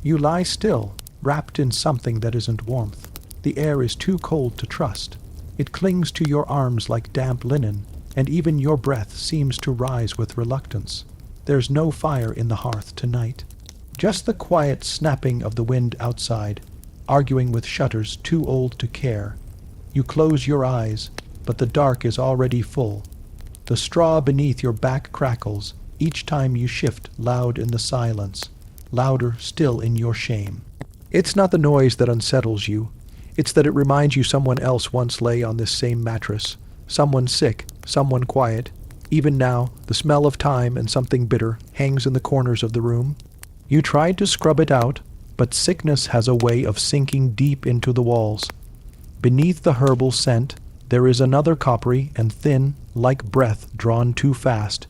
You lie still, wrapped in something that isn't warmth. The air is too cold to trust. It clings to your arms like damp linen, and even your breath seems to rise with reluctance. There's no fire in the hearth tonight. Just the quiet snapping of the wind outside, arguing with shutters too old to care. You close your eyes, but the dark is already full. The straw beneath your back crackles each time you shift, loud in the silence, louder still in your shame. It's not the noise that unsettles you. It's that it reminds you someone else once lay on this same mattress. Someone sick, someone quiet. Even now, the smell of time and something bitter hangs in the corners of the room. You tried to scrub it out, but sickness has a way of sinking deep into the walls. Beneath the herbal scent, there is another coppery and thin, like breath drawn too fast.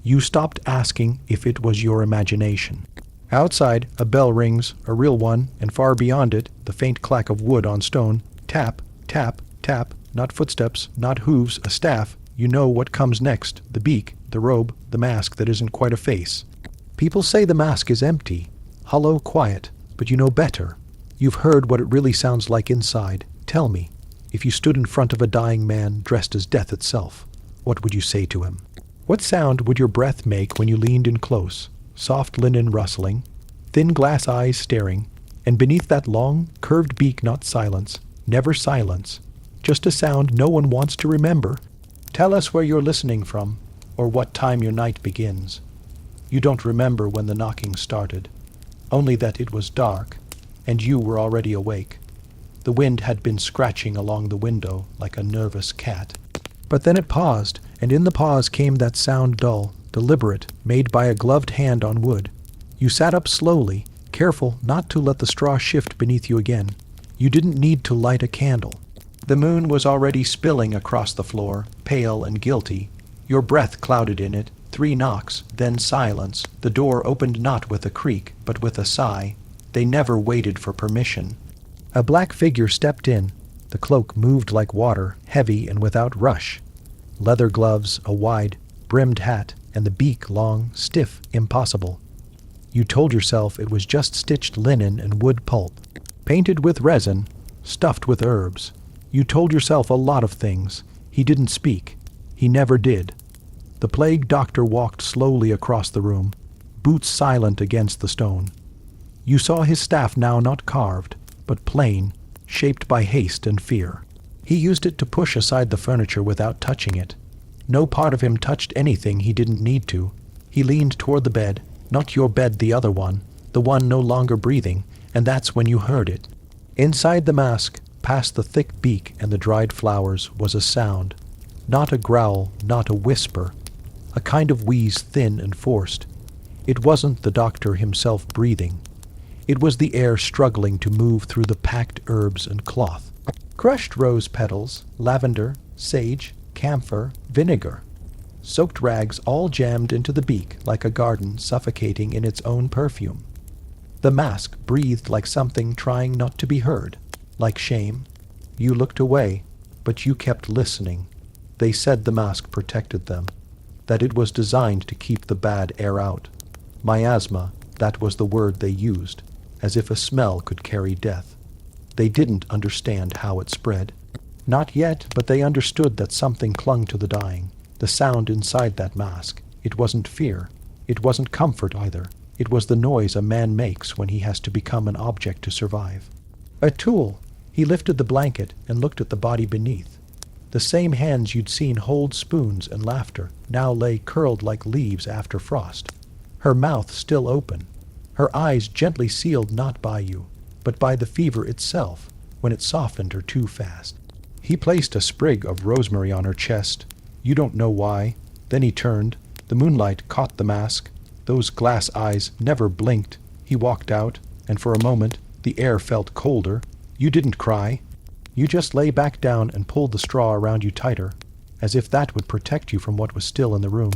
You stopped asking if it was your imagination. Outside, a bell rings, a real one, and far beyond it, the faint clack of wood on stone. Tap, tap, tap, not footsteps, not hooves, a staff. You know what comes next, the beak, the robe, the mask that isn't quite a face. People say the mask is empty, hollow, quiet, but you know better. You've heard what it really sounds like inside. Tell me, if you stood in front of a dying man dressed as death itself, what would you say to him? What sound would your breath make when you leaned in close? Soft linen rustling, thin glass eyes staring, and beneath that long, curved beak not silence, never silence, just a sound no one wants to remember. Tell us where you're listening from, or what time your night begins. You don't remember when the knocking started, only that it was dark, and you were already awake. The wind had been scratching along the window like a nervous cat. But then it paused, and in the pause came that sound dull, deliberate, made by a gloved hand on wood. You sat up slowly, careful not to let the straw shift beneath you again. You didn't need to light a candle. The moon was already spilling across the floor, pale and guilty. Your breath clouded in it. 3 knocks, then silence. The door opened not with a creak, but with a sigh. They never waited for permission. A black figure stepped in. The cloak moved like water, heavy and without rush. Leather gloves, a wide, brimmed hat, and the beak long, stiff, impossible. You told yourself it was just stitched linen and wood pulp, painted with resin, stuffed with herbs. You told yourself a lot of things. He didn't speak. He never did. The plague doctor walked slowly across the room, boots silent against the stone. You saw his staff now not carved, but plain, shaped by haste and fear. He used it to push aside the furniture without touching it. No part of him touched anything he didn't need to. He leaned toward the bed, not your bed, the other one, the one no longer breathing, and that's when you heard it. Inside the mask, past the thick beak and the dried flowers, was a sound. Not a growl, not a whisper. A kind of wheeze, thin and forced. It wasn't the doctor himself breathing. It was the air struggling to move through the packed herbs and cloth. Crushed rose petals, lavender, sage, camphor, vinegar. Soaked rags all jammed into the beak like a garden suffocating in its own perfume. The mask breathed like something trying not to be heard, like shame. You looked away, but you kept listening. They said the mask protected them, that it was designed to keep the bad air out. Miasma, that was the word they used, as if a smell could carry death. They didn't understand how it spread. Not yet, but they understood that something clung to the dying, the sound inside that mask. It wasn't fear. It wasn't comfort either. It was the noise a man makes when he has to become an object to survive. A tool. He lifted the blanket and looked at the body beneath. The same hands you'd seen hold spoons and laughter now lay curled like leaves after frost. Her mouth still open. Her eyes gently sealed not by you, but by the fever itself, when it softened her too fast. He placed a sprig of rosemary on her chest. You don't know why. Then he turned. The moonlight caught the mask. Those glass eyes never blinked. He walked out, and for a moment the air felt colder. You didn't cry. You just lay back down and pulled the straw around you tighter, as if that would protect you from what was still in the room.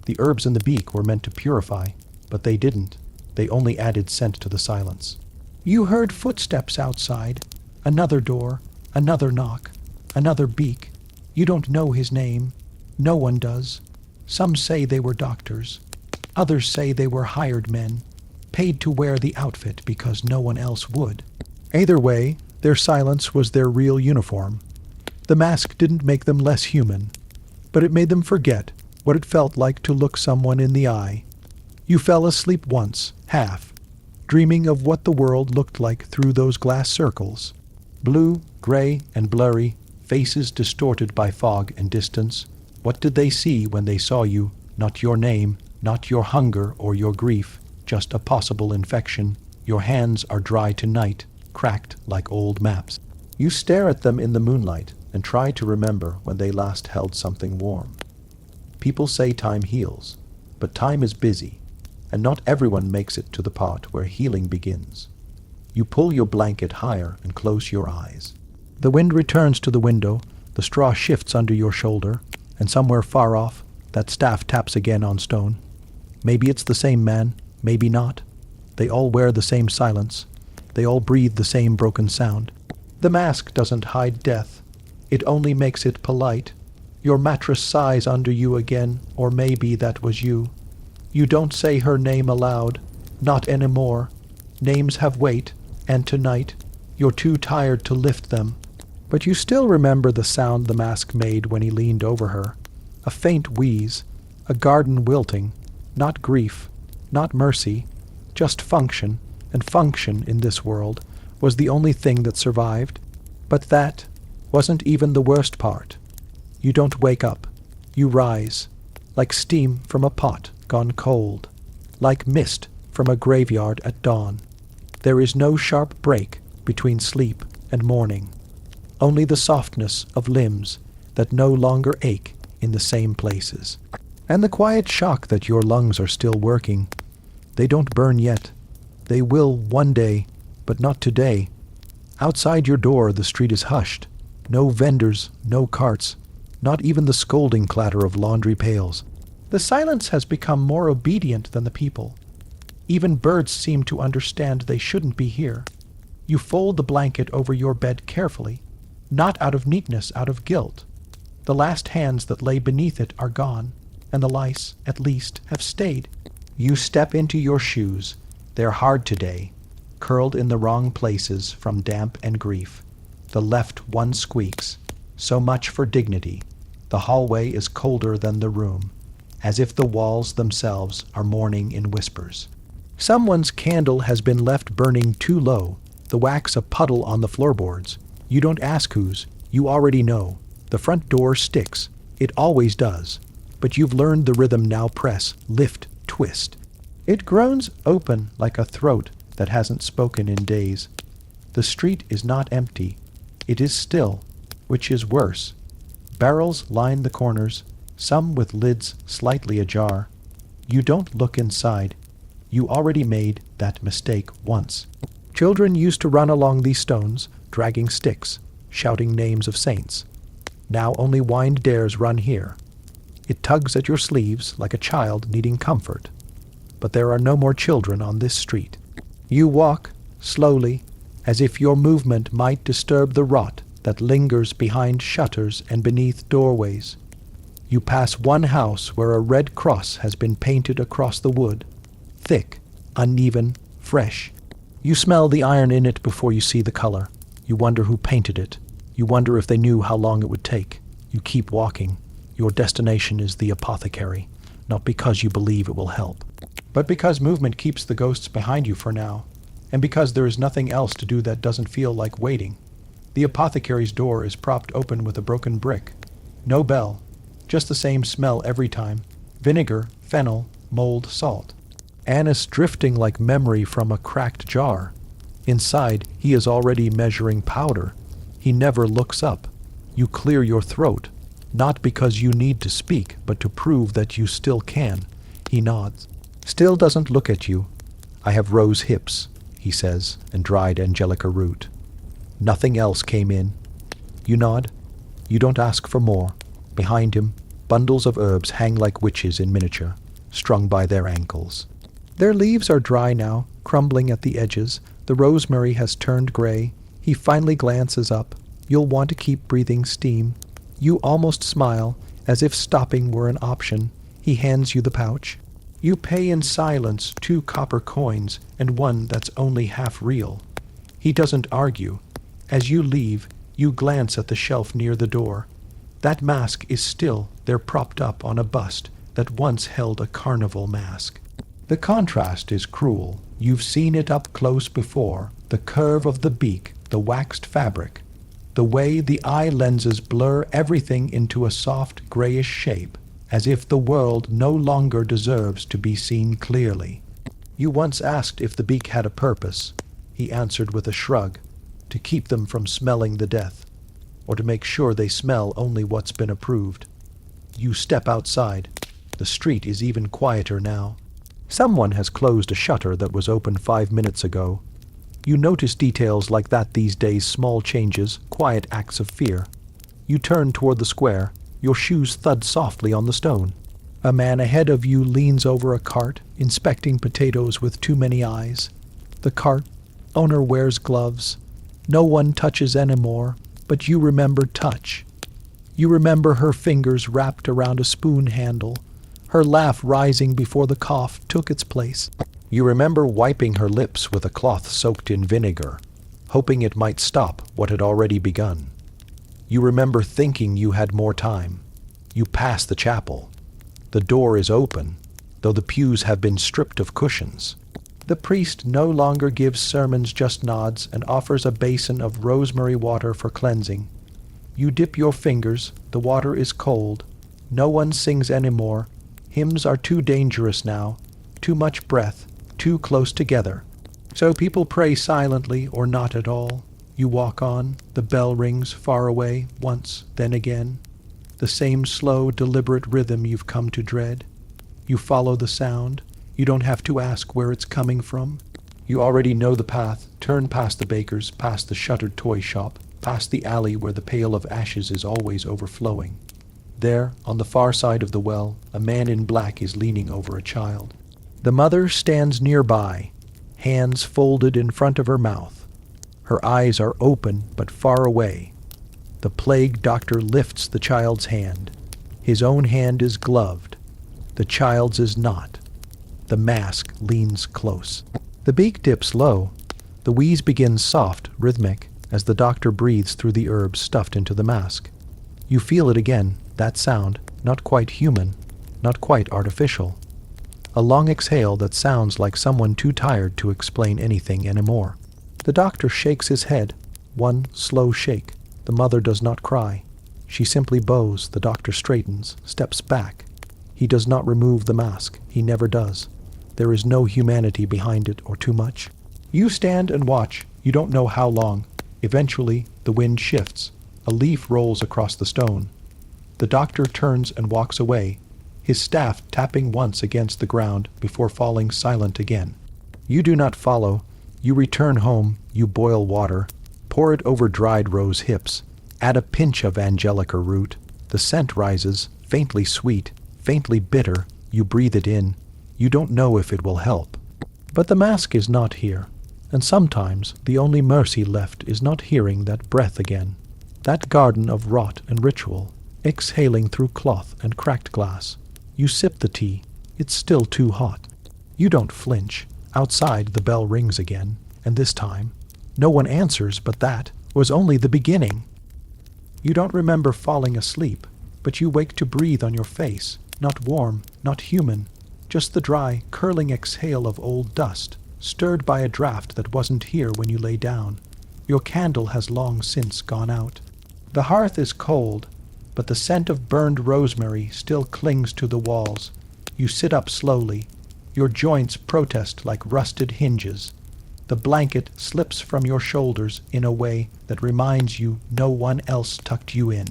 The herbs in the beak were meant to purify, but they didn't. They only added scent to the silence. You heard footsteps outside. Another door, another knock, another beak. You don't know his name. No one does. Some say they were doctors. Others say they were hired men, paid to wear the outfit because no one else would. Either way, their silence was their real uniform. The mask didn't make them less human, but it made them forget what it felt like to look someone in the eye. You fell asleep once, half, dreaming of what the world looked like through those glass circles. Blue, gray, and blurry, faces distorted by fog and distance. What did they see when they saw you? Not your name, not your hunger or your grief, just a possible infection. Your hands are dry tonight, cracked like old maps. You stare at them in the moonlight and try to remember when they last held something warm. People say time heals, but time is busy, and not everyone makes it to the part where healing begins. You pull your blanket higher and close your eyes. The wind returns to the window, the straw shifts under your shoulder, and somewhere far off, that staff taps again on stone. Maybe it's the same man, maybe not. They all wear the same silence. They all breathe the same broken sound. The mask doesn't hide death. It only makes it polite. Your mattress sighs under you again, or maybe that was you. You don't say her name aloud. Not anymore. Names have weight, and tonight, you're too tired to lift them. But you still remember the sound the mask made when he leaned over her. A faint wheeze, a garden wilting, not grief, not mercy, just function, and function in this world was the only thing that survived. But that wasn't even the worst part. You don't wake up. You rise, like steam from a pot gone cold, like mist from a graveyard at dawn. There is no sharp break between sleep and morning, only the softness of limbs that no longer ache in the same places, and the quiet shock that your lungs are still working. They don't burn yet. They will one day, but not today. Outside your door the street is hushed. No vendors, no carts, not even the scolding clatter of laundry pails. The silence has become more obedient than the people. Even birds seem to understand they shouldn't be here. You fold the blanket over your bed carefully, not out of neatness, out of guilt. The last hands that lay beneath it are gone, and the lice, at least, have stayed. You step into your shoes. They're hard today, curled in the wrong places from damp and grief. The left one squeaks. So much for dignity. The hallway is colder than the room, as if the walls themselves are mourning in whispers. Someone's candle has been left burning too low, the wax a puddle on the floorboards. You don't ask whose, you already know. The front door sticks. It always does. But you've learned the rhythm now. Press, lift, twist. It groans open like a throat that hasn't spoken in days. The street is not empty. It is still, which is worse. Barrels line the corners, some with lids slightly ajar. You don't look inside. You already made that mistake once. Children used to run along these stones, dragging sticks, shouting names of saints. Now only wind dares run here. It tugs at your sleeves like a child needing comfort. But there are no more children on this street. You walk, slowly, as if your movement might disturb the rot that lingers behind shutters and beneath doorways. You pass one house where a red cross has been painted across the wood. Thick, uneven, fresh. You smell the iron in it before you see the color. You wonder who painted it. You wonder if they knew how long it would take. You keep walking. Your destination is the apothecary, not because you believe it will help, but because movement keeps the ghosts behind you for now, and because there is nothing else to do that doesn't feel like waiting. The apothecary's door is propped open with a broken brick. No bell, just the same smell every time. Vinegar, fennel, mold, salt. Anise drifting like memory from a cracked jar. Inside, he is already measuring powder. He never looks up. You clear your throat, not because you need to speak, but to prove that you still can. He nods. Still doesn't look at you. I have rose hips, he says, and dried angelica root. Nothing else came in. You nod. You don't ask for more. Behind him, bundles of herbs hang like witches in miniature, strung by their ankles. Their leaves are dry now, crumbling at the edges. The rosemary has turned gray. He finally glances up. You'll want to keep breathing steam. You almost smile, as if stopping were an option. He hands you the pouch. You pay in silence 2 copper coins and one that's only half real. He doesn't argue. As you leave, you glance at the shelf near the door. That mask is still there, propped up on a bust that once held a carnival mask. The contrast is cruel. You've seen it up close before. The curve of the beak, the waxed fabric, the way the eye lenses blur everything into a soft grayish shape, as if the world no longer deserves to be seen clearly. You once asked if the beak had a purpose. He answered with a shrug, to keep them from smelling the death, or to make sure they smell only what's been approved. You step outside. The street is even quieter now. Someone has closed a shutter that was open 5 minutes ago. You notice details like that these days, small changes, quiet acts of fear. You turn toward the square. Your shoes thud softly on the stone. A man ahead of you leans over a cart, inspecting potatoes with too many eyes. The cart owner wears gloves. No one touches anymore, but you remember touch. You remember her fingers wrapped around a spoon handle, her laugh rising before the cough took its place. You remember wiping her lips with a cloth soaked in vinegar, hoping it might stop what had already begun. You remember thinking you had more time. You pass the chapel. The door is open, though the pews have been stripped of cushions. The priest no longer gives sermons, just nods and offers a basin of rosemary water for cleansing. You dip your fingers. The water is cold. No one sings anymore. Hymns are too dangerous now. Too much breath. Too close together. So people pray silently or not at all. You walk on. The bell rings far away, once, then again. The same slow, deliberate rhythm you've come to dread. You follow the sound. You don't have to ask where it's coming from. You already know the path. Turn past the baker's, past the shuttered toy shop, past the alley where the pail of ashes is always overflowing. There, on the far side of the well, a man in black is leaning over a child. The mother stands nearby, hands folded in front of her mouth. Her eyes are open but far away. The plague doctor lifts the child's hand. His own hand is gloved. The child's is not. The mask leans close. The beak dips low. The wheeze begins soft, rhythmic, as the doctor breathes through the herbs stuffed into the mask. You feel it again, that sound, not quite human, not quite artificial. A long exhale that sounds like someone too tired to explain anything anymore. The doctor shakes his head, one slow shake. The mother does not cry. She simply bows. The doctor straightens, steps back. He does not remove the mask. He never does. There is no humanity behind it, or too much. You stand and watch. You don't know how long. Eventually, the wind shifts. A leaf rolls across the stone. The doctor turns and walks away, his staff tapping once against the ground before falling silent again. You do not follow. You return home. You boil water. Pour it over dried rose hips. Add a pinch of angelica root. The scent rises, faintly sweet, faintly bitter. You breathe it in. You don't know if it will help. But the mask is not here, and sometimes the only mercy left is not hearing that breath again, that garden of rot and ritual, exhaling through cloth and cracked glass. You sip the tea. It's still too hot. You don't flinch. Outside the bell rings again, and this time no one answers, but that was only the beginning. You don't remember falling asleep, but you wake to breathe on your face, not warm, not human, just the dry, curling exhale of old dust, stirred by a draft that wasn't here when you lay down. Your candle has long since gone out. The hearth is cold, but the scent of burned rosemary still clings to the walls. You sit up slowly. Your joints protest like rusted hinges. The blanket slips from your shoulders in a way that reminds you no one else tucked you in.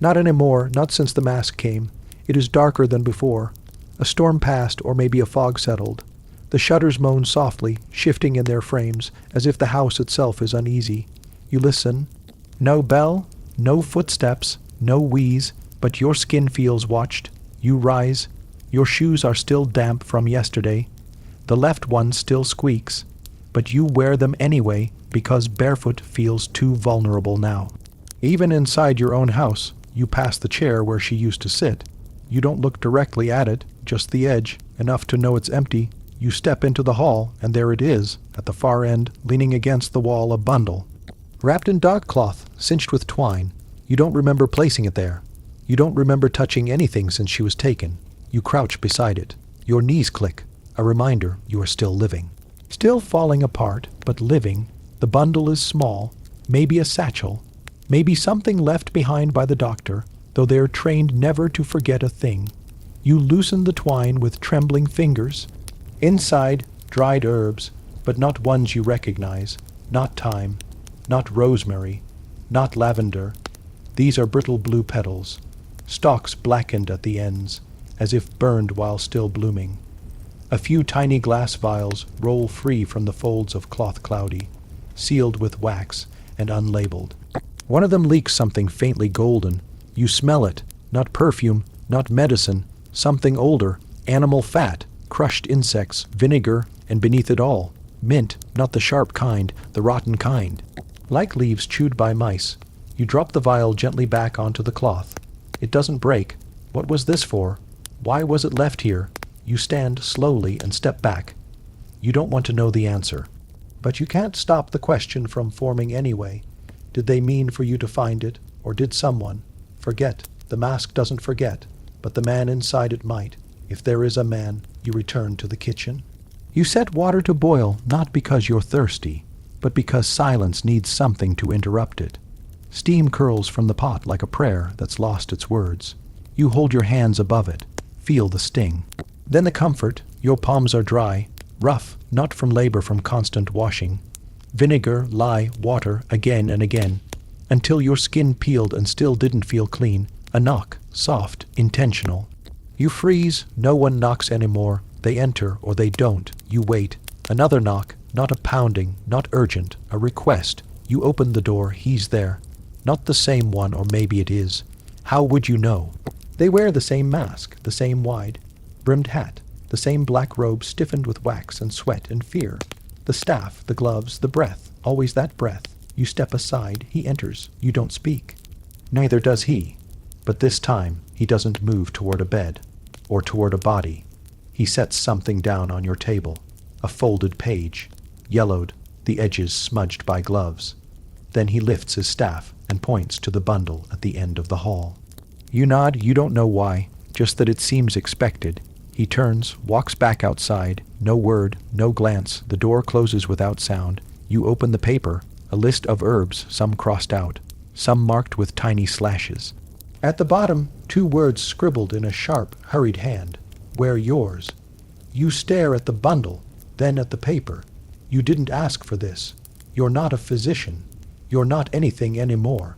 Not anymore, not since the mask came. It is darker than before. A storm passed, or maybe a fog settled. The shutters moan softly, shifting in their frames, as if the house itself is uneasy. You listen. No bell, no footsteps, no wheeze, but your skin feels watched. You rise. Your shoes are still damp from yesterday. The left one still squeaks, but you wear them anyway because barefoot feels too vulnerable now. Even inside your own house, you pass the chair where she used to sit. You don't look directly at it, just the edge, enough to know it's empty. You step into the hall, and there it is, at the far end, leaning against the wall, a bundle. Wrapped in dark cloth, cinched with twine. You don't remember placing it there. You don't remember touching anything since she was taken. You crouch beside it. Your knees click, a reminder you are still living. Still falling apart, but living. The bundle is small, maybe a satchel, maybe something left behind by the doctor, though they are trained never to forget a thing. You loosen the twine with trembling fingers. Inside, dried herbs, but not ones you recognize, not thyme, not rosemary, not lavender. These are brittle blue petals, stalks blackened at the ends, as if burned while still blooming. A few tiny glass vials roll free from the folds of cloth cloudy, sealed with wax and unlabeled. One of them leaks something faintly golden. You smell it, not perfume, not medicine, something older, animal fat, crushed insects, vinegar, and beneath it all, mint, not the sharp kind, the rotten kind. Like leaves chewed by mice, you drop the vial gently back onto the cloth. It doesn't break. What was this for? Why was it left here? You stand slowly and step back. You don't want to know the answer. But you can't stop the question from forming anyway. Did they mean for you to find it, or did someone forget? The mask doesn't forget, but the man inside it might. If there is a man, you return to the kitchen. You set water to boil, not because you're thirsty, but because silence needs something to interrupt it. Steam curls from the pot like a prayer that's lost its words. You hold your hands above it, feel the sting. Then the comfort, your palms are dry, rough, not from labor, from constant washing. Vinegar, lye, water, again and again, until your skin peeled and still didn't feel clean. A knock, soft, intentional. You freeze, no one knocks anymore. They enter or they don't. You wait. Another knock, not a pounding, not urgent, a request. You open the door, he's there. Not the same one, or maybe it is. How would you know? They wear the same mask, the same wide brimmed hat, the same black robe stiffened with wax and sweat and fear. The staff, the gloves, the breath, always that breath. You step aside, he enters. You don't speak. Neither does he. But this time, he doesn't move toward a bed or toward a body. He sets something down on your table, a folded page, yellowed, the edges smudged by gloves. Then he lifts his staff and points to the bundle at the end of the hall. You nod, you don't know why, just that it seems expected. He turns, walks back outside, no word, no glance. The door closes without sound. You open the paper, a list of herbs, some crossed out, some marked with tiny slashes. At the bottom, 2 words scribbled in a sharp, hurried hand. Where yours? You stare at the bundle, then at the paper. You didn't ask for this. You're not a physician. You're not anything anymore.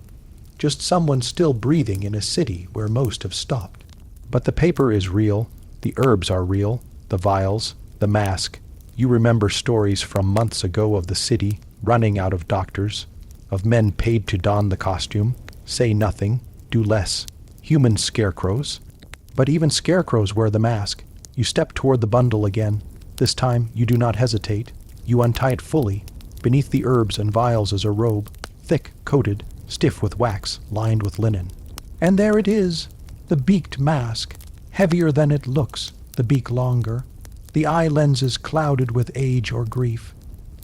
Just someone still breathing in a city where most have stopped. But the paper is real. The herbs are real. The vials, the mask. You remember stories from months ago of the city, running out of doctors, of men paid to don the costume, say nothing, do less. Human scarecrows. But even scarecrows wear the mask. You step toward the bundle again. This time you do not hesitate. You untie it fully. Beneath the herbs and vials is a robe, thick, coated, stiff with wax, lined with linen. And there it is, the beaked mask, heavier than it looks, the beak longer, the eye lenses clouded with age or grief.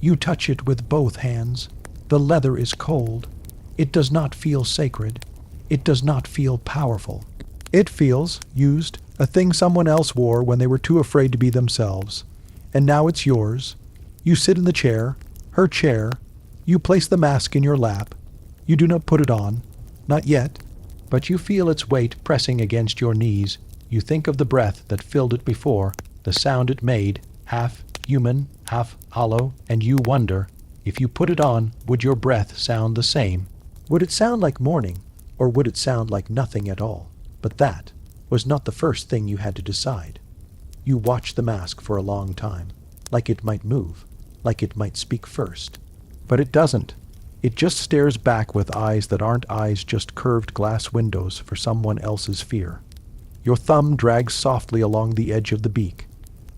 You touch it with both hands. The leather is cold. It does not feel sacred. It does not feel powerful. It feels, used, a thing someone else wore when they were too afraid to be themselves. And now it's yours. You sit in the chair, her chair. You place the mask in your lap. You do not put it on. Not yet. But you feel its weight pressing against your knees. You think of the breath that filled it before, the sound it made, half human, half hollow, and you wonder, if you put it on, would your breath sound the same? Would it sound like morning, or would it sound like nothing at all? But that was not the first thing you had to decide. You watch the mask for a long time, like it might move, like it might speak first. But it doesn't. It just stares back with eyes that aren't eyes, just curved glass windows for someone else's fear. Your thumb drags softly along the edge of the beak.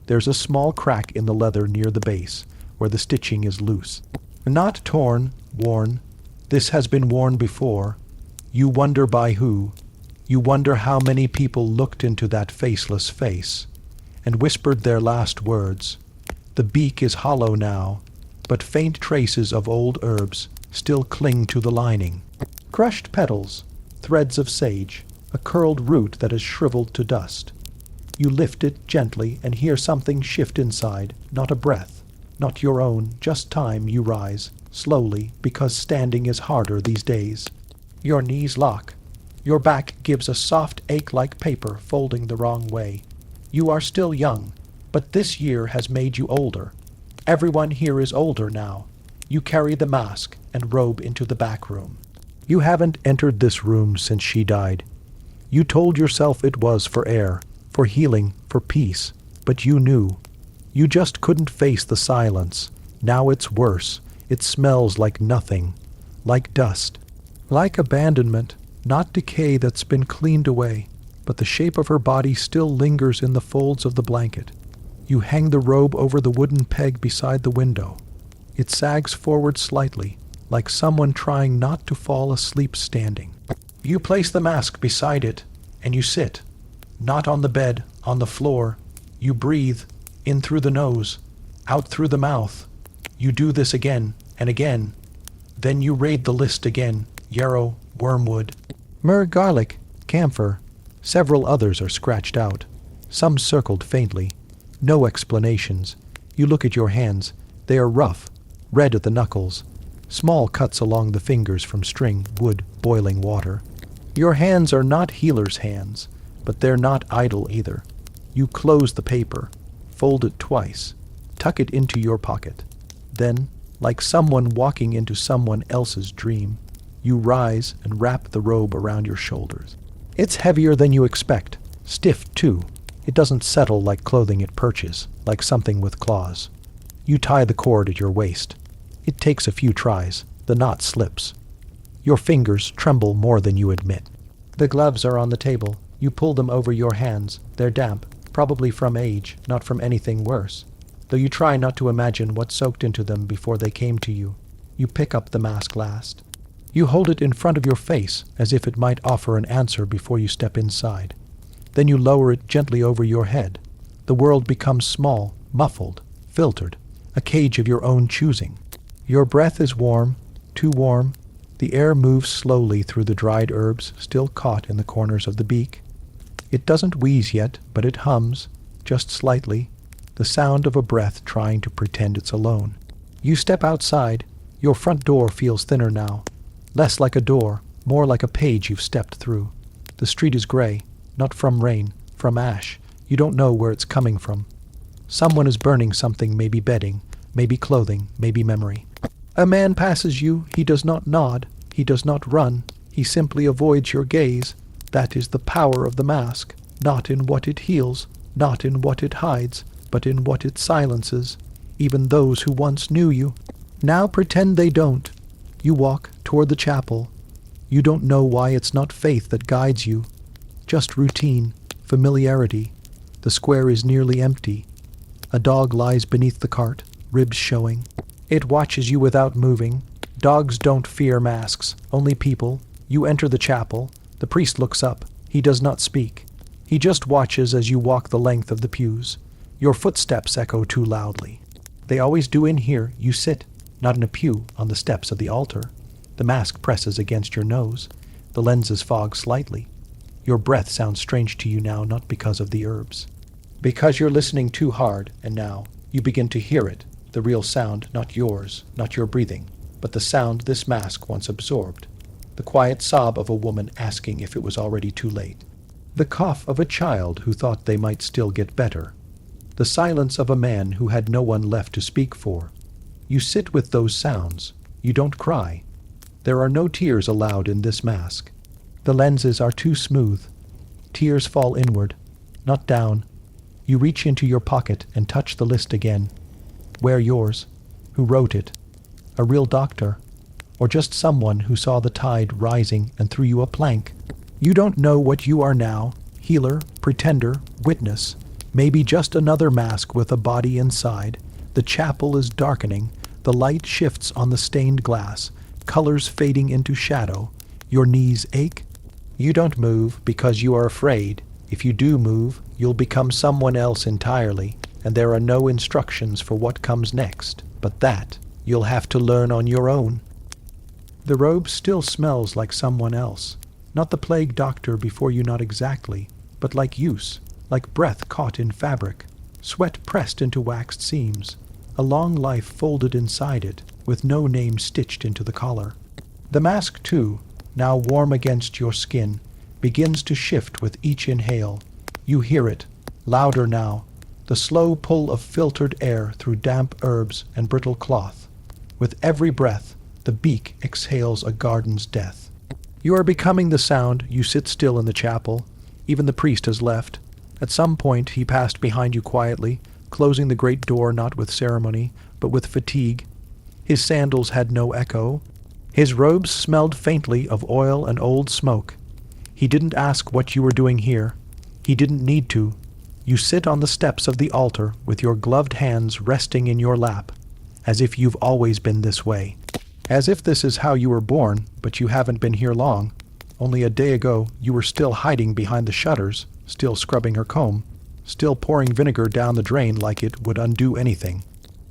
There's a small crack in the leather near the base, where the stitching is loose. Not torn, worn. This has been worn before. You wonder by who. You wonder how many people looked into that faceless face. and whispered their last words. The beak is hollow now, but faint traces of old herbs still cling to the lining. Crushed petals, threads of sage, a curled root that has shriveled to dust. You lift it gently and hear something shift inside, not a breath, not your own, just time. You rise, slowly, because standing is harder these days. Your knees lock. Your back gives a soft ache like paper folding the wrong way. You are still young, but this year has made you older. Everyone here is older now. You carry the mask and robe into the back room. You haven't entered this room since she died. You told yourself it was for air, for healing, for peace, but you knew. You just couldn't face the silence. Now it's worse. It smells like nothing, like dust, like abandonment, not decay that's been cleaned away, but the shape of her body still lingers in the folds of the blanket. You hang the robe over the wooden peg beside the window. It sags forward slightly, like someone trying not to fall asleep standing. You place the mask beside it, and you sit. Not on the bed, on the floor. You breathe, in through the nose, out through the mouth. You do this again and again. Then you raid the list again. Yarrow, wormwood, myrrh, garlic, camphor. Several others are scratched out. Some circled faintly. No explanations. You look at your hands. They are rough, red at the knuckles. Small cuts along the fingers from string, wood, boiling water. Your hands are not healer's hands, but they're not idle either. You close the paper, fold it twice, tuck it into your pocket. Then, like someone walking into someone else's dream, you rise and wrap the robe around your shoulders. It's heavier than you expect, stiff too. It doesn't settle like clothing it perches, like something with claws. You tie the cord at your waist. It takes a few tries. The knot slips. Your fingers tremble more than you admit. The gloves are on the table. You pull them over your hands. They're damp, probably from age, not from anything worse. Though you try not to imagine what soaked into them before they came to you. You pick up the mask last. You hold it in front of your face as if it might offer an answer before you step inside. Then you lower it gently over your head. The world becomes small, muffled, filtered, a cage of your own choosing. Your breath is warm, too warm. The air moves slowly through the dried herbs still caught in the corners of the beak. It doesn't wheeze yet, but it hums, just slightly, the sound of a breath trying to pretend it's alone. You step outside. Your front door feels thinner now. Less like a door, more like a page you've stepped through. The street is gray, not from rain, from ash. You don't know where it's coming from. Someone is burning something, maybe bedding, maybe clothing, maybe memory. A man passes you. He does not nod. He does not run. He simply avoids your gaze. That is the power of the mask, not in what it heals, not in what it hides, but in what it silences. Even those who once knew you now pretend they don't. You walk toward the chapel. You don't know why. It's not faith that guides you, just routine, familiarity. The square is nearly empty. A dog lies beneath the cart, ribs showing. It watches you without moving. Dogs don't fear masks, only people. You enter the chapel. The priest looks up. He does not speak. He just watches as you walk the length of the pews. Your footsteps echo too loudly. They always do in here. You sit, not in a pew, on the steps of the altar. The mask presses against your nose. The lenses fog slightly. Your breath sounds strange to you now, not because of the herbs. Because you're listening too hard, and now you begin to hear it. The real sound, not yours, not your breathing, but the sound this mask once absorbed. The quiet sob of a woman asking if it was already too late. The cough of a child who thought they might still get better. The silence of a man who had no one left to speak for. You sit with those sounds. You don't cry. There are no tears allowed in this mask. The lenses are too smooth. Tears fall inward, not down. You reach into your pocket and touch the list again. Where yours? Who wrote it? A real doctor? Or just someone who saw the tide rising and threw you a plank? You don't know what you are now. Healer, pretender, witness. Maybe just another mask with a body inside. The chapel is darkening. The light shifts on the stained glass. Colors fading into shadow. Your knees ache. You don't move because you are afraid. If you do move, You'll become someone else entirely, and there are no instructions for what comes next, but that you'll have to learn on your own. The robe still smells like someone else, not the plague doctor before you, not exactly, but like use, like breath caught in fabric, sweat pressed into waxed seams, a long life folded inside it, with no name stitched into the collar. The mask, too, now warm against your skin, begins to shift with each inhale. You hear it, louder now, the slow pull of filtered air through damp herbs and brittle cloth. With every breath, the beak exhales a garden's death. You are becoming the sound. You sit still in the chapel. Even the priest has left. At some point he passed behind you quietly, closing the great door not with ceremony, but with fatigue. His sandals had no echo. His robes smelled faintly of oil and old smoke. He didn't ask what you were doing here. He didn't need to. You sit on the steps of the altar with your gloved hands resting in your lap, as if you've always been this way. As if this is how you were born, but you haven't been here long. Only a day ago you were still hiding behind the shutters, still scrubbing her comb, still pouring vinegar down the drain like it would undo anything.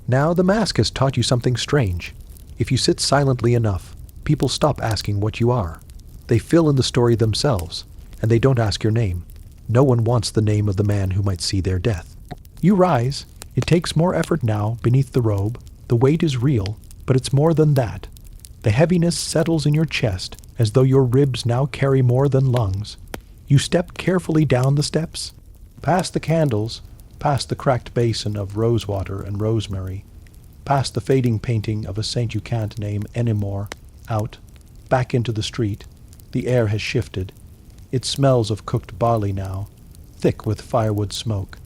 Now the mask has taught you something strange. If you sit silently enough, people stop asking what you are. They fill in the story themselves, and they don't ask your name. No one wants the name of the man who might see their death. You rise. It takes more effort now beneath the robe. The weight is real, but it's more than that. The heaviness settles in your chest as though your ribs now carry more than lungs. You step carefully down the steps, past the candles, past the cracked basin of rosewater and rosemary, past the fading painting of a saint you can't name anymore, out, back into the street. The air has shifted. It smells of cooked barley now, thick with firewood smoke.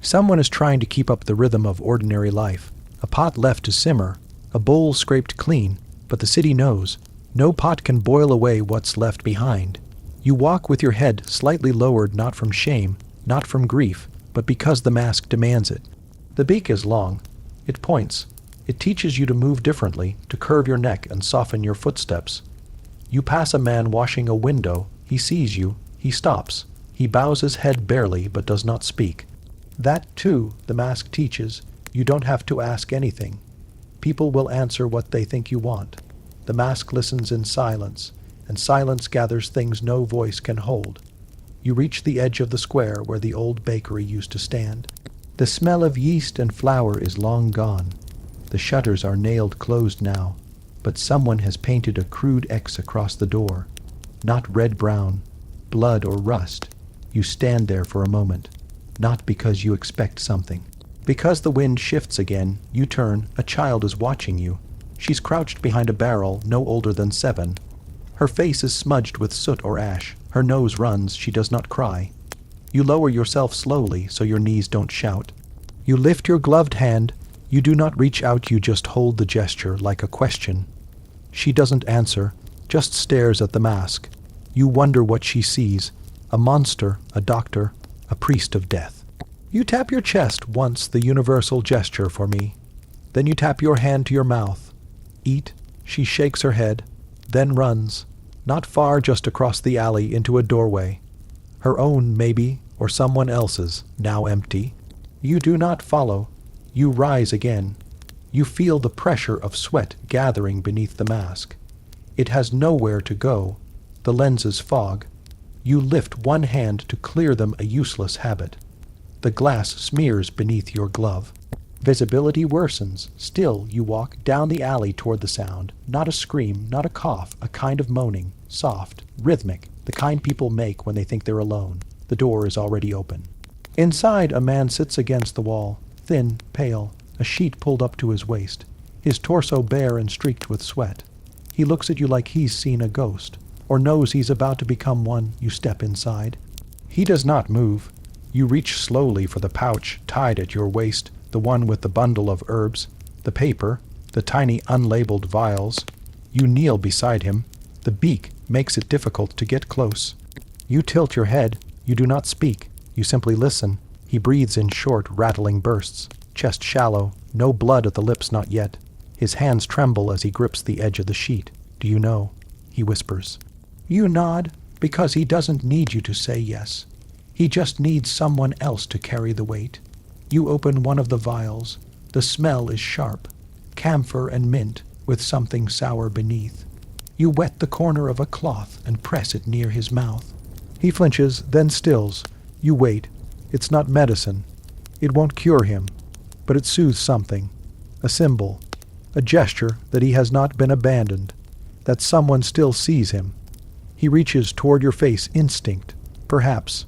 Someone is trying to keep up the rhythm of ordinary life. A pot left to simmer, a bowl scraped clean, but the city knows. No pot can boil away what's left behind. You walk with your head slightly lowered, not from shame, not from grief, but because the mask demands it. The beak is long. It points. It teaches you to move differently, to curve your neck and soften your footsteps. You pass a man washing a window. He sees you. He stops. He bows his head barely, but does not speak. That, too, the mask teaches. You don't have to ask anything. People will answer what they think you want. The mask listens in silence, and silence gathers things no voice can hold. You reach the edge of the square where the old bakery used to stand. The smell of yeast and flour is long gone. The shutters are nailed closed now, but someone has painted a crude X across the door. Not red-brown, blood or rust. You stand there for a moment, not because you expect something. Because the wind shifts again, you turn. A child is watching you. She's crouched behind a barrel no older than 7. Her face is smudged with soot or ash. Her nose runs. She does not cry. You lower yourself slowly so your knees don't shout. You lift your gloved hand. You do not reach out. You just hold the gesture like a question. She doesn't answer, just stares at the mask. You wonder what she sees. A monster, a doctor, a priest of death. You tap your chest once, the universal gesture for me. Then you tap your hand to your mouth. Eat. She shakes her head, then runs. Not far, just across the alley into a doorway. Her own, maybe, or someone else's, now empty. You do not follow. You rise again. You feel the pressure of sweat gathering beneath the mask. It has nowhere to go. The lenses fog. You lift one hand to clear them, a useless habit. The glass smears beneath your glove. Visibility worsens. Still, you walk down the alley toward the sound. Not a scream, not a cough, a kind of moaning, soft, rhythmic, the kind people make when they think they're alone. The door is already open. Inside, a man sits against the wall, thin, pale, a sheet pulled up to his waist, his torso bare and streaked with sweat. He looks at you like he's seen a ghost, or knows he's about to become one. You step inside. He does not move. You reach slowly for the pouch tied at your waist, the one with the bundle of herbs, the paper, the tiny unlabeled vials. You kneel beside him. The beak makes it difficult to get close. You tilt your head. You do not speak. You simply listen. He breathes in short, rattling bursts, chest shallow, no blood at the lips, not yet. His hands tremble as he grips the edge of the sheet. Do you know? He whispers. You nod, because he doesn't need you to say yes. He just needs someone else to carry the weight. You open one of the vials. The smell is sharp, camphor and mint with something sour beneath. You wet the corner of a cloth and press it near his mouth. He flinches, then stills. You wait. It's not medicine. It won't cure him, but it soothes something. A symbol, a gesture that he has not been abandoned, that someone still sees him. He reaches toward your face, instinct, perhaps,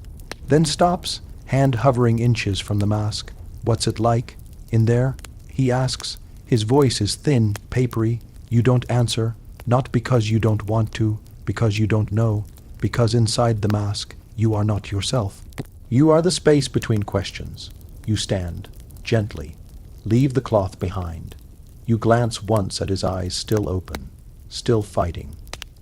then stops, hand hovering inches from the mask. What's it like? In there? He asks. His voice is thin, papery. You don't answer, not because you don't want to, because you don't know, because inside the mask you are not yourself. You are the space between questions. You stand, gently, leave the cloth behind. You glance once at his eyes still open, still fighting.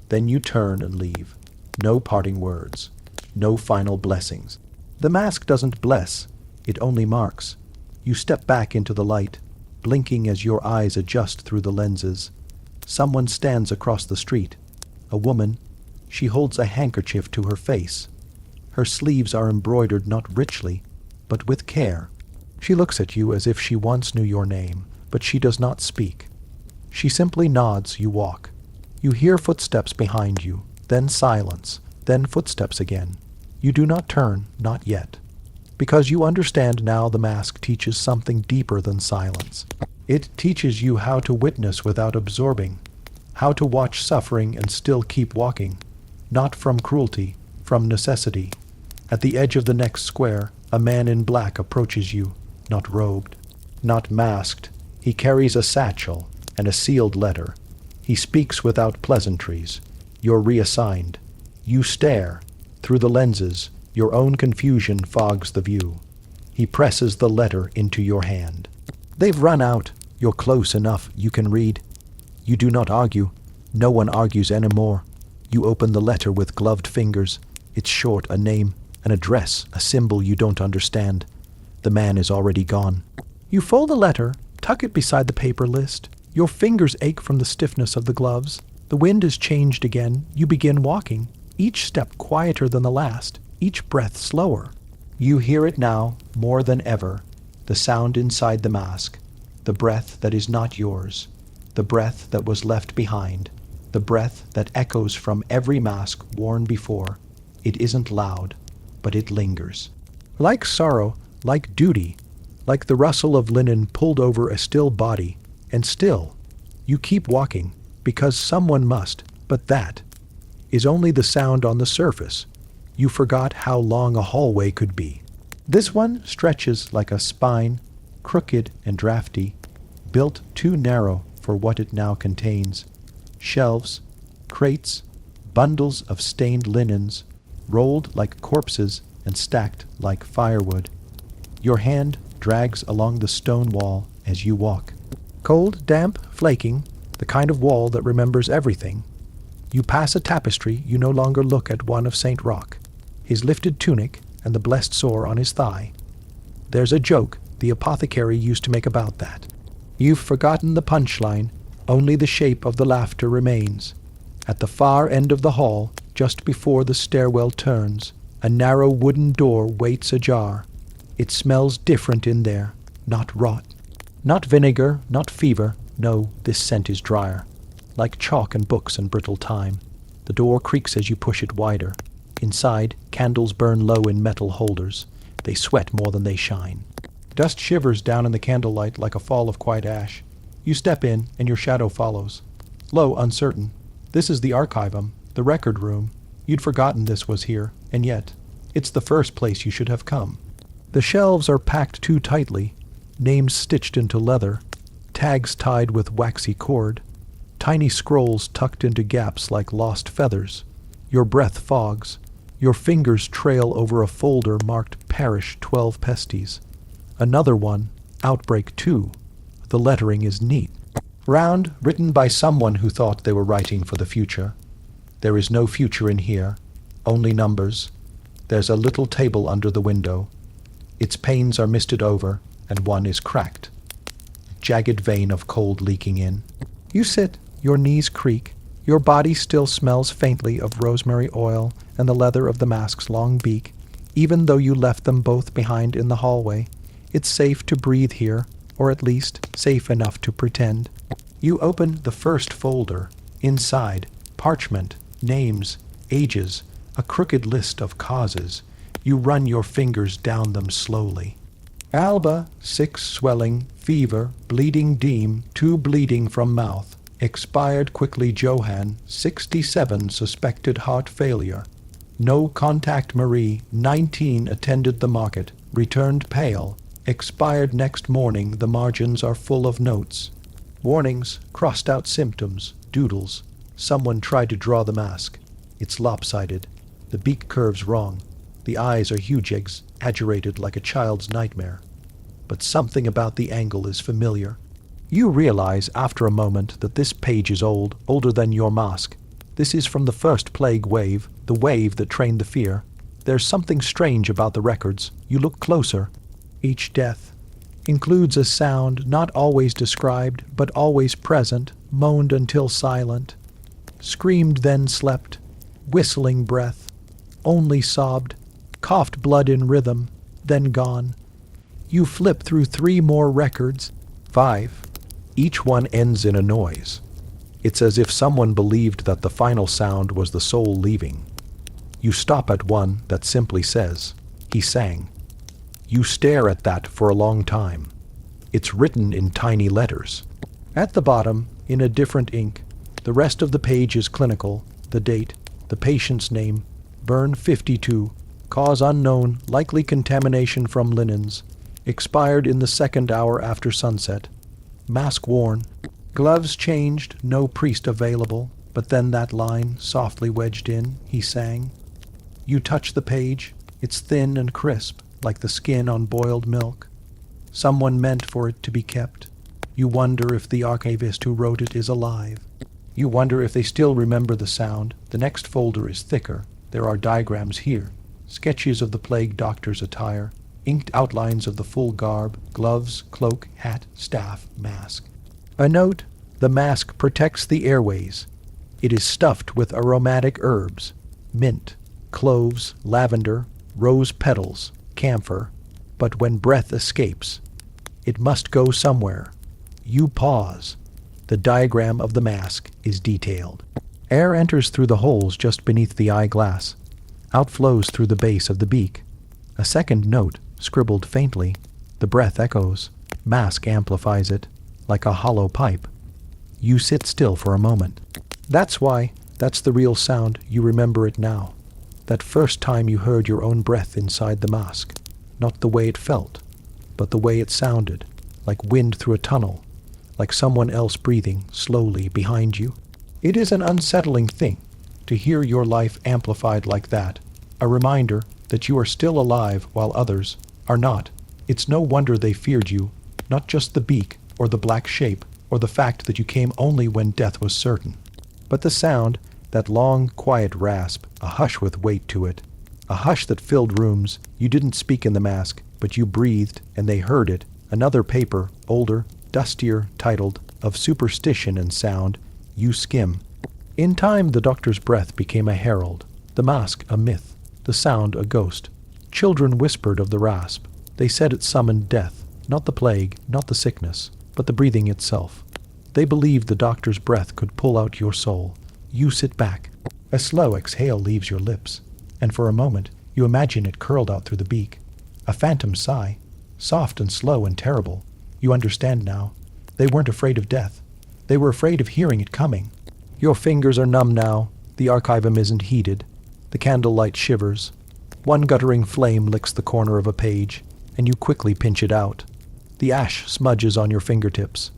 Then you turn and leave. No parting words, no final blessings. The mask doesn't bless, it only marks. You step back into the light, blinking as your eyes adjust through the lenses. Someone stands across the street. A woman. She holds a handkerchief to her face. Her sleeves are embroidered not richly, but with care. She looks at you as if she once knew your name, but she does not speak. She simply nods. You walk. You hear footsteps behind you, then silence, then footsteps again. You do not turn, not yet, because you understand now the mask teaches something deeper than silence. It teaches you how to witness without absorbing, how to watch suffering and still keep walking, not from cruelty, from necessity. At the edge of the next square, a man in black approaches you, not robed, not masked. He carries a satchel and a sealed letter. He speaks without pleasantries. You're reassigned. You stare. Through the lenses, your own confusion fogs the view. He presses the letter into your hand. They've run out. You're close enough. You can read. You do not argue. No one argues anymore. You open the letter with gloved fingers. It's short, a name, an address, a symbol you don't understand. The man is already gone. You fold the letter, tuck it beside the paper list. Your fingers ache from the stiffness of the gloves. The wind has changed again. You begin walking, each step quieter than the last, each breath slower. You hear it now, more than ever, the sound inside the mask, the breath that is not yours, the breath that was left behind, the breath that echoes from every mask worn before. It isn't loud, but it lingers. Like sorrow, like duty, like the rustle of linen pulled over a still body, and still, you keep walking, because someone must, but that is only the sound on the surface. You forgot how long a hallway could be. This one stretches like a spine, crooked and drafty, built too narrow for what it now contains. Shelves, crates, bundles of stained linens, rolled like corpses and stacked like firewood. Your hand drags along the stone wall as you walk. Cold, damp, flaking, the kind of wall that remembers everything. You pass a tapestry. You no longer look at one of St. Roch, his lifted tunic and the blessed sore on his thigh. There's a joke the apothecary used to make about that. You've forgotten the punchline. Only the shape of the laughter remains. At the far end of the hall, just before the stairwell turns, a narrow wooden door waits ajar. It smells different in there, not rot, not vinegar, not fever. No, this scent is drier, like chalk and books and brittle time. The door creaks as you push it wider. Inside, candles burn low in metal holders. They sweat more than they shine. Dust shivers down in the candlelight like a fall of quiet ash. You step in, and your shadow follows. Low, uncertain. This is the archivum, the record room. You'd forgotten this was here, and yet, it's the first place you should have come. The shelves are packed too tightly, names stitched into leather, tags tied with waxy cord, tiny scrolls tucked into gaps like lost feathers. Your breath fogs. Your fingers trail over a folder marked Parish 12 Pesties. Another one, Outbreak 2. The lettering is neat. Round, written by someone who thought they were writing for the future. There is no future in here, only numbers. There's a little table under the window. Its panes are misted over, and one is cracked. A jagged vein of cold leaking in. You sit, your knees creak. Your body still smells faintly of rosemary oil and the leather of the mask's long beak. Even though you left them both behind in the hallway, it's safe to breathe here, or at least safe enough to pretend. You open the first folder. Inside, parchment, names, ages, a crooked list of causes. You run your fingers down them slowly. Alba, 6 swelling, fever, bleeding Deem, 2 bleeding from mouth. Expired quickly Johann, 67 suspected heart failure. No contact Marie, 19 attended the market, returned pale. Expired next morning, the margins are full of notes. Warnings, crossed out symptoms, doodles. Someone tried to draw the mask. It's lopsided. The beak curves wrong. The eyes are huge, exaggerated like a child's nightmare. But something about the angle is familiar. You realize after a moment that this page is old, older than your mask. This is from the first plague wave, the wave that trained the fear. There's something strange about the records. You look closer. Each death includes a sound not always described, but always present, moaned until silent, screamed then slept, whistling breath, only sobbed, coughed blood in rhythm, then gone. You flip through 3 more records, 5. Each one ends in a noise. It's as if someone believed that the final sound was the soul leaving. You stop at one that simply says, "He sang." You stare at that for a long time. It's written in tiny letters. At the bottom, in a different ink, the rest of the page is clinical, the date, the patient's name, burn 52, cause unknown, likely contamination from linens, expired in the 2nd hour after sunset, mask worn, gloves changed, no priest available, but then that line, softly wedged in, "He sang." You touch the page, it's thin and crisp, like the skin on boiled milk. Someone meant for it to be kept. You wonder if the archivist who wrote it is alive. You wonder if they still remember the sound. The next folder is thicker. There are diagrams here, sketches of the plague doctor's attire, inked outlines of the full garb, gloves, cloak, hat, staff, mask. A note, the mask protects the airways. It is stuffed with aromatic herbs, mint, cloves, lavender, rose petals, camphor, but when breath escapes, it must go somewhere. You pause. The diagram of the mask is detailed. Air enters through the holes just beneath the eyeglass, outflows through the base of the beak. A second note, scribbled faintly, the breath echoes. Mask amplifies it, like a hollow pipe. You sit still for a moment. That's the real sound. You remember it now. That first time you heard your own breath inside the mask. Not the way it felt, but the way it sounded, like wind through a tunnel, like someone else breathing slowly behind you. It is an unsettling thing to hear your life amplified like that, a reminder that you are still alive while others are not. It's no wonder they feared you, not just the beak or the black shape or the fact that you came only when death was certain, but the sound, that long, quiet rasp, a hush with weight to it, a hush that filled rooms. You didn't speak in the mask, but you breathed, and they heard it. Another paper, older, dustier, titled, "Of Superstition and Sound," you skim. In time, the doctor's breath became a herald, the mask a myth, the sound a ghost. Children whispered of the rasp. They said it summoned death, not the plague, not the sickness, but the breathing itself. They believed the doctor's breath could pull out your soul. You sit back. A slow exhale leaves your lips, and for a moment you imagine it curled out through the beak. A phantom sigh, soft and slow and terrible. You understand now. They weren't afraid of death. They were afraid of hearing it coming. Your fingers are numb now. The archivum isn't heated. The candlelight shivers. One guttering flame licks the corner of a page, and you quickly pinch it out. The ash smudges on your fingertips.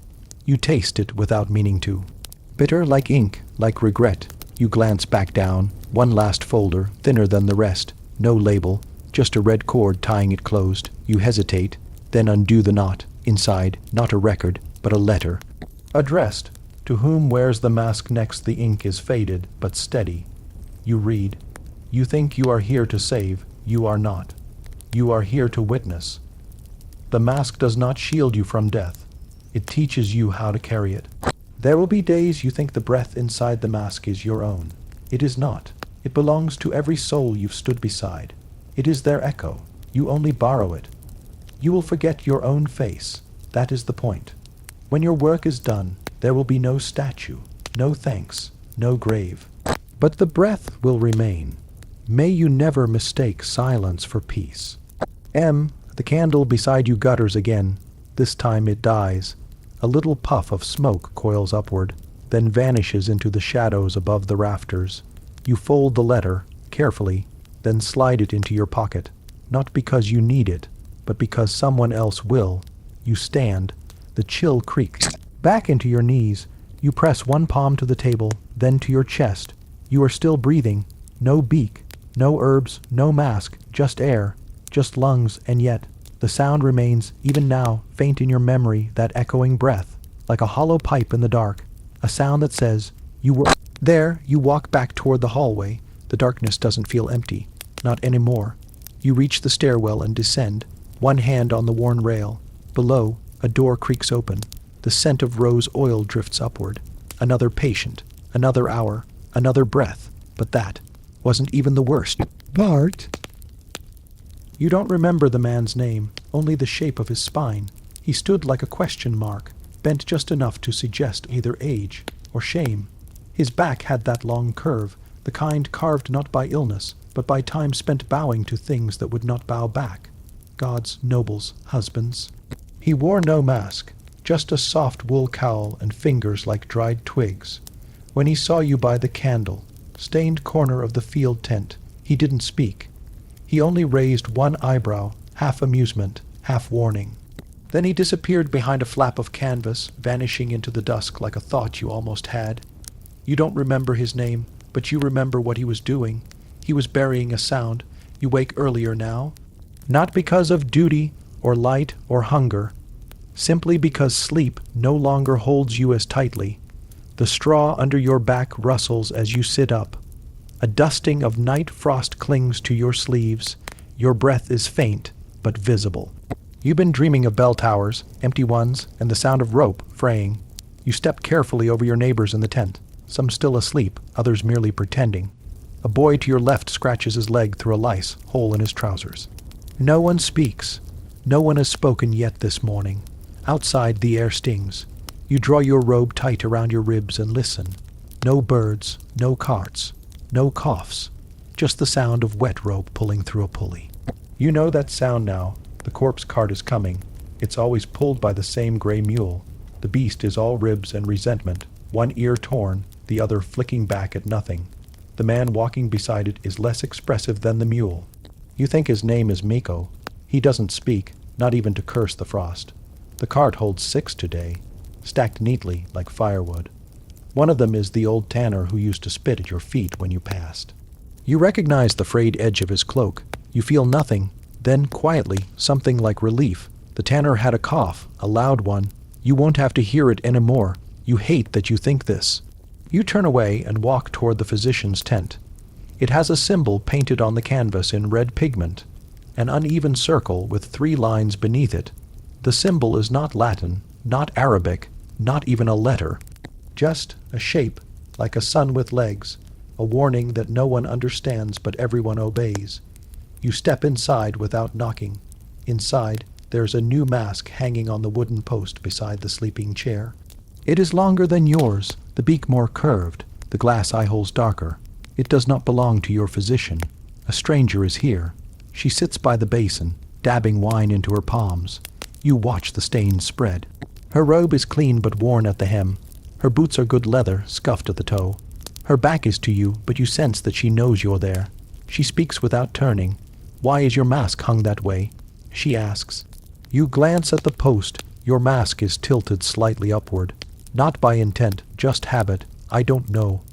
You taste it without meaning to. Bitter like ink, like regret. You glance back down. One last folder, thinner than the rest. No label, just a red cord tying it closed. You hesitate, then undo the knot. Inside, not a record, but a letter. Addressed. To whom wears the mask next? The ink is faded, but steady. You read. You think you are here to save. You are not. You are here to witness. The mask does not shield you from death. It teaches you how to carry it. There will be days you think the breath inside the mask is your own. It is not. It belongs to every soul you've stood beside. It is their echo. You only borrow it. You will forget your own face. That is the point. When your work is done, there will be no statue, no thanks, no grave. But the breath will remain. May you never mistake silence for peace. The candle beside you gutters again. This time it dies. A little puff of smoke coils upward, then vanishes into the shadows above the rafters. You fold the letter, carefully, then slide it into your pocket, not because you need it, but because someone else will. You stand. The chill creaks. Back into your knees. You press one palm to the table, then to your chest. You are still breathing. No beak, no herbs, no mask, just air, just lungs, and yet the sound remains, even now, faint in your memory, that echoing breath, like a hollow pipe in the dark, a sound that says, you were there. You walk back toward the hallway. The darkness doesn't feel empty, not anymore. You reach the stairwell and descend, one hand on the worn rail. Below, a door creaks open. The scent of rose oil drifts upward. Another patient, another hour, another breath. But that wasn't even the worst. Bart! You don't remember the man's name, only the shape of his spine. He stood like a question mark, bent just enough to suggest either age or shame. His back had that long curve, the kind carved not by illness, but by time spent bowing to things that would not bow back. God's nobles, husbands. He wore no mask, just a soft wool cowl and fingers like dried twigs. When he saw you by the candle, stained corner of the field tent, he didn't speak. He only raised one eyebrow, half amusement, half warning. Then he disappeared behind a flap of canvas, vanishing into the dusk like a thought you almost had. You don't remember his name, but you remember what he was doing. He was burying a sound. You wake earlier now, not because of duty or light or hunger, simply because sleep no longer holds you as tightly. The straw under your back rustles as you sit up. A dusting of night frost clings to your sleeves. Your breath is faint, but visible. You've been dreaming of bell towers, empty ones, and the sound of rope fraying. You step carefully over your neighbors in the tent, some still asleep, others merely pretending. A boy to your left scratches his leg through a lice hole in his trousers. No one speaks. No one has spoken yet this morning. Outside, the air stings. You draw your robe tight around your ribs and listen. No birds, no carts, no coughs, just the sound of wet rope pulling through a pulley. You know that sound now. The corpse cart is coming. It's always pulled by the same gray mule. The beast is all ribs and resentment, one ear torn, the other flicking back at nothing. The man walking beside it is less expressive than the mule. You think his name is Miko. He doesn't speak, not even to curse the frost. The cart holds 6 today, stacked neatly like firewood. One of them is the old tanner who used to spit at your feet when you passed. You recognize the frayed edge of his cloak. You feel nothing. Then, quietly, something like relief. The tanner had a cough, a loud one. You won't have to hear it anymore. You hate that you think this. You turn away and walk toward the physician's tent. It has a symbol painted on the canvas in red pigment, an uneven circle with 3 lines beneath it. The symbol is not Latin, not Arabic, not even a letter. Just a shape, like a sun with legs, a warning that no one understands but everyone obeys. You step inside without knocking. Inside, there's a new mask hanging on the wooden post beside the sleeping chair. It is longer than yours, the beak more curved, the glass eye holes darker. It does not belong to your physician. A stranger is here. She sits by the basin, dabbing wine into her palms. You watch the stains spread. Her robe is clean but worn at the hem. Her boots are good leather, scuffed at the toe. Her back is to you, but you sense that she knows you're there. She speaks without turning. Why is your mask hung that way? She asks. You glance at the post. Your mask is tilted slightly upward. Not by intent, just habit. I don't know.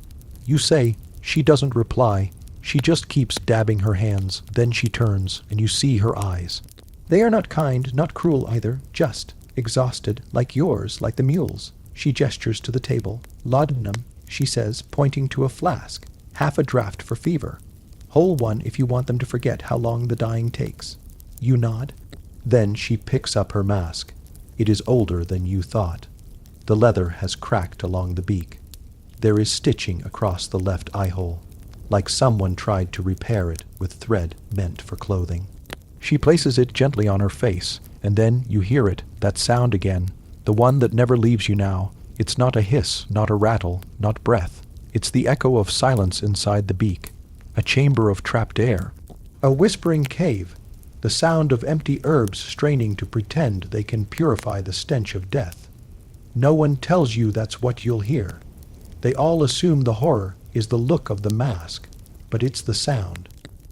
You say. She doesn't reply. She just keeps dabbing her hands. Then she turns, and you see her eyes. They are not kind, not cruel either, just exhausted, like yours, like the mule's. She gestures to the table. Laudanum, she says, pointing to a flask. Half a draught for fever. Whole one if you want them to forget how long the dying takes. You nod. Then she picks up her mask. It is older than you thought. The leather has cracked along the beak. There is stitching across the left eye hole. like someone tried to repair it with thread meant for clothing. She places it gently on her face, and then you hear it, that sound again, the one that never leaves you now. It's not a hiss, not a rattle, not breath. It's the echo of silence inside the beak, a chamber of trapped air, a whispering cave, the sound of empty herbs straining to pretend they can purify the stench of death. No one tells you that's what you'll hear. They all assume the horror is the look of the mask, but it's the sound.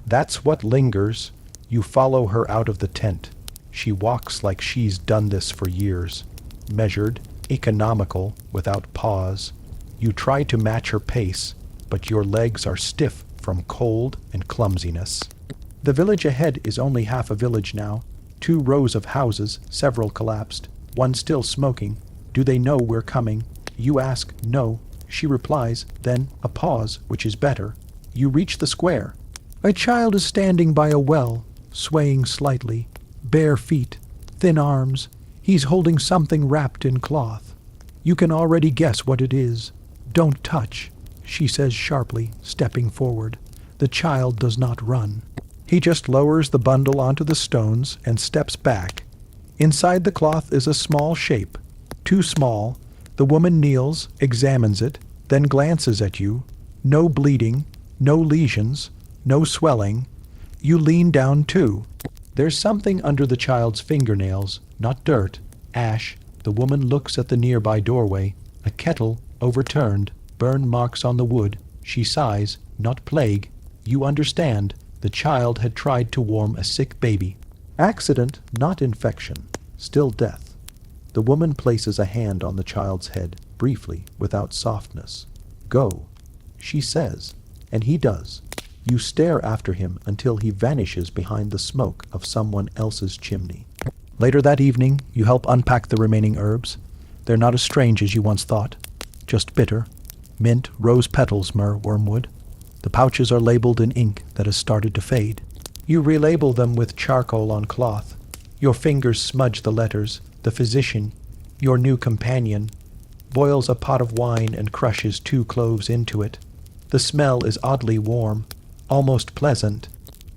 That's what lingers. You follow her out of the tent. She walks like she's done this for years. Measured, economical, without pause. You try to match her pace, but your legs are stiff from cold and clumsiness. The village ahead is only half a village now. 2 rows of houses, several collapsed, one still smoking. Do they know we're coming? You ask, no. She replies, then a pause, which is better. You reach the square. A child is standing by a well, swaying slightly, bare feet, thin arms. He's holding something wrapped in cloth. You can already guess what it is. Don't touch, she says sharply, stepping forward. The child does not run. He just lowers the bundle onto the stones and steps back. Inside the cloth is a small shape, too small. The woman kneels, examines it, then glances at you. No bleeding, no lesions, no swelling. You lean down too. There's something under the child's fingernails, not dirt, ash. The woman looks at the nearby doorway. A kettle, overturned, burn marks on the wood. She sighs, not plague. You understand. The child had tried to warm a sick baby. Accident, not infection. Still death. The woman places a hand on the child's head, briefly, without softness. Go, she says, and he does. You stare after him until he vanishes behind the smoke of someone else's chimney. Later that evening, you help unpack the remaining herbs. They're not as strange as you once thought, just bitter. Mint, rose petals, myrrh, wormwood. The pouches are labeled in ink that has started to fade. You relabel them with charcoal on cloth. Your fingers smudge the letters. The physician, your new companion, boils a pot of wine and crushes 2 cloves into it. The smell is oddly warm, almost pleasant.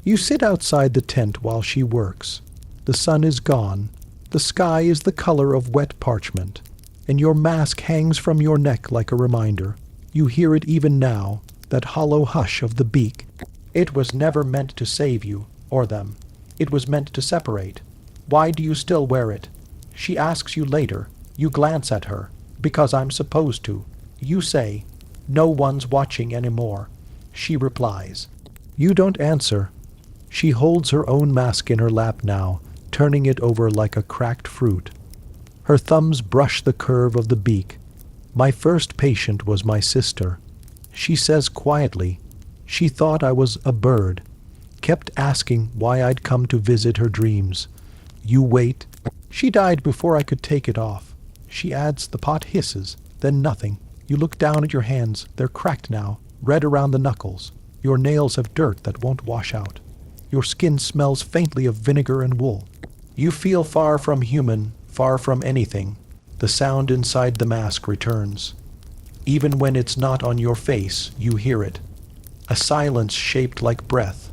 You sit outside the tent while she works. The sun is gone. The sky is the color of wet parchment, and your mask hangs from your neck like a reminder. You hear it even now, that hollow hush of the beak. It was never meant to save you, or them. It was meant to separate. Why do you still wear it? She asks you later. You glance at her. Because I'm supposed to. You say, no one's watching anymore. She replies. You don't answer. She holds her own mask in her lap now, turning it over like a cracked fruit. Her thumbs brush the curve of the beak. My first patient was my sister. She says quietly, she thought I was a bird, kept asking why I'd come to visit her dreams. You wait. She died before I could take it off. She adds, the pot hisses, then nothing. You look down at your hands. They're cracked now, red around the knuckles. Your nails have dirt that won't wash out. Your skin smells faintly of vinegar and wool. You feel far from human, far from anything. The sound inside the mask returns. Even when it's not on your face, you hear it. A silence shaped like breath.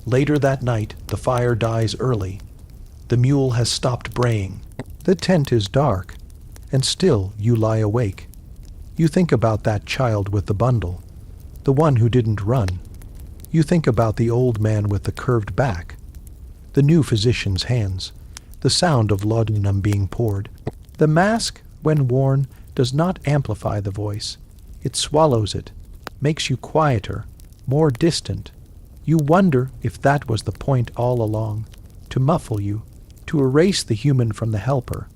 Later that night, the fire dies early. The mule has stopped braying. The tent is dark, and still you lie awake. You think about that child with the bundle, the one who didn't run. You think about the old man with the curved back, the new physician's hands, the sound of laudanum being poured. The mask, when worn, does not amplify the voice. It swallows it, makes you quieter, more distant. You wonder if that was the point all along, to muffle you, to erase the human from the helper.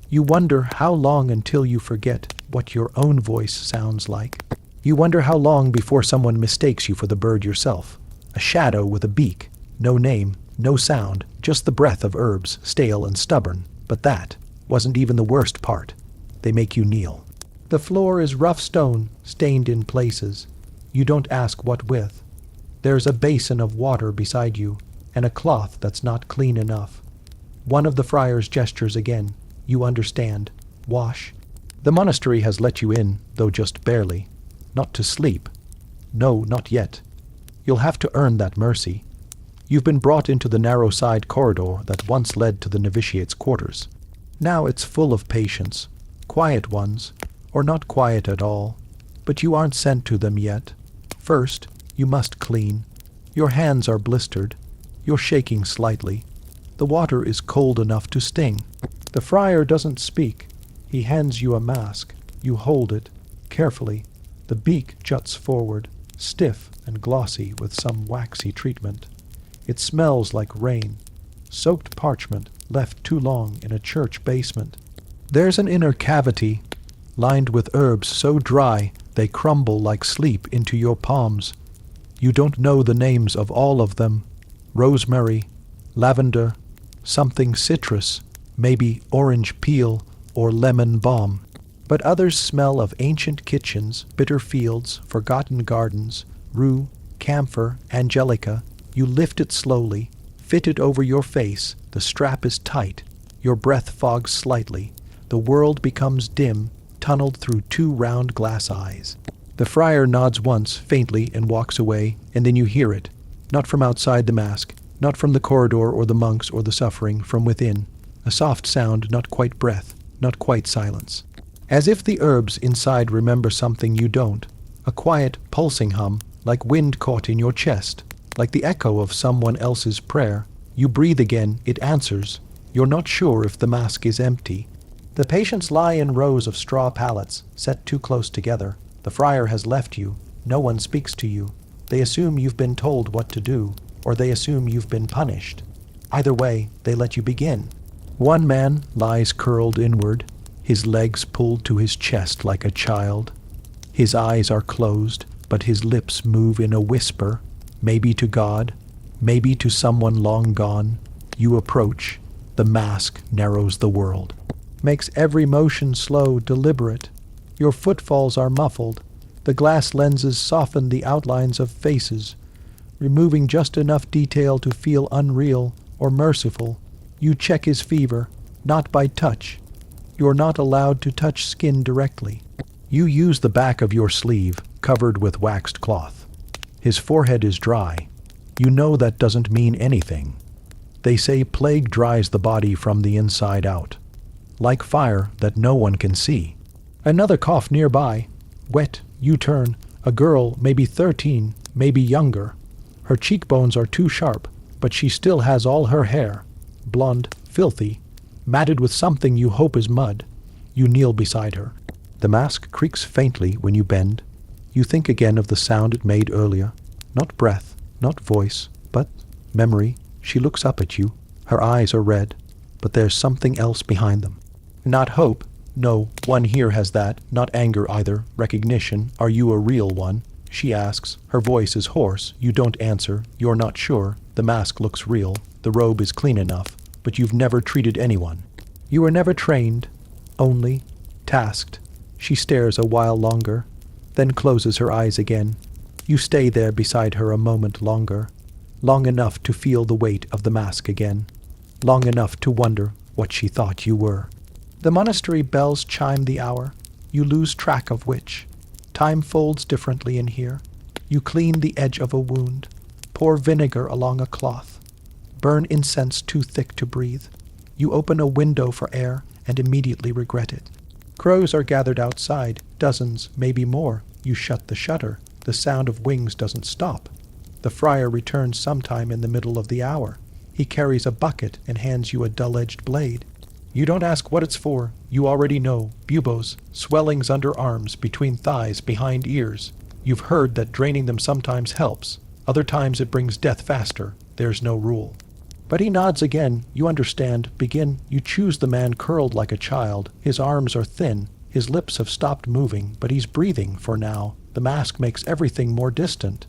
You wonder how long until you forget what your own voice sounds like. You wonder how long before someone mistakes you for the bird yourself, a shadow with a beak, no name, no sound, just the breath of herbs, stale and stubborn. But that wasn't even the worst part. They make you kneel. The floor is rough stone, stained in places. You don't ask what with. There's a basin of water beside you, and a cloth that's not clean enough. One of the friars gestures again. You understand. Wash. The monastery has let you in, though just barely. Not to sleep. No, not yet. You'll have to earn that mercy. You've been brought into the narrow side corridor that once led to the novitiate's quarters. Now it's full of patients, quiet ones, or not quiet at all, but you aren't sent to them yet. First, you must clean. Your hands are blistered. You're shaking slightly. The water is cold enough to sting. The friar doesn't speak. He hands you a mask. You hold it, carefully. The beak juts forward, stiff and glossy with some waxy treatment. It smells like rain, soaked parchment left too long in a church basement. There's an inner cavity, lined with herbs so dry they crumble like sleep into your palms. You don't know the names of all of them. Rosemary, lavender, something citrus, maybe orange peel or lemon balm. But others smell of ancient kitchens, bitter fields, forgotten gardens, rue, camphor, angelica. You lift it slowly, fit it over your face. The strap is tight. Your breath fogs slightly. The world becomes dim, tunneled through two round glass eyes. The friar nods once, faintly, and walks away, and then you hear it. Not from outside the mask, not from the corridor or the monks or the suffering, from within. A soft sound, not quite breath, not quite silence. As if the herbs inside remember something you don't. A quiet, pulsing hum, like wind caught in your chest, like the echo of someone else's prayer. You breathe again, it answers. You're not sure if the mask is empty. The patients lie in rows of straw pallets, set too close together. The friar has left you. No one speaks to you. They assume you've been told what to do, or they assume you've been punished. Either way, they let you begin. One man lies curled inward, his legs pulled to his chest like a child. His eyes are closed, but his lips move in a whisper, maybe to God, maybe to someone long gone. You approach. The mask narrows the world, makes every motion slow, deliberate. Your footfalls are muffled. The glass lenses soften the outlines of faces, removing just enough detail to feel unreal or merciful. You check his fever, not by touch. You're not allowed to touch skin directly. You use the back of your sleeve, covered with waxed cloth. His forehead is dry. You know that doesn't mean anything. They say plague dries the body from the inside out, like fire that no one can see. Another cough nearby. Wet, you turn. A girl, maybe 13, maybe younger. Her cheekbones are too sharp, but she still has all her hair. Blonde, filthy, matted with something you hope is mud. You kneel beside her. The mask creaks faintly when you bend. You think again of the sound it made earlier. Not breath, not voice, but memory. She looks up at you. Her eyes are red, but there's something else behind them. Not hope. No, one here has that. Not anger either. Recognition. Are you a real one? She asks. Her voice is hoarse. You don't answer. You're not sure. The mask looks real. The robe is clean enough. But you've never treated anyone. You were never trained. Only tasked. She stares a while longer, then closes her eyes again. You stay there beside her a moment longer. Long enough to feel the weight of the mask again. Long enough to wonder what she thought you were. The monastery bells chime the hour. You lose track of which. Time folds differently in here. You clean the edge of a wound. Pour vinegar along a cloth. Burn incense too thick to breathe. You open a window for air and immediately regret it. Crows are gathered outside, dozens, maybe more. You shut the shutter. The sound of wings doesn't stop. The friar returns sometime in the middle of the hour. He carries a bucket and hands you a dull-edged blade. You don't ask what it's for. You already know. Buboes, swellings under arms, between thighs, behind ears. You've heard that draining them sometimes helps. Other times it brings death faster. There's no rule. But he nods again. You understand. Begin. You choose the man curled like a child. His arms are thin. His lips have stopped moving, but he's breathing for now. The mask makes everything more distant.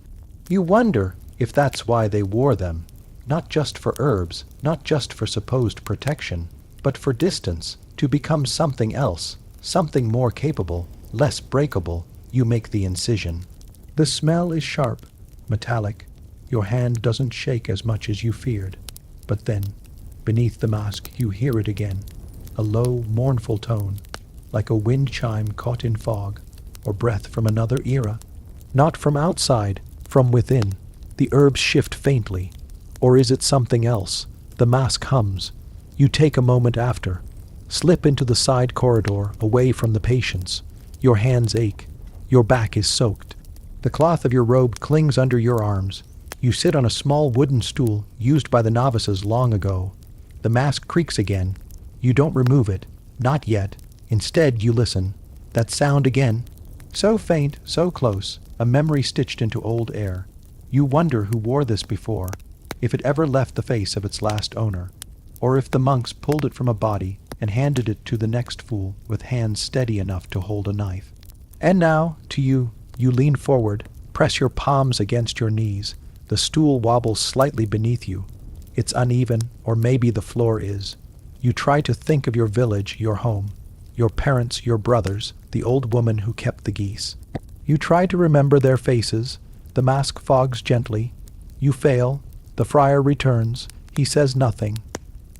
You wonder if that's why they wore them. Not just for herbs, not just for supposed protection, but for distance, to become something else, something more capable, less breakable. You make the incision. The smell is sharp, metallic. Your hand doesn't shake as much as you feared. But then, beneath the mask, you hear it again, a low, mournful tone, like a wind chime caught in fog, or breath from another era. Not from outside, from within. The herbs shift faintly. Or is it something else? The mask hums. You take a moment after. Slip into the side corridor, away from the patients. Your hands ache. Your back is soaked. The cloth of your robe clings under your arms. You sit on a small wooden stool used by the novices long ago. The mask creaks again. You don't remove it. Not yet. Instead, you listen. That sound again. So faint, so close, a memory stitched into old air. You wonder who wore this before, if it ever left the face of its last owner, or if the monks pulled it from a body and handed it to the next fool with hands steady enough to hold a knife. And now, to you, you lean forward, press your palms against your knees. The stool wobbles slightly beneath you. It's uneven, or maybe the floor is. You try to think of your village, your home, your parents, your brothers, the old woman who kept the geese. You try to remember their faces. The mask fogs gently. You fail. The friar returns. He says nothing.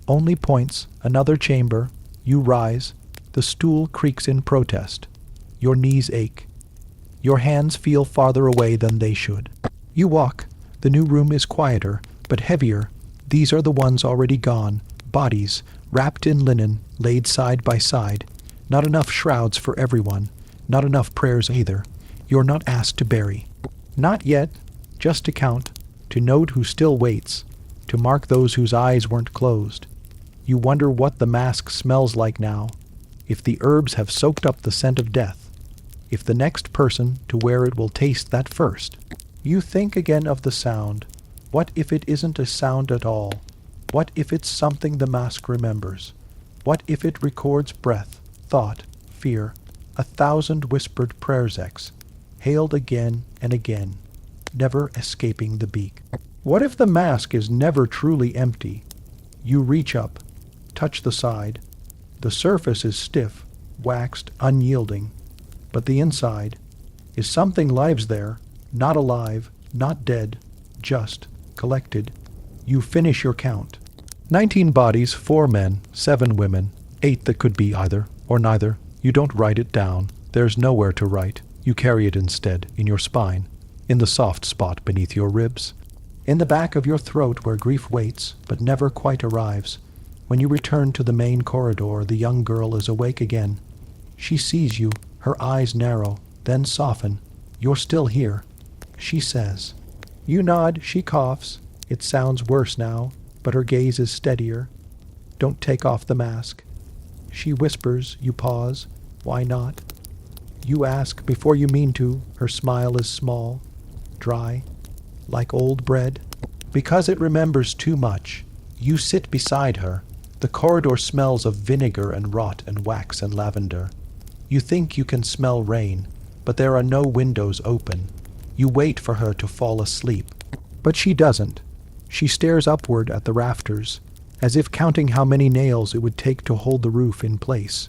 Only points. Another chamber. You rise. The stool creaks in protest. Your knees ache. Your hands feel farther away than they should. You walk. The new room is quieter, but heavier. These are the ones already gone. Bodies, wrapped in linen, laid side by side. Not enough shrouds for everyone. Not enough prayers either. You're not asked to bury. Not yet. Just to count. To note who still waits. To mark those whose eyes weren't closed. You wonder what the mask smells like now. If the herbs have soaked up the scent of death. If the next person to wear it will taste that first. You think again of the sound. What if it isn't a sound at all? What if it's something the mask remembers? What if it records breath, thought, fear, 1,000 whispered prayers hailed again and again, never escaping the beak? What if the mask is never truly empty? You reach up, touch the side. The surface is stiff, waxed, unyielding. But the inside is something lives there, not alive, not dead, just collected. You finish your count. 19 bodies, 4 men, 7 women, 8 that could be either or neither. You don't write it down. There's nowhere to write. You carry it instead, in your spine, in the soft spot beneath your ribs, in the back of your throat where grief waits, but never quite arrives. When you return to the main corridor, the young girl is awake again. She sees you, her eyes narrow, then soften. You're still here. She says. You nod, she coughs. It sounds worse now, but her gaze is steadier. Don't take off the mask. She whispers, you pause. Why not? You ask before you mean to. Her smile is small, dry, like old bread. Because it remembers too much. You sit beside her. The corridor smells of vinegar and rot and wax and lavender. You think you can smell rain, but there are no windows open. You wait for her to fall asleep. But she doesn't. She stares upward at the rafters, as if counting how many nails it would take to hold the roof in place.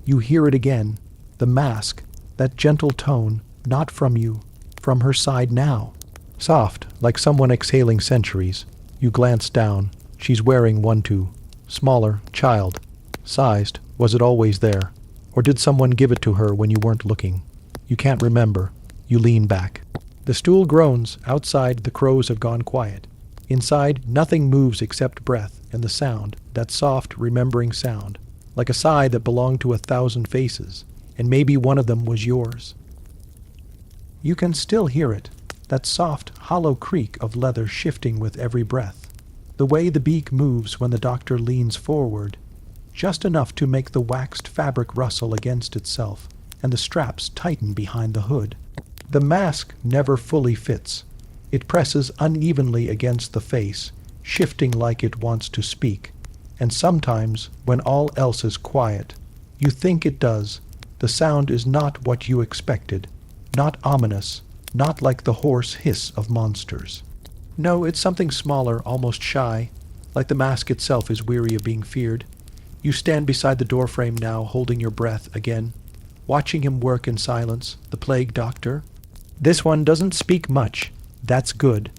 You hear it again, the mask, that gentle tone, not from you, from her side now. Soft, like someone exhaling centuries. You glance down. She's wearing one too. Smaller, child. Sized. Was it always there? Or did someone give it to her when you weren't looking? You can't remember. You lean back. The stool groans. Outside, the crows have gone quiet. Inside, nothing moves except breath and the sound, that soft, remembering sound, like a sigh that belonged to 1,000 faces, and maybe one of them was yours. You can still hear it, that soft, hollow creak of leather shifting with every breath, the way the beak moves when the doctor leans forward, just enough to make the waxed fabric rustle against itself, and the straps tighten behind the hood. The mask never fully fits. It presses unevenly against the face, shifting like it wants to speak. And sometimes, when all else is quiet, you think it does. The sound is not what you expected, not ominous, not like the hoarse hiss of monsters. No, it's something smaller, almost shy, like the mask itself is weary of being feared. You stand beside the doorframe now, holding your breath again, watching him work in silence, the plague doctor. This one doesn't speak much. That's good.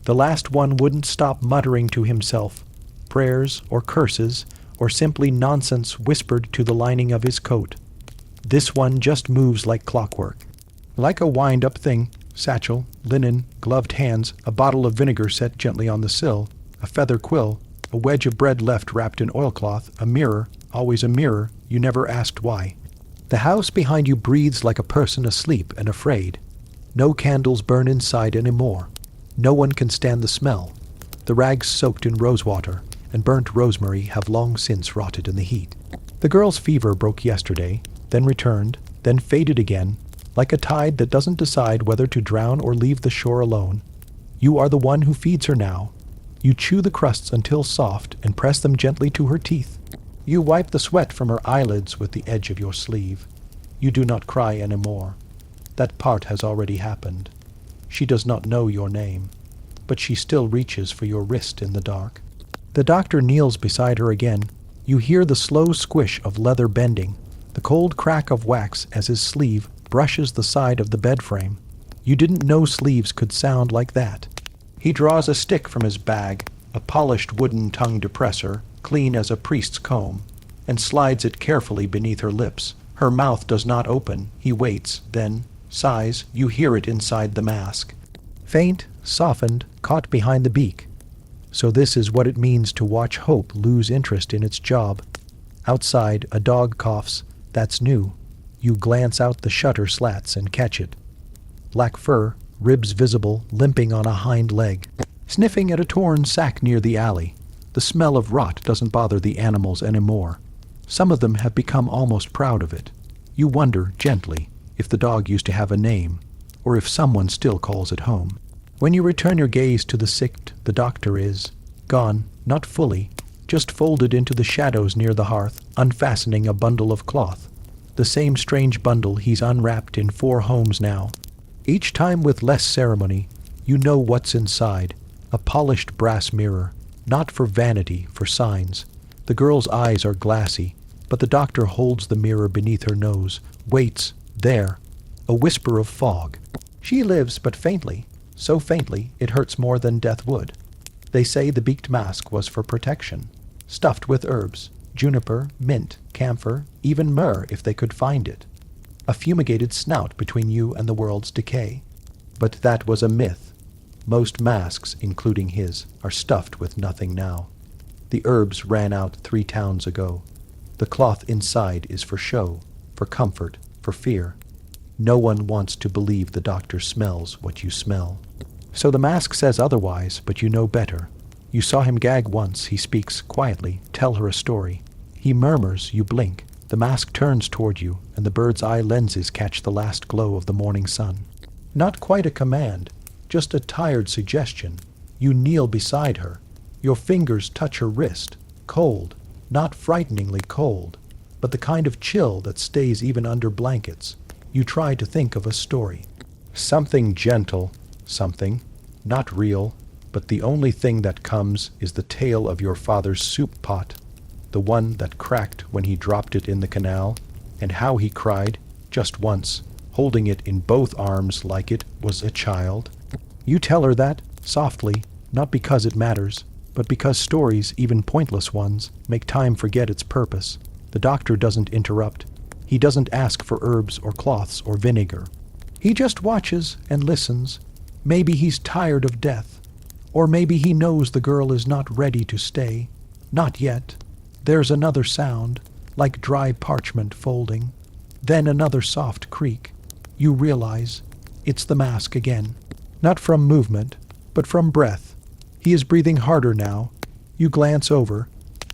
The last one wouldn't stop muttering to himself, prayers or curses, or simply nonsense whispered to the lining of his coat. This one just moves like clockwork, like a wind-up thing, Satchel, linen, gloved hands, a bottle of vinegar set gently on the sill, a feather quill, a wedge of bread left wrapped in oilcloth, a mirror, always a mirror, you never asked why. The house behind you breathes like a person asleep and afraid. No candles burn inside anymore. No one can stand the smell. The rags soaked in rosewater and burnt rosemary have long since rotted in the heat. The girl's fever broke yesterday, then returned, then faded again, like a tide that doesn't decide whether to drown or leave the shore alone. You are the one who feeds her now. You chew the crusts until soft and press them gently to her teeth. You wipe the sweat from her eyelids with the edge of your sleeve. You do not cry anymore. That part has already happened. She does not know your name, but she still reaches for your wrist in the dark. The doctor kneels beside her again. You hear the slow squish of leather bending, the cold crack of wax as his sleeve brushes the side of the bed frame. You didn't know sleeves could sound like that. He draws a stick from his bag, a polished wooden tongue depressor, clean as a priest's comb, and slides it carefully beneath her lips. Her mouth does not open. He waits, then sighs. You hear it inside the mask. Faint, softened, caught behind the beak. So this is what it means to watch hope lose interest in its job. Outside, a dog coughs. That's new. You glance out the shutter slats and catch it. Black fur, ribs visible, limping on a hind leg. Sniffing at a torn sack near the alley. The smell of rot doesn't bother the animals anymore. Some of them have become almost proud of it. You wonder, gently, if the dog used to have a name, or if someone still calls it home. When you return your gaze to the sick, the doctor is gone, not fully, just folded into the shadows near the hearth, unfastening a bundle of cloth. The same strange bundle he's unwrapped in 4 homes now. Each time with less ceremony, you know what's inside. A polished brass mirror, not for vanity, for signs. The girl's eyes are glassy, but the doctor holds the mirror beneath her nose, waits, there, a whisper of fog. She lives but faintly, so faintly it hurts more than death would. They say the beaked mask was for protection, stuffed with herbs, juniper, mint, camphor, even myrrh if they could find it. A fumigated snout between you and the world's decay. But that was a myth. Most masks, including his, are stuffed with nothing now. The herbs ran out 3 towns ago. The cloth inside is for show, for comfort, for fear. No one wants to believe the doctor smells what you smell. So the mask says otherwise, but you know better. You saw him gag once. He speaks quietly, tell her a story. He murmurs, you blink. The mask turns toward you, and the bird's eye lenses catch the last glow of the morning sun. Not quite a command, just a tired suggestion. You kneel beside her. Your fingers touch her wrist, cold, not frighteningly cold, but the kind of chill that stays even under blankets. You try to think of a story. Something gentle, something, not real, but the only thing that comes is the tale of your father's soup pot, the one that cracked when he dropped it in the canal, and how he cried, just once, holding it in both arms like it was a child. You tell her that, softly, not because it matters, but because stories, even pointless ones, make time forget its purpose. The doctor doesn't interrupt. He doesn't ask for herbs or cloths or vinegar. He just watches and listens. Maybe he's tired of death. Or maybe he knows the girl is not ready to stay. Not yet. There's another sound, like dry parchment folding. Then another soft creak. You realize it's the mask again. Not from movement, but from breath. He is breathing harder now. You glance over.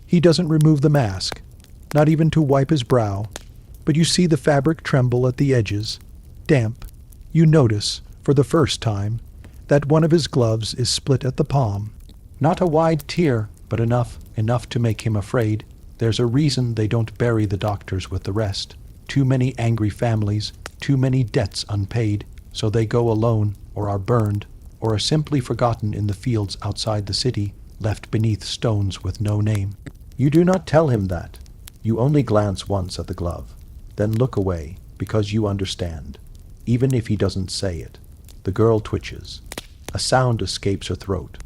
He doesn't remove the mask, not even to wipe his brow. But you see the fabric tremble at the edges, damp. You notice, for the first time, that one of his gloves is split at the palm. Not a wide tear, but enough to make him afraid. There's a reason they don't bury the doctors with the rest. Too many angry families, too many debts unpaid, so they go alone, or are burned, or are simply forgotten in the fields outside the city, left beneath stones with no name. You do not tell him that. You only glance once at the glove, then look away, because you understand, even if he doesn't say it. The girl twitches. A sound escapes her throat.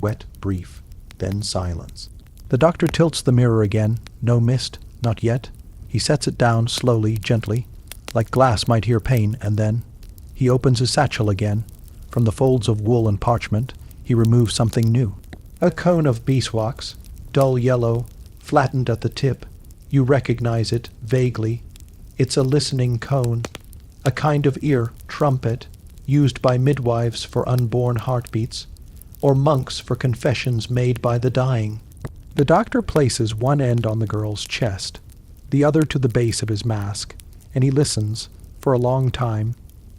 Wet, brief, then silence. The doctor tilts the mirror again. No mist, not yet. He sets it down slowly, gently, like glass might hear pain, and then, He opens his satchel again. From the folds of wool and parchment, he removes something new. A cone of beeswax, dull yellow, flattened at the tip. You recognize it vaguely. It's a listening cone, a kind of ear trumpet used by midwives for unborn heartbeats, or monks for confessions made by the dying. The doctor places one end on the girl's chest, the other to the base of his mask, and he listens for a long time.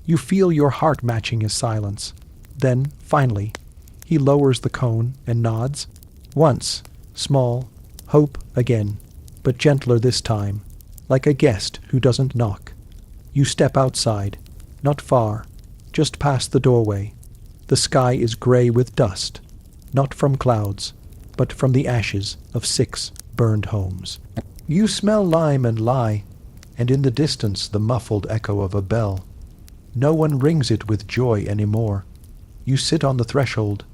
You feel your heart matching his silence. Then, finally, he lowers the cone and nods. Once, small, hope again, but gentler this time, like a guest who doesn't knock. You step outside, not far, just past the doorway. The sky is gray with dust, not from clouds, but from the ashes of 6 burned homes. You smell lime and lye, and in the distance the muffled echo of a bell. No one rings it with joy anymore. You sit on the threshold.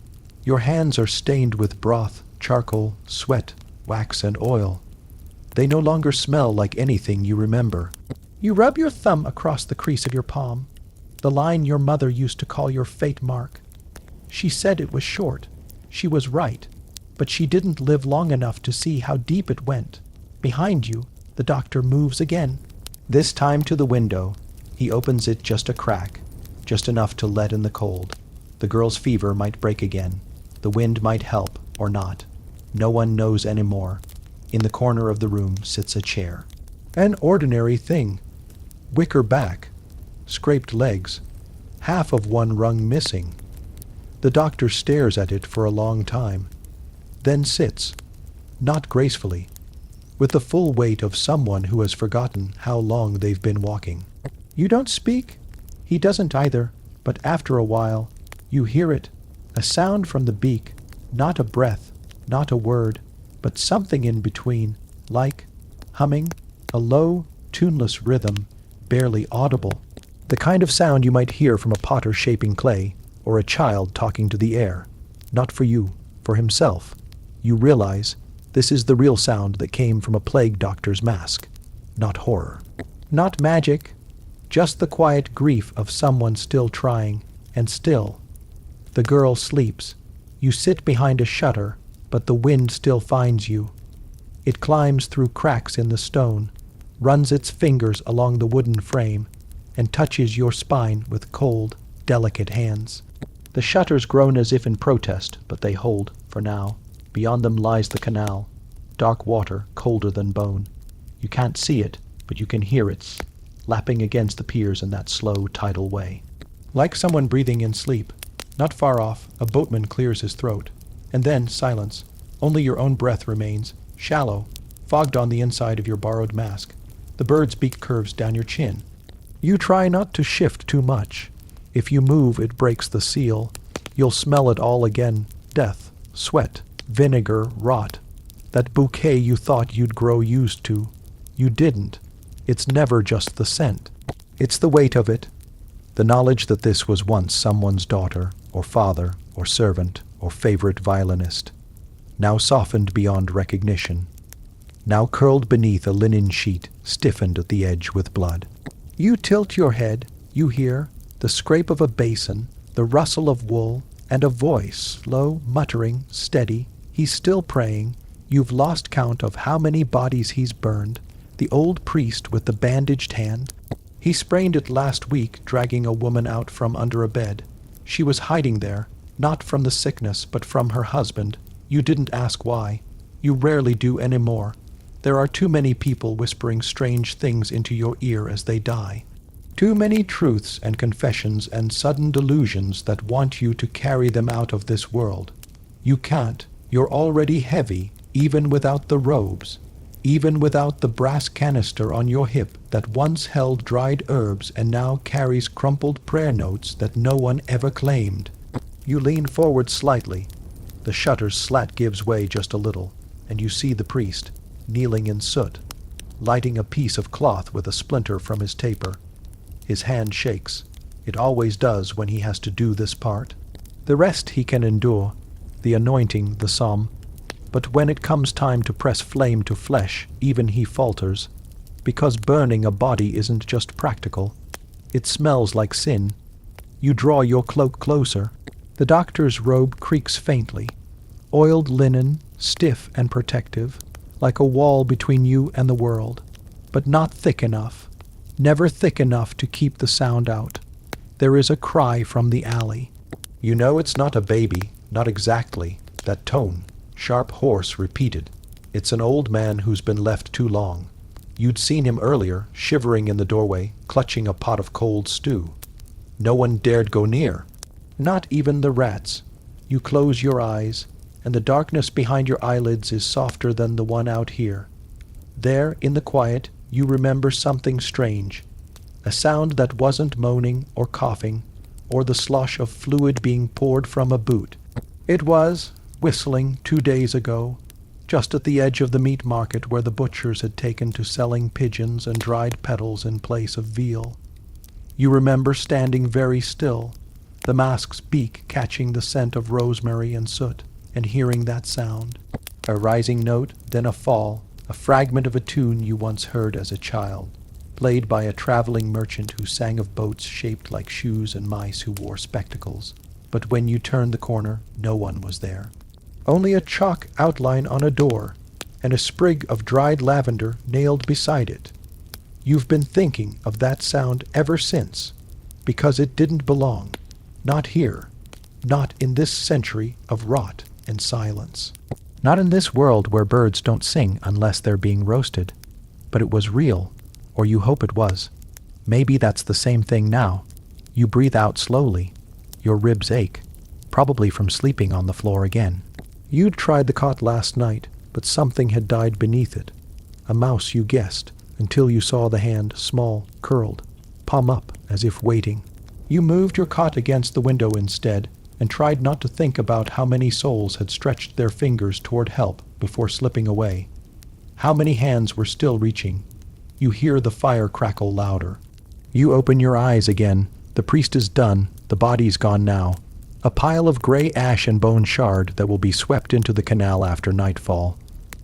Your hands are stained with broth, charcoal, sweat, wax, and oil. They no longer smell like anything you remember. You rub your thumb across the crease of your palm, the line your mother used to call your fate mark. She said it was short. She was right, but she didn't live long enough to see how deep it went. Behind you, the doctor moves again, this time to the window. He opens it just a crack, just enough to let in the cold. The girl's fever might break again. The wind might help, or not. No one knows anymore. In the corner of the room sits a chair. An ordinary thing. Wicker back, scraped legs, half of one rung missing. The doctor stares at it for a long time, then sits, not gracefully, with the full weight of someone who has forgotten how long they've been walking. You don't speak? He doesn't either, but after a while, you hear it, a sound from the beak, not a breath, not a word, but something in between, like humming, a low, tuneless rhythm, barely audible. The kind of sound you might hear from a potter shaping clay, or a child talking to the air. Not for you, for himself. You realize this is the real sound that came from a plague doctor's mask. Not horror. Not magic. Just the quiet grief of someone still trying, and still. The girl sleeps. You sit behind a shutter, but the wind still finds you. It climbs through cracks in the stone, runs its fingers along the wooden frame, and touches your spine with cold, delicate hands. The shutters groan as if in protest, but they hold, for now. Beyond them lies the canal, dark water colder than bone. You can't see it, but you can hear it, lapping against the piers in that slow, tidal way. Like someone breathing in sleep. Not far off, a boatman clears his throat. And then silence. Only your own breath remains, shallow, fogged on the inside of your borrowed mask. The bird's beak curves down your chin. You try not to shift too much. If you move, it breaks the seal. You'll smell it all again. Death, sweat, vinegar, rot. That bouquet you thought you'd grow used to. You didn't. It's never just the scent. It's the weight of it. The knowledge that this was once someone's daughter, or father, or servant, or favorite violinist. Now softened beyond recognition. Now curled beneath a linen sheet, stiffened at the edge with blood. You tilt your head. You hear the scrape of a basin, the rustle of wool, and a voice, low, muttering, steady. He's still praying. You've lost count of how many bodies he's burned. The old priest with the bandaged hand. He sprained it last week, dragging a woman out from under a bed. She was hiding there, not from the sickness, but from her husband. You didn't ask why. You rarely do anymore. There are too many people whispering strange things into your ear as they die. Too many truths and confessions and sudden delusions that want you to carry them out of this world. You can't. You're already heavy, even without the robes, even without the brass canister on your hip that once held dried herbs and now carries crumpled prayer notes that no one ever claimed. You lean forward slightly. The shutter's slat gives way just a little, and you see the priest, kneeling in soot, lighting a piece of cloth with a splinter from his taper. His hand shakes. It always does when he has to do this part. The rest he can endure, the anointing, the psalm. But when it comes time to press flame to flesh, even he falters, because burning a body isn't just practical. It smells like sin, You draw your cloak closer. The doctor's robe creaks faintly. Oiled linen, stiff and protective, like a wall between you and the world. But not thick enough. Never thick enough to keep the sound out. There is a cry from the alley. You know it's not a baby, not exactly. That tone, sharp, hoarse, repeated. It's an old man who's been left too long. You'd seen him earlier, shivering in the doorway, clutching a pot of cold stew. No one dared go near. Not even the rats. You close your eyes, and the darkness behind your eyelids is softer than the one out here. There, in the quiet, you remember something strange. A sound that wasn't moaning or coughing, or the slosh of fluid being poured from a boot. It was whistling 2 days ago, just at the edge of the meat market where the butchers had taken to selling pigeons and dried petals in place of veal. You remember standing very still, the mask's beak catching the scent of rosemary and soot, and hearing that sound. A rising note, then a fall, a fragment of a tune you once heard as a child, played by a traveling merchant who sang of boats shaped like shoes and mice who wore spectacles. But when you turned the corner, no one was there. Only a chalk outline on a door, and a sprig of dried lavender nailed beside it. You've been thinking of that sound ever since, because it didn't belong. Not here. Not in this century of rot and silence. Not in this world where birds don't sing unless they're being roasted. But it was real, or you hope it was. Maybe that's the same thing now. You breathe out slowly. Your ribs ache, probably from sleeping on the floor again. You'd tried the cot last night, but something had died beneath it. A mouse, you guessed, until you saw the hand, small, curled, palm up, as if waiting. You moved your cot against the window instead, and tried not to think about how many souls had stretched their fingers toward help before slipping away. How many hands were still reaching. You hear the fire crackle louder. You open your eyes again. The priest is done. The body's gone now. A pile of gray ash and bone shard that will be swept into the canal after nightfall.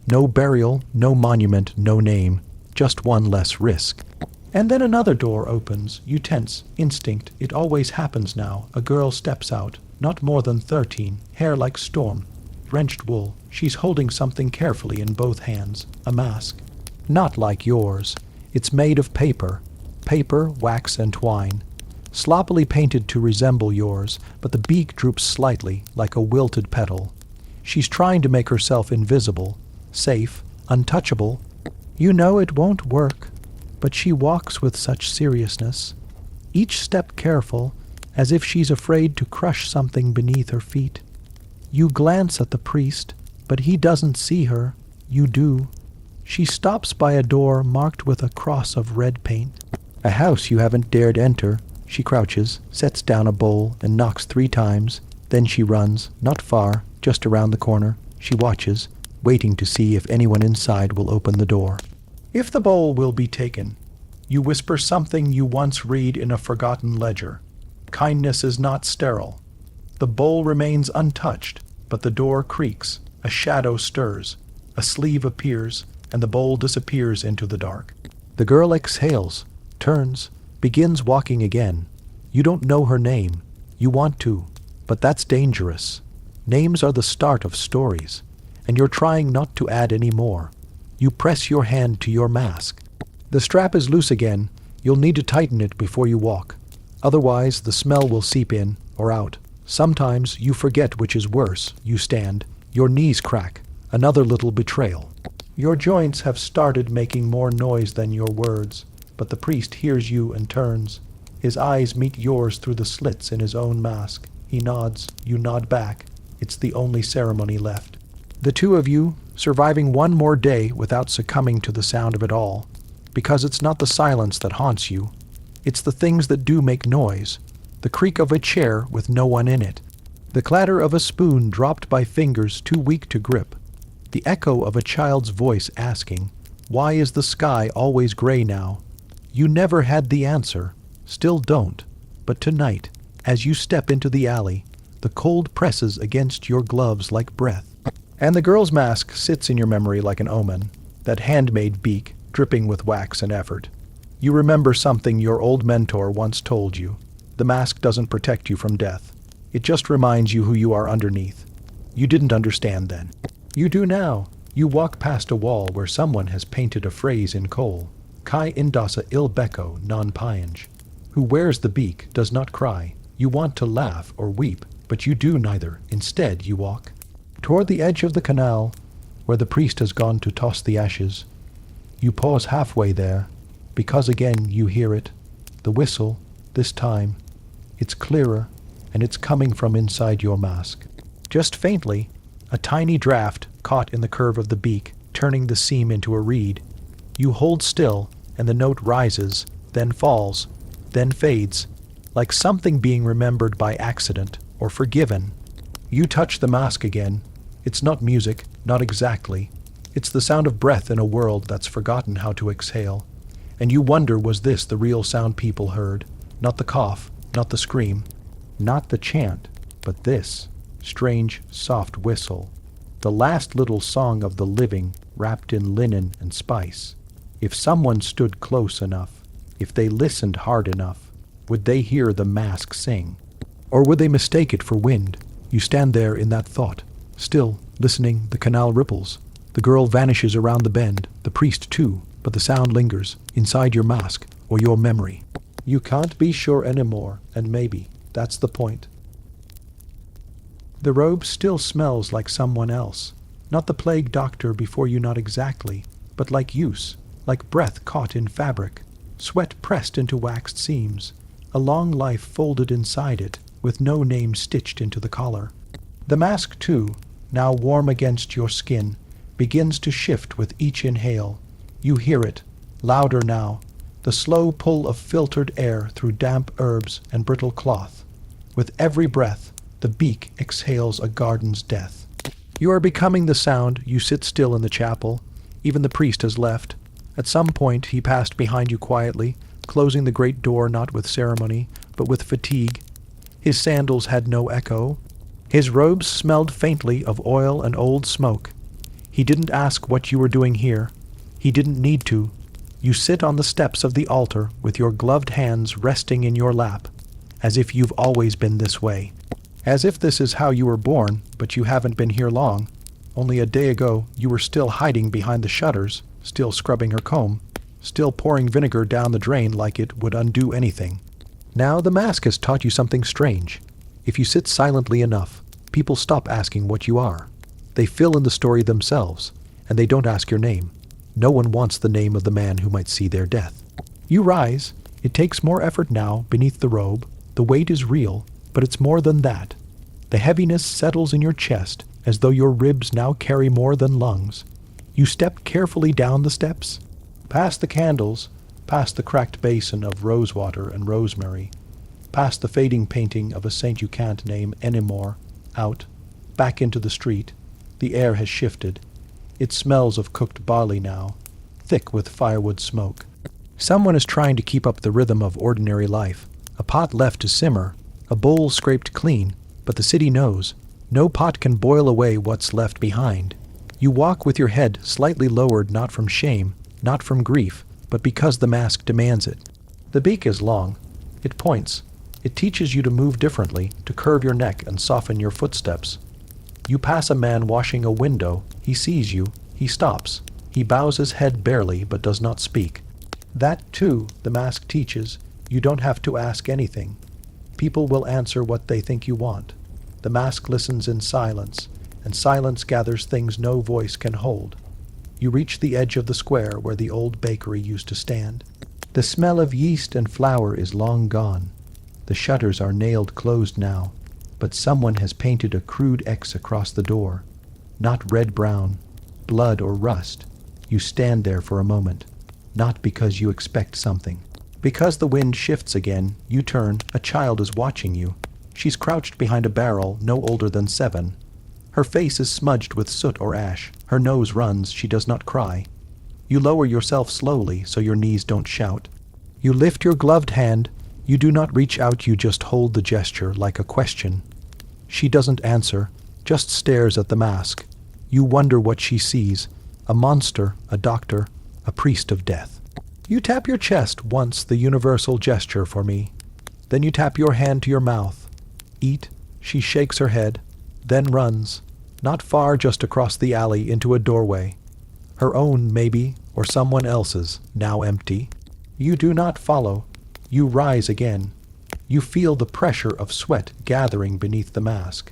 No burial, no monument, no name. Just one less risk. And then another door opens. You tense. Instinct. It always happens now. A girl steps out. Not more than 13. Hair like storm. Drenched wool. She's holding something carefully in both hands. A mask. Not like yours. It's made of paper. Paper, wax, and twine. Sloppily painted to resemble yours, but the beak droops slightly, like a wilted petal. She's trying to make herself invisible, safe, untouchable. You know it won't work, but she walks with such seriousness, each step careful, as if she's afraid to crush something beneath her feet. You glance at the priest, but he doesn't see her. You do. She stops by a door marked with a cross of red paint. A house you haven't dared enter. She crouches, sets down a bowl, and knocks 3 times. Then she runs, not far, just around the corner. She watches, waiting to see if anyone inside will open the door. If the bowl will be taken, you whisper something you once read in a forgotten ledger. Kindness is not sterile. The bowl remains untouched, but the door creaks. A shadow stirs. A sleeve appears, and the bowl disappears into the dark. The girl exhales, turns, begins walking again. You don't know her name. You want to, but that's dangerous. Names are the start of stories, and you're trying not to add any more. You press your hand to your mask. The strap is loose again. You'll need to tighten it before you walk. Otherwise, the smell will seep in or out. Sometimes you forget which is worse. You stand. Your knees crack. Another little betrayal. Your joints have started making more noise than your words. But the priest hears you and turns. His eyes meet yours through the slits in his own mask. He nods. You nod back. It's the only ceremony left. The two of you, surviving one more day without succumbing to the sound of it all. Because it's not the silence that haunts you. It's the things that do make noise. The creak of a chair with no one in it. The clatter of a spoon dropped by fingers too weak to grip. The echo of a child's voice asking, "Why is the sky always gray now?" You never had the answer, still don't, but tonight, as you step into the alley, the cold presses against your gloves like breath. And the girl's mask sits in your memory like an omen, that handmade beak dripping with wax and effort. You remember something your old mentor once told you. The mask doesn't protect you from death. It just reminds you who you are underneath. You didn't understand then. You do now. You walk past a wall where someone has painted a phrase in coal. Kai indasa il becco non piange. Who wears the beak does not cry. You want to laugh or weep, but you do neither. Instead, you walk toward the edge of the canal, where the priest has gone to toss the ashes. You pause halfway there, because again you hear it. The whistle, this time. It's clearer, and it's coming from inside your mask. Just faintly, a tiny draft caught in the curve of the beak, turning the seam into a reed. You hold still, and the note rises, then falls, then fades, like something being remembered by accident or forgiven. You touch the mask again. It's not music, not exactly. It's the sound of breath in a world that's forgotten how to exhale. And you wonder, was this the real sound people heard? Not the cough, not the scream, not the chant, but this strange, soft whistle. The last little song of the living, wrapped in linen and spice. If someone stood close enough, if they listened hard enough, would they hear the mask sing? Or would they mistake it for wind? You stand there in that thought, still listening. The canal ripples. The girl vanishes around the bend, the priest too, but the sound lingers inside your mask or your memory. You can't be sure anymore, and maybe that's the point. The robe still smells like someone else, not the plague doctor before you, not exactly, but like use, like breath caught in fabric, sweat pressed into waxed seams, a long life folded inside it, with no name stitched into the collar. The mask, too, now warm against your skin, begins to shift with each inhale. You hear it, louder now, the slow pull of filtered air through damp herbs and brittle cloth. With every breath, the beak exhales a garden's death. You are becoming the sound. You sit still in the chapel. Even the priest has left. At some point he passed behind you quietly, closing the great door not with ceremony, but with fatigue. His sandals had no echo. His robes smelled faintly of oil and old smoke. He didn't ask what you were doing here. He didn't need to. You sit on the steps of the altar with your gloved hands resting in your lap, as if you've always been this way. As if this is how you were born, but you haven't been here long. Only a day ago you were still hiding behind the shutters, still scrubbing her comb, still pouring vinegar down the drain like it would undo anything. Now the mask has taught you something strange. If you sit silently enough, people stop asking what you are. They fill in the story themselves, and they don't ask your name. No one wants the name of the man who might see their death. You rise. It takes more effort now beneath the robe. The weight is real, but it's more than that. The heaviness settles in your chest as though your ribs now carry more than lungs. You step carefully down the steps, past the candles, past the cracked basin of rosewater and rosemary, past the fading painting of a saint you can't name anymore, out, back into the street. The air has shifted. It smells of cooked barley now, thick with firewood smoke. Someone is trying to keep up the rhythm of ordinary life. A pot left to simmer, a bowl scraped clean, but the city knows. No pot can boil away what's left behind. You walk with your head slightly lowered, not from shame, not from grief, but because the mask demands it. The beak is long. It points. It teaches you to move differently, to curve your neck and soften your footsteps. You pass a man washing a window. He sees you. He stops. He bows his head barely, but does not speak. That, too, the mask teaches. You don't have to ask anything. People will answer what they think you want. The mask listens in silence, and silence gathers things no voice can hold. You reach the edge of the square where the old bakery used to stand. The smell of yeast and flour is long gone. The shutters are nailed closed now, but someone has painted a crude X across the door. Not red-brown, blood or rust. You stand there for a moment, not because you expect something. Because the wind shifts again, you turn. A child is watching you. She's crouched behind a barrel no older than 7. Her face is smudged with soot or ash. Her nose runs. She does not cry. You lower yourself slowly so your knees don't shout. You lift your gloved hand. You do not reach out. You just hold the gesture like a question. She doesn't answer, just stares at the mask. You wonder what she sees. A monster, a doctor, a priest of death. You tap your chest once, the universal gesture for me. Then you tap your hand to your mouth. Eat. She shakes her head, then runs, not far, just across the alley into a doorway. Her own, maybe, or someone else's, now empty. You do not follow. You rise again. You feel the pressure of sweat gathering beneath the mask.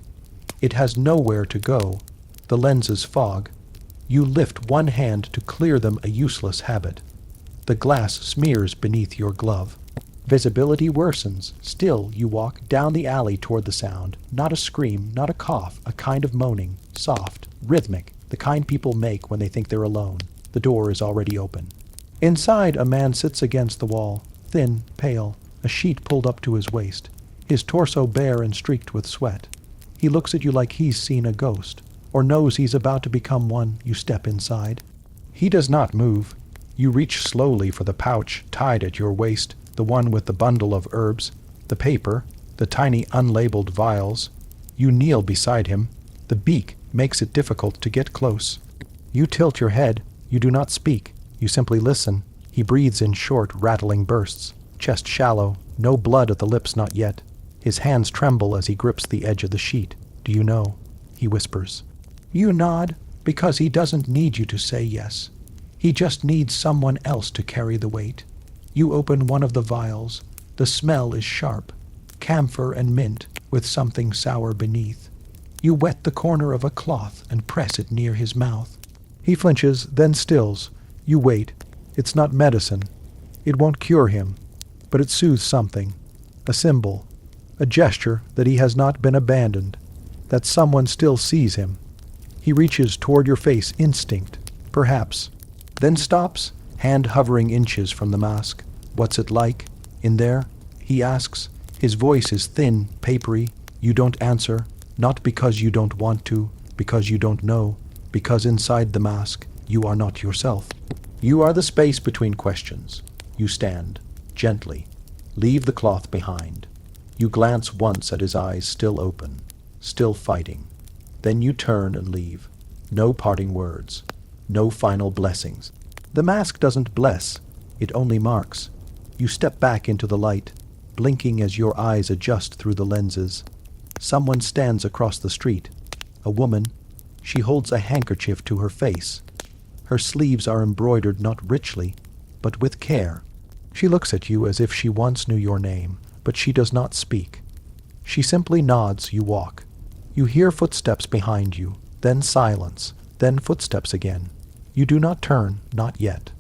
It has nowhere to go. The lenses fog. You lift one hand to clear them, a useless habit. The glass smears beneath your glove. Visibility worsens. Still, you walk down the alley toward the sound. Not a scream, not a cough, a kind of moaning, soft, rhythmic, the kind people make when they think they're alone. The door is already open. Inside, a man sits against the wall, thin, pale, a sheet pulled up to his waist, his torso bare and streaked with sweat. He looks at you like he's seen a ghost, or knows he's about to become one. You step inside. He does not move. You reach slowly for the pouch tied at your waist, the one with the bundle of herbs, the paper, the tiny unlabeled vials. You kneel beside him. The beak makes it difficult to get close. You tilt your head. You do not speak. You simply listen. He breathes in short, rattling bursts, chest shallow, no blood at the lips, not yet. His hands tremble as he grips the edge of the sheet. Do you know? He whispers. You nod, because he doesn't need you to say yes. He just needs someone else to carry the weight. You open one of the vials. The smell is sharp, camphor and mint, with something sour beneath. You wet the corner of a cloth and press it near his mouth. He flinches, then stills. You wait. It's not medicine. It won't cure him, but it soothes something. A symbol, a gesture that he has not been abandoned, that someone still sees him. He reaches toward your face, instinct, perhaps, then stops, hand hovering inches from the mask. What's it like? In there? He asks. His voice is thin, papery. You don't answer, not because you don't want to, because you don't know, because inside the mask you are not yourself. You are the space between questions. You stand, gently, leave the cloth behind. You glance once at his eyes, still open, still fighting. Then you turn and leave. No parting words, no final blessings. The mask doesn't bless, it only marks. You step back into the light, blinking as your eyes adjust through the lenses. Someone stands across the street. A woman. She holds a handkerchief to her face. Her sleeves are embroidered not richly, but with care. She looks at you as if she once knew your name, but she does not speak. She simply nods. You walk. You hear footsteps behind you, then silence, then footsteps again. You do not turn, not yet,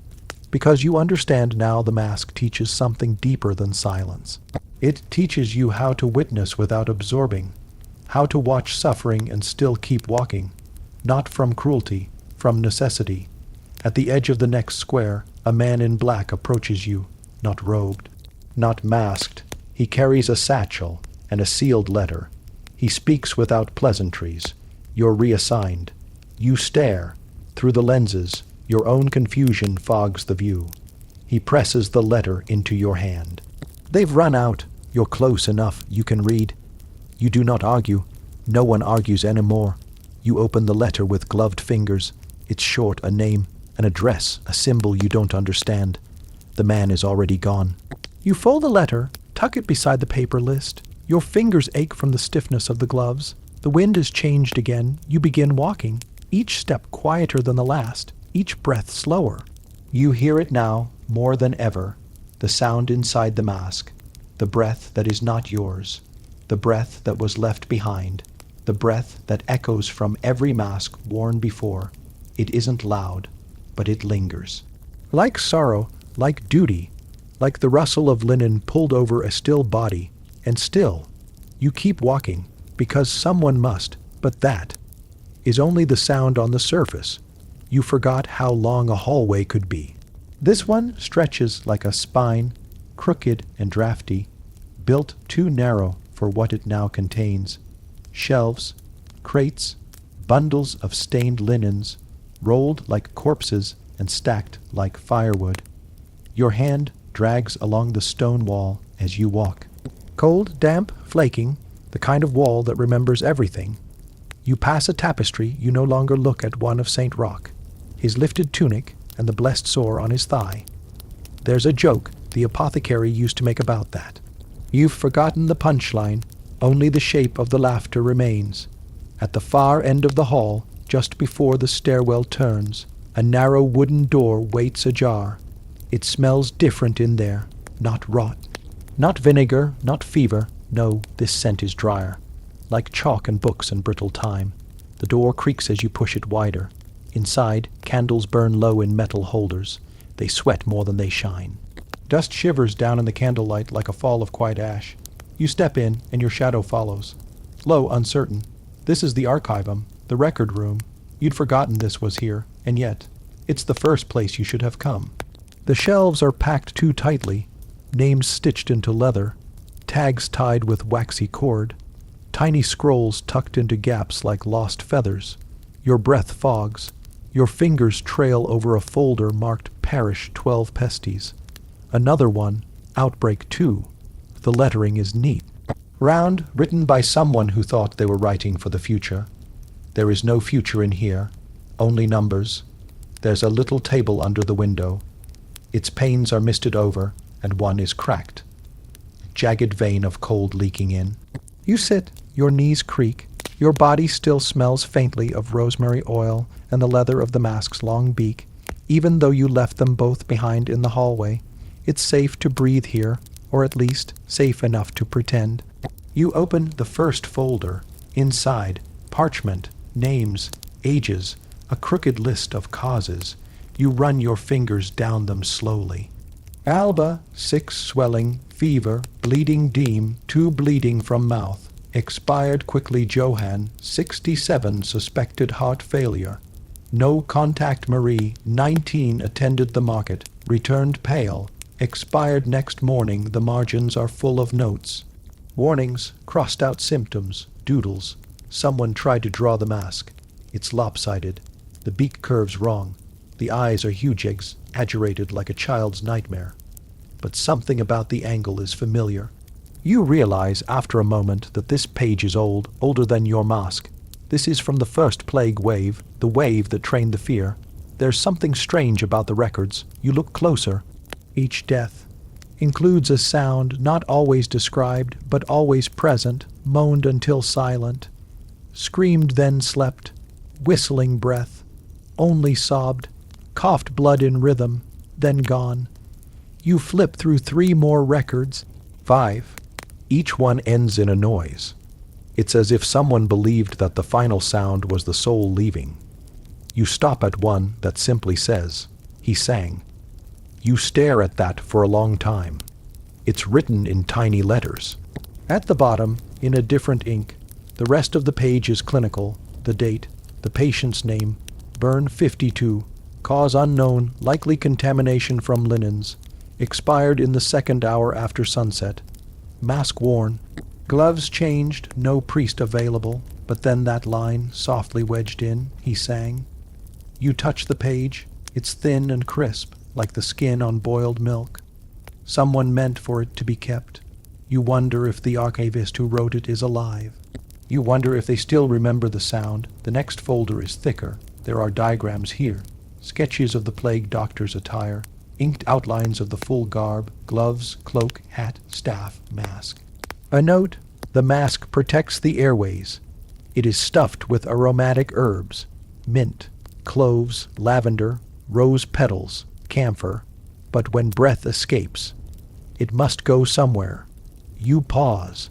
because you understand now the mask teaches something deeper than silence. It teaches you how to witness without absorbing, how to watch suffering and still keep walking, not from cruelty, from necessity. At the edge of the next square, a man in black approaches you, not robed, not masked. He carries a satchel and a sealed letter. He speaks without pleasantries. You're reassigned. You stare. Through the lenses, your own confusion fogs the view. He presses the letter into your hand. They've run out. You're close enough. You can read. You do not argue. No one argues anymore. You open the letter with gloved fingers. It's short, a name, an address, a symbol you don't understand. The man is already gone. You fold the letter, tuck it beside the paper list. Your fingers ache from the stiffness of the gloves. The wind has changed again. You begin walking, each step quieter than the last, each breath slower. You hear it now, more than ever, the sound inside the mask, the breath that is not yours, the breath that was left behind, the breath that echoes from every mask worn before. It isn't loud, but it lingers. Like sorrow, like duty, like the rustle of linen pulled over a still body, and still, you keep walking, because someone must, but that is only the sound on the surface. You forgot how long a hallway could be. This one stretches like a spine, crooked and drafty, built too narrow for what it now contains. Shelves, crates, bundles of stained linens, rolled like corpses and stacked like firewood. Your hand drags along the stone wall as you walk. Cold, damp, flaking, the kind of wall that remembers everything. You pass a tapestry. You no longer look at one of St. Roch, his lifted tunic and the blessed sore on his thigh. There's a joke the apothecary used to make about that. You've forgotten the punchline, only the shape of the laughter remains. At the far end of the hall, just before the stairwell turns, a narrow wooden door waits ajar. It smells different in there, not rot. Not vinegar, not fever, no, this scent is drier. Like chalk and books and brittle time. The door creaks as you push it wider. Inside, candles burn low in metal holders. They sweat more than they shine. Dust shivers down in the candlelight like a fall of quiet ash. You step in, and your shadow follows. Low, uncertain. This is the archivum, the record room. You'd forgotten this was here, and yet, it's the first place you should have come. The shelves are packed too tightly, names stitched into leather, tags tied with waxy cord, tiny scrolls tucked into gaps like lost feathers. Your breath fogs. Your fingers trail over a folder marked Parish 12 Pesties. Another one, Outbreak 2. The lettering is neat. Round, written by someone who thought they were writing for the future. There is no future in here, only numbers. There's a little table under the window. Its panes are misted over, and one is cracked. Jagged vein of cold leaking in. You sit, your knees creak. Your body still smells faintly of rosemary oil and the leather of the mask's long beak, even though you left them both behind in the hallway. It's safe to breathe here, or at least safe enough to pretend. You open the first folder. Inside, parchment, names, ages, a crooked list of causes. You run your fingers down them slowly. Alba, 6 swelling, fever, bleeding Deem, 2 bleeding from mouth. Expired quickly Johann, 67 suspected heart failure. No contact Marie, 19 attended the market, returned pale. Expired next morning, the margins are full of notes. Warnings, crossed out symptoms, doodles. Someone tried to draw the mask. It's lopsided. The beak curves wrong. The eyes are huge eggs, agerated like a child's nightmare. But something about the angle is familiar. You realize after a moment that this page is old, older than your mask. This is from the first plague wave, the wave that trained the fear. There's something strange about the records. You look closer. Each death includes a sound not always described, but always present, moaned until silent, screamed then slept, whistling breath, only sobbed, coughed blood in rhythm, then gone. You flip through 3 more records, 5. Each one ends in a noise. It's as if someone believed that the final sound was the soul leaving. You stop at one that simply says, "He sang." You stare at that for a long time. It's written in tiny letters. At the bottom, in a different ink, the rest of the page is clinical, the date, the patient's name, burn 52, cause unknown, likely contamination from linens, expired in the 2nd hour after sunset, mask worn, gloves changed, no priest available, but then that line, softly wedged in, he sang. You touch the page, it's thin and crisp, like the skin on boiled milk. Someone meant for it to be kept. You wonder if the archivist who wrote it is alive. You wonder if they still remember the sound. The next folder is thicker. There are diagrams here, sketches of the plague doctor's attire, inked outlines of the full garb, gloves, cloak, hat, staff, mask. A note, the mask protects the airways. It is stuffed with aromatic herbs, mint, cloves, lavender, rose petals, camphor, but when breath escapes, it must go somewhere. You pause.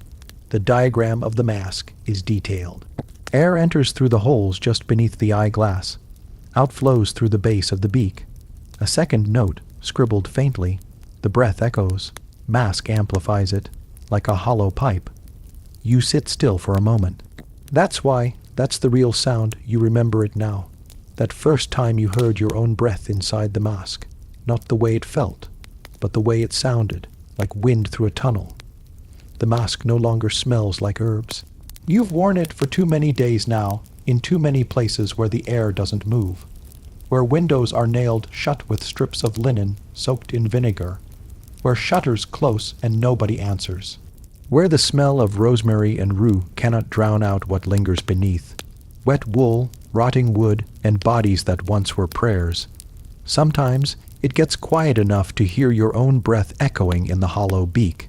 The diagram of the mask is detailed. Air enters through the holes just beneath the eyeglass, outflows through the base of the beak. A second note, scribbled faintly. The breath echoes. Mask amplifies it, like a hollow pipe. You sit still for a moment. That's the real sound. You remember it now. That first time you heard your own breath inside the mask. Not the way it felt, but the way it sounded, like wind through a tunnel. The mask no longer smells like herbs. You've worn it for too many days now, in too many places where the air doesn't move, where windows are nailed shut with strips of linen soaked in vinegar, where shutters close and nobody answers, where the smell of rosemary and rue cannot drown out what lingers beneath, wet wool, rotting wood, and bodies that once were prayers. Sometimes it gets quiet enough to hear your own breath echoing in the hollow beak.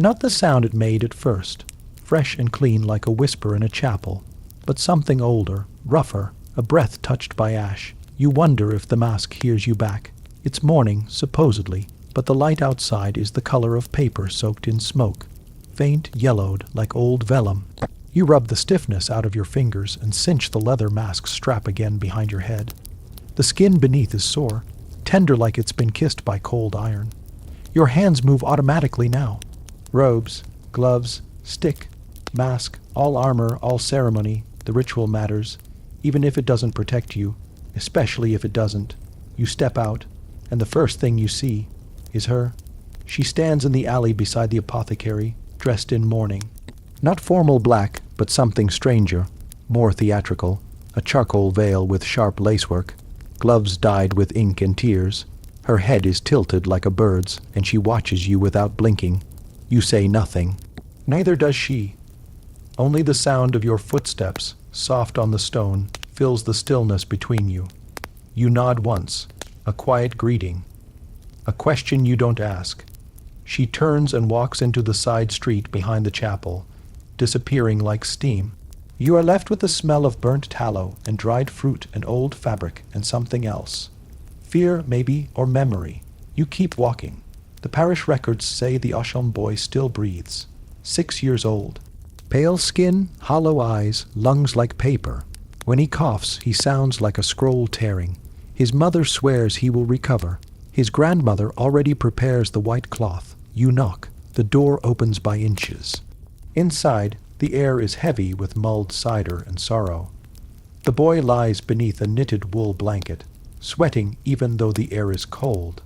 Not the sound it made at first, fresh and clean like a whisper in a chapel, but something older, rougher, a breath touched by ash. You wonder if the mask hears you back. It's morning, supposedly, but the light outside is the color of paper soaked in smoke, faint yellowed like old vellum. You rub the stiffness out of your fingers and cinch the leather mask strap again behind your head. The skin beneath is sore, tender like it's been kissed by cold iron. Your hands move automatically now. Robes, gloves, stick, mask, all armor, all ceremony, the ritual matters, even if it doesn't protect you, especially if it doesn't. You step out, and the first thing you see is her. She stands in the alley beside the apothecary, dressed in mourning. Not formal black, but something stranger, more theatrical, a charcoal veil with sharp lacework, gloves dyed with ink and tears. Her head is tilted like a bird's, and she watches you without blinking. You say nothing. Neither does she. Only the sound of your footsteps, soft on the stone, fills the stillness between you. You nod once, a quiet greeting, a question you don't ask. She turns and walks into the side street behind the chapel, disappearing like steam. You are left with the smell of burnt tallow and dried fruit and old fabric and something else. Fear, maybe, or memory. You keep walking. The parish records say the Osham boy still breathes. 6 years old. Pale skin, hollow eyes, lungs like paper. When he coughs, he sounds like a scroll tearing. His mother swears he will recover. His grandmother already prepares the white cloth. You knock. The door opens by inches. Inside, the air is heavy with mulled cider and sorrow. The boy lies beneath a knitted wool blanket, sweating even though the air is cold.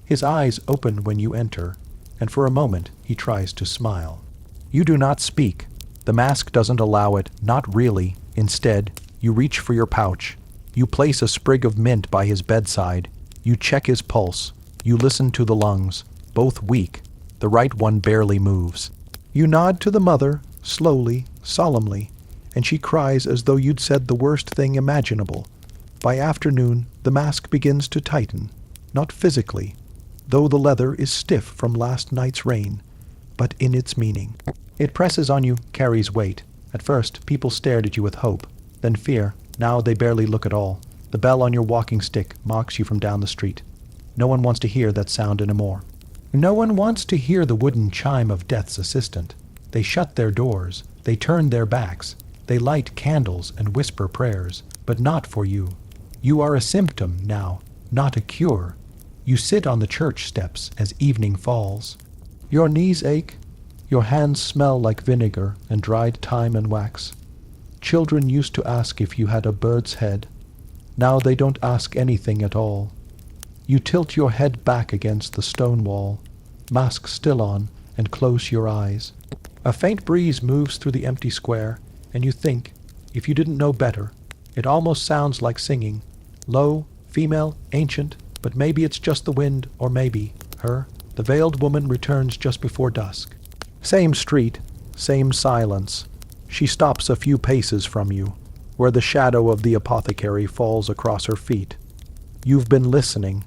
His eyes open when you enter, and for a moment he tries to smile. You do not speak. The mask doesn't allow it, not really. Instead, you reach for your pouch. You place a sprig of mint by his bedside. You check his pulse. You listen to the lungs, both weak. The right one barely moves. You nod to the mother, slowly, solemnly, and she cries as though you'd said the worst thing imaginable. By afternoon, the mask begins to tighten, not physically, though the leather is stiff from last night's rain, but in its meaning. It presses on you, carries weight. At first, people stared at you with hope, then fear. Now they barely look at all. The bell on your walking stick mocks you from down the street. No one wants to hear that sound anymore. No one wants to hear the wooden chime of death's assistant. They shut their doors. They turn their backs. They light candles and whisper prayers, but not for you. You are a symptom now, not a cure. You sit on the church steps as evening falls. Your knees ache. Your hands smell like vinegar and dried thyme and wax. Children used to ask if you had a bird's head. Now they don't ask anything at all. You tilt your head back against the stone wall, mask still on, and close your eyes. A faint breeze moves through the empty square, and you think, if you didn't know better, it almost sounds like singing. Low, female, ancient, but maybe it's just the wind, or maybe her. The veiled woman returns just before dusk. Same street, same silence. She stops a few paces from you, where the shadow of the apothecary falls across her feet. You've been listening.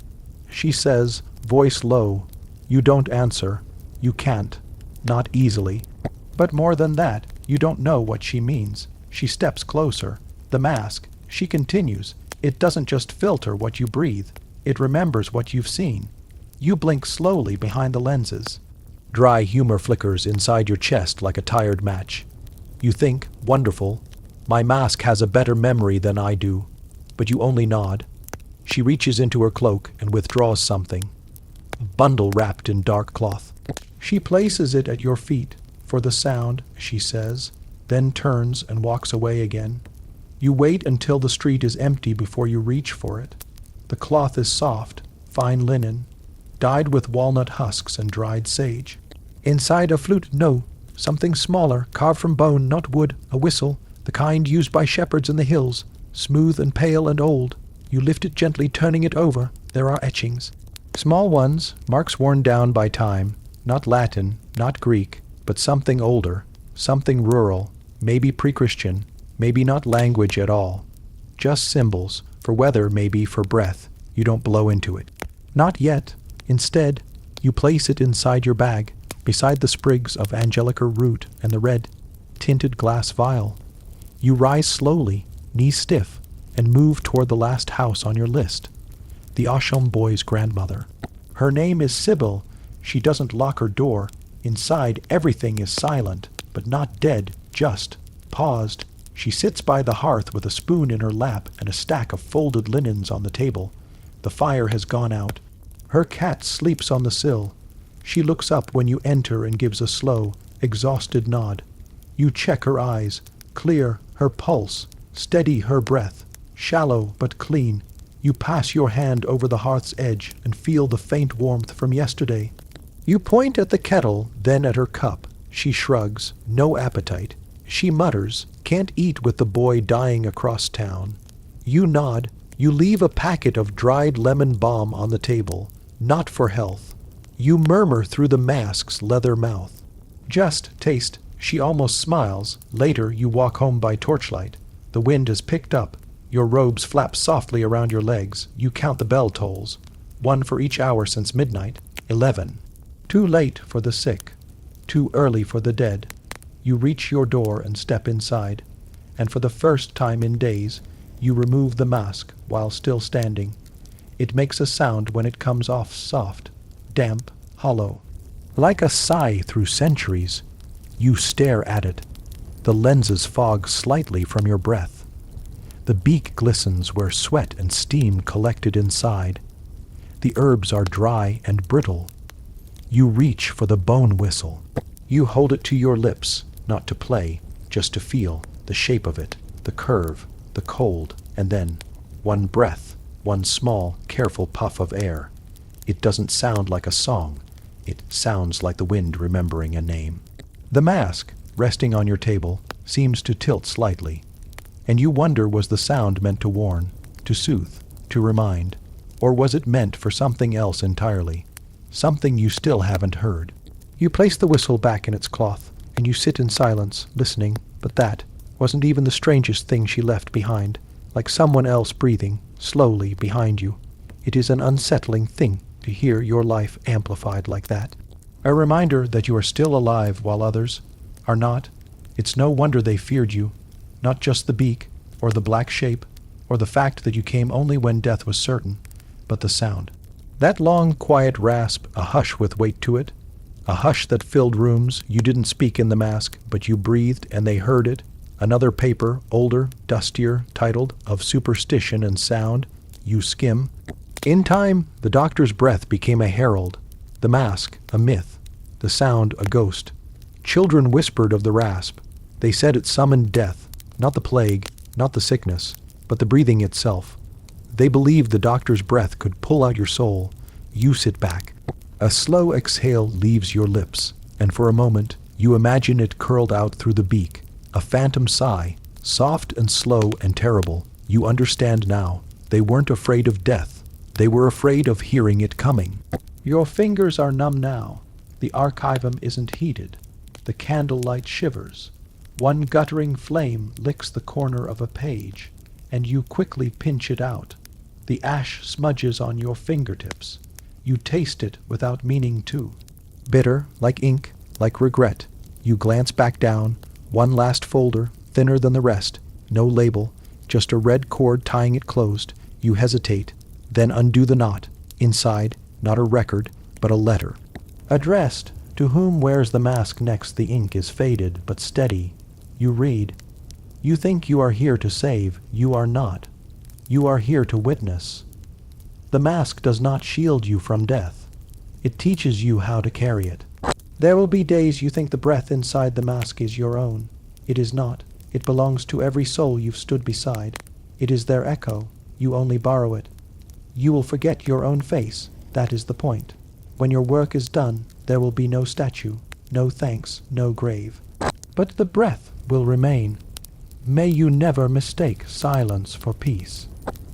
She says, voice low, you don't answer. You can't. Not easily. But more than that, you don't know what she means. She steps closer. The mask, she continues. It doesn't just filter what you breathe. It remembers what you've seen. You blink slowly behind the lenses. Dry humor flickers inside your chest like a tired match. You think, wonderful, my mask has a better memory than I do. But you only nod. She reaches into her cloak and withdraws something. A bundle wrapped in dark cloth. She places it at your feet for the sound, she says, then turns and walks away again. You wait until the street is empty before you reach for it. The cloth is soft, fine linen, dyed with walnut husks and dried sage. Inside a flute, no, something smaller, carved from bone, not wood, a whistle, the kind used by shepherds in the hills, smooth and pale and old. You lift it gently, turning it over. There are etchings. Small ones, marks worn down by time, not Latin, not Greek, but something older, something rural, maybe pre-Christian, maybe not language at all. Just symbols, for weather, maybe for breath. You don't blow into it. Not yet. Instead, you place it inside your bag, beside the sprigs of angelica root and the red, tinted glass vial. You rise slowly, knees stiff, and move toward the last house on your list, the Asham boy's grandmother. Her name is Sybil. She doesn't lock her door. Inside, everything is silent, but not dead, just paused. She sits by the hearth with a spoon in her lap and a stack of folded linens on the table. The fire has gone out. Her cat sleeps on the sill. She looks up when you enter and gives a slow, exhausted nod. You check her eyes, clear, her pulse, steady her breath, shallow but clean. You pass your hand over the hearth's edge and feel the faint warmth from yesterday. You point at the kettle, then at her cup. She shrugs, no appetite. She mutters, can't eat with the boy dying across town. You nod. You leave a packet of dried lemon balm on the table, not for health. You murmur through the mask's leather mouth. Just taste. She almost smiles. Later you walk home by torchlight. The wind has picked up. Your robes flap softly around your legs. You count the bell tolls. 1 for each hour since midnight. 11. Too late for the sick. Too early for the dead. You reach your door and step inside. And for the first time in days, you remove the mask while still standing. It makes a sound when it comes off soft, damp, hollow. Like a sigh through centuries, you stare at it. The lenses fog slightly from your breath. The beak glistens where sweat and steam collected inside. The herbs are dry and brittle. You reach for the bone whistle. You hold it to your lips, not to play, just to feel the shape of it, the curve, the cold, and then one breath, one small, careful puff of air. It doesn't sound like a song. It sounds like the wind remembering a name. The mask, resting on your table, seems to tilt slightly. And you wonder, was the sound meant to warn, to soothe, to remind, or was it meant for something else entirely, something you still haven't heard? You place the whistle back in its cloth, and you sit in silence, listening, but that wasn't even the strangest thing she left behind, like someone else breathing, slowly, behind you. It is an unsettling thing to hear your life amplified like that. A reminder that you are still alive while others are not. It's no wonder they feared you. Not just the beak, or the black shape, or the fact that you came only when death was certain, but the sound. That long, quiet rasp, a hush with weight to it, a hush that filled rooms. You didn't speak in the mask, but you breathed and they heard it. Another paper, older, dustier, titled Of Superstition and Sound. You skim. In time, the doctor's breath became a herald, the mask a myth, the sound a ghost. Children whispered of the rasp. They said it summoned death. Not the plague, not the sickness, but the breathing itself. They believed the doctor's breath could pull out your soul. You sit back. A slow exhale leaves your lips, and for a moment you imagine it curled out through the beak. A phantom sigh, soft and slow and terrible. You understand now. They weren't afraid of death. They were afraid of hearing it coming. Your fingers are numb now. The archivum isn't heated. The candlelight shivers. One guttering flame licks the corner of a page, and you quickly pinch it out. The ash smudges on your fingertips. You taste it without meaning to. Bitter, like ink, like regret. You glance back down. One last folder, thinner than the rest. No label, just a red cord tying it closed. You hesitate, then undo the knot. Inside, not a record, but a letter. Addressed, to whom wears the mask next. The ink is faded, but steady. You read. You think you are here to save. You are not. You are here to witness. The mask does not shield you from death. It teaches you how to carry it. There will be days you think the breath inside the mask is your own. It is not. It belongs to every soul you've stood beside. It is their echo. You only borrow it. You will forget your own face. That is the point. When your work is done, there will be no statue, no thanks, no grave. But the breath will remain. May you never mistake silence for peace.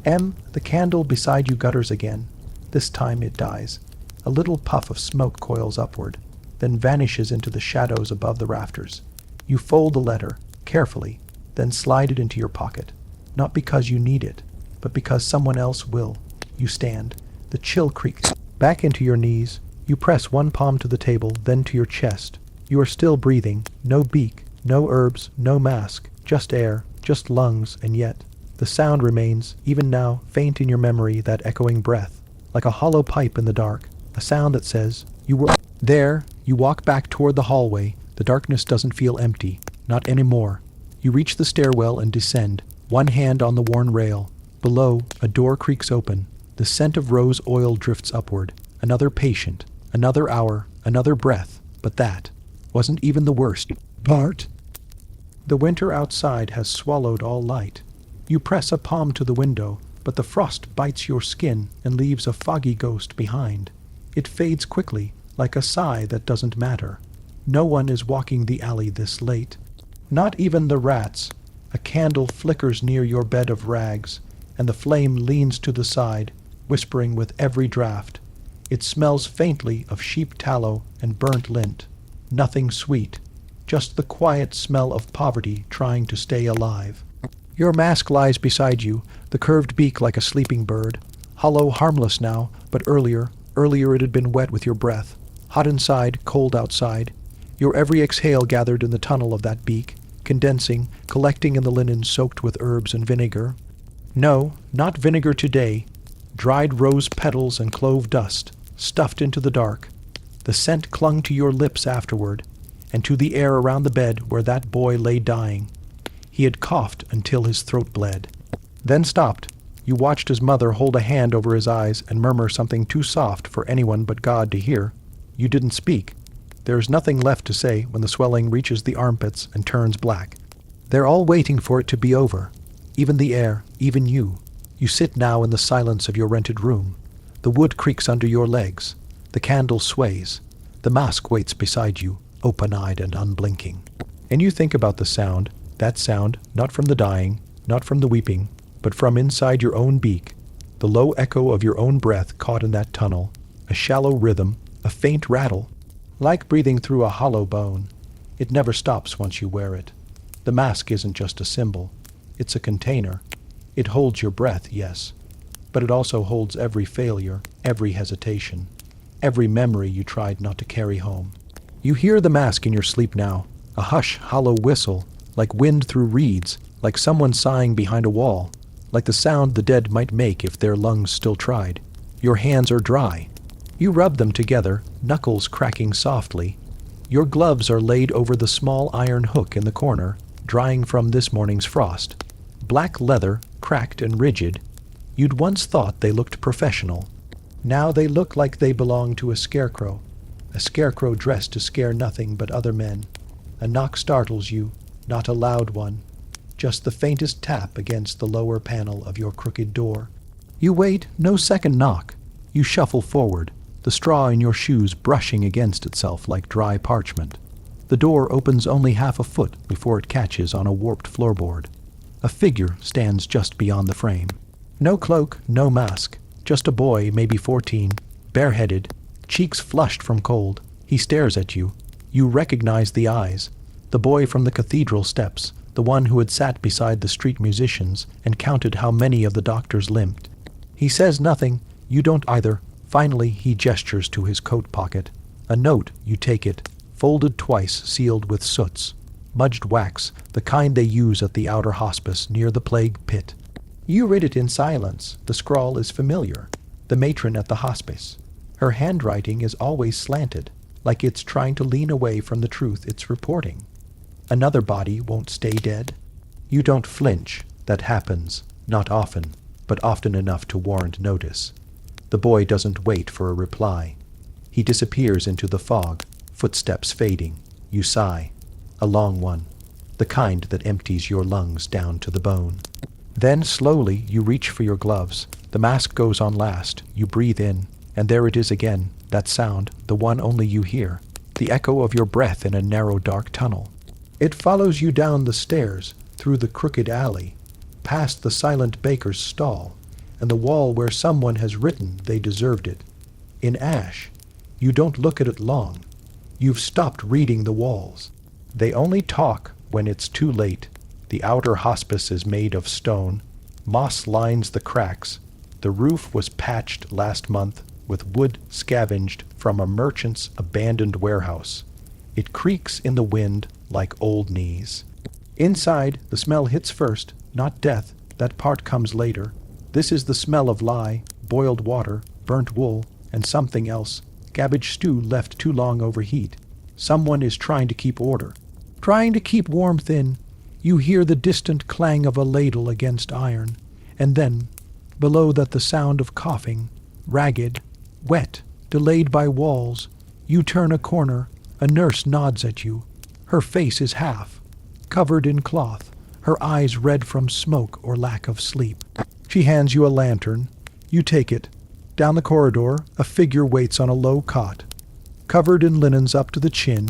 The candle beside you gutters again. This time it dies. A little puff of smoke coils upward, then vanishes into the shadows above the rafters. You fold the letter, carefully, then slide it into your pocket. Not because you need it, but because someone else will. You stand. The chill creaks back into your knees. You press one palm to the table, then to your chest. You are still breathing, no beak, no herbs, no mask, just air, just lungs, and yet the sound remains, even now, faint in your memory, that echoing breath, like a hollow pipe in the dark, a sound that says, you were there. You walk back toward the hallway. The darkness doesn't feel empty, not anymore. You reach the stairwell and descend, one hand on the worn rail. Below, a door creaks open. The scent of rose oil drifts upward. Another patient, another hour, another breath, but that wasn't even the worst part. The winter outside has swallowed all light. You press a palm to the window, but the frost bites your skin and leaves a foggy ghost behind. It fades quickly, like a sigh that doesn't matter. No one is walking the alley this late. Not even the rats. A candle flickers near your bed of rags, and the flame leans to the side, whispering with every draft. It smells faintly of sheep tallow and burnt lint. Nothing sweet, just the quiet smell of poverty trying to stay alive. Your mask lies beside you, the curved beak like a sleeping bird. Hollow, harmless now, but earlier it had been wet with your breath. Hot inside, cold outside. Your every exhale gathered in the tunnel of that beak, condensing, collecting in the linen soaked with herbs and vinegar. No, not vinegar today. Dried rose petals and clove dust, stuffed into the dark. The scent clung to your lips afterward, and to the air around the bed where that boy lay dying. He had coughed until his throat bled, then stopped. You watched his mother hold a hand over his eyes and murmur something too soft for anyone but God to hear. You didn't speak. There is nothing left to say when the swelling reaches the armpits and turns black. They're all waiting for it to be over. Even the air, even you. You sit now in the silence of your rented room. The wood creaks under your legs. The candle sways. The mask waits beside you, open-eyed and unblinking. And you think about the sound, that sound, not from the dying, not from the weeping, but from inside your own beak, the low echo of your own breath caught in that tunnel, a shallow rhythm, a faint rattle, like breathing through a hollow bone. It never stops once you wear it. The mask isn't just a symbol. It's a container. It holds your breath, yes, but it also holds every failure, every hesitation, every memory you tried not to carry home. You hear the mask in your sleep now, a hush, hollow whistle, like wind through reeds, like someone sighing behind a wall, like the sound the dead might make if their lungs still tried. Your hands are dry. You rub them together, knuckles cracking softly. Your gloves are laid over the small iron hook in the corner, drying from this morning's frost. Black leather, cracked and rigid. You'd once thought they looked professional. Now they look like they belong to a scarecrow dressed to scare nothing but other men. A knock startles you, not a loud one, just the faintest tap against the lower panel of your crooked door. You wait, no second knock. You shuffle forward, the straw in your shoes brushing against itself like dry parchment. The door opens only half a foot before it catches on a warped floorboard. A figure stands just beyond the frame. No cloak, no mask, just a boy, maybe 14, bareheaded, cheeks flushed from cold. He stares at you. You recognize the eyes. The boy from the cathedral steps, the one who had sat beside the street musicians and counted how many of the doctors limped. He says nothing. You don't either. Finally, he gestures to his coat pocket. A note, you take it, folded twice, sealed with soots. Mudged wax, the kind they use at the outer hospice near the plague pit. You read it in silence. The scrawl is familiar. The matron at the hospice. Her handwriting is always slanted, like it's trying to lean away from the truth it's reporting. Another body won't stay dead. You don't flinch. That happens, not often, but often enough to warrant notice. The boy doesn't wait for a reply. He disappears into the fog, footsteps fading. You sigh. A long one, the kind that empties your lungs down to the bone. Then, slowly, you reach for your gloves. The mask goes on last. You breathe in, and there it is again, that sound, the one only you hear, the echo of your breath in a narrow, dark tunnel. It follows you down the stairs, through the crooked alley, past the silent baker's stall, and the wall where someone has written they deserved it. In ash. You don't look at it long. You've stopped reading the walls. They only talk when it's too late. The outer hospice is made of stone. Moss lines the cracks. The roof was patched last month. with wood scavenged from a merchant's abandoned warehouse. It creaks in the wind like old knees. Inside, the smell hits first, not death, that part comes later. This is the smell of lye, boiled water, burnt wool, and something else. Cabbage stew left too long over heat. Someone is trying to keep order. Trying to keep warmth in. You hear the distant clang of a ladle against iron. And then, below that, the sound of coughing, ragged, wet, delayed by walls. You turn a corner. A nurse nods at you. Her face is half, covered in cloth, her eyes red from smoke or lack of sleep. She hands you a lantern. You take it. Down the corridor, a figure waits on a low cot, covered in linens up to the chin.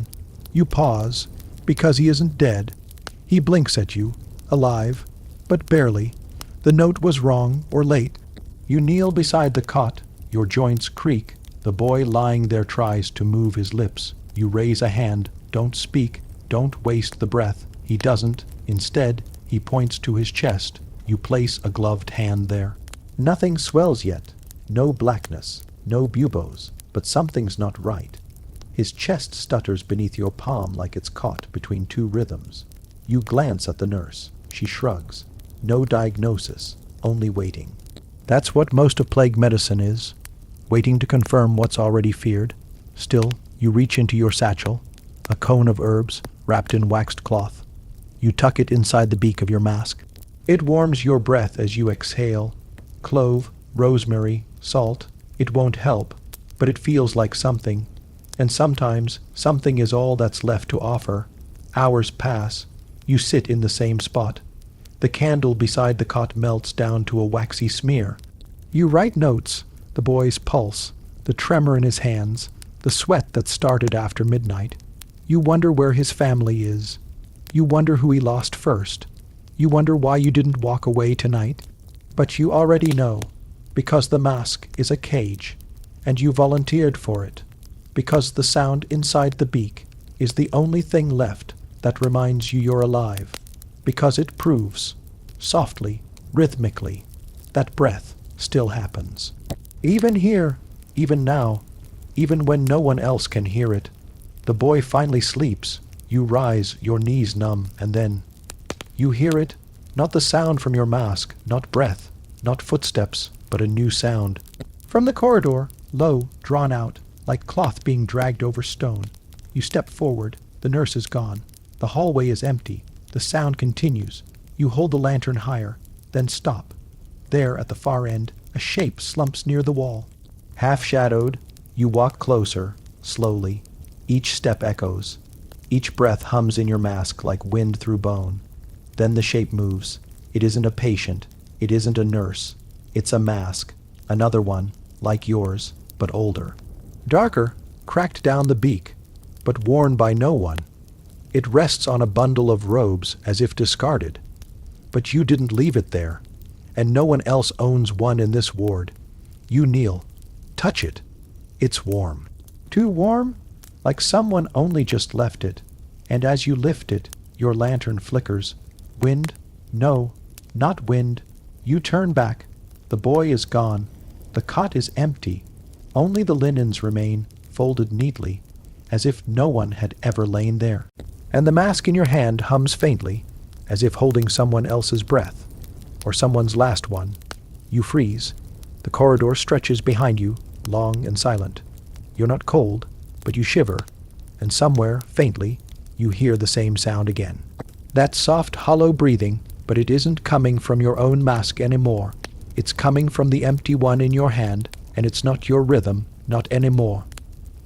You pause, because he isn't dead. He blinks at you, alive, but barely. The note was wrong or late. You kneel beside the cot. Your joints creak. The boy lying there tries to move his lips. You raise a hand. Don't speak. Don't waste the breath. He doesn't. Instead, he points to his chest. You place a gloved hand there. Nothing swells yet. No blackness. No buboes. But something's not right. His chest stutters beneath your palm like it's caught between two rhythms. You glance at the nurse. She shrugs. No diagnosis. Only waiting. That's what most of plague medicine is. Waiting to confirm what's already feared. Still, you reach into your satchel, a cone of herbs wrapped in waxed cloth. You tuck it inside the beak of your mask. It warms your breath as you exhale. Clove, rosemary, salt. It won't help, but it feels like something. And sometimes something is all that's left to offer. Hours pass. You sit in the same spot. The candle beside the cot melts down to a waxy smear. You write notes, the boy's pulse, the tremor in his hands, the sweat that started after midnight. You wonder where his family is. You wonder who he lost first. You wonder why you didn't walk away tonight. But you already know, because the mask is a cage, and you volunteered for it, because the sound inside the beak is the only thing left that reminds you you're alive, because it proves, softly, rhythmically, that breath still happens. Even here, even now, even when no one else can hear it. The boy finally sleeps. You rise, your knees numb, and then you hear it, not the sound from your mask, not breath, not footsteps, but a new sound. From the corridor, low, drawn out, like cloth being dragged over stone. You step forward. The nurse is gone. The hallway is empty. The sound continues. You hold the lantern higher, then stop. There, at the far end, a shape slumps near the wall. Half-shadowed, you walk closer, slowly. Each step echoes. Each breath hums in your mask like wind through bone. Then the shape moves. It isn't a patient. It isn't a nurse. It's a mask. Another one, like yours, but older. Darker, cracked down the beak, but worn by no one. It rests on a bundle of robes as if discarded. But you didn't leave it there, and no one else owns one in this ward. You kneel. Touch it. It's warm. Too warm? Like someone only just left it. And as you lift it, your lantern flickers. Wind? No, not wind. You turn back. The boy is gone. The cot is empty. Only the linens remain, folded neatly, as if no one had ever lain there. And the mask in your hand hums faintly, as if holding someone else's breath, or someone's last one. You freeze. The corridor stretches behind you, long and silent. You're not cold, but you shiver, and somewhere, faintly, you hear the same sound again. That soft, hollow breathing, but it isn't coming from your own mask anymore. It's coming from the empty one in your hand, and it's not your rhythm, not anymore.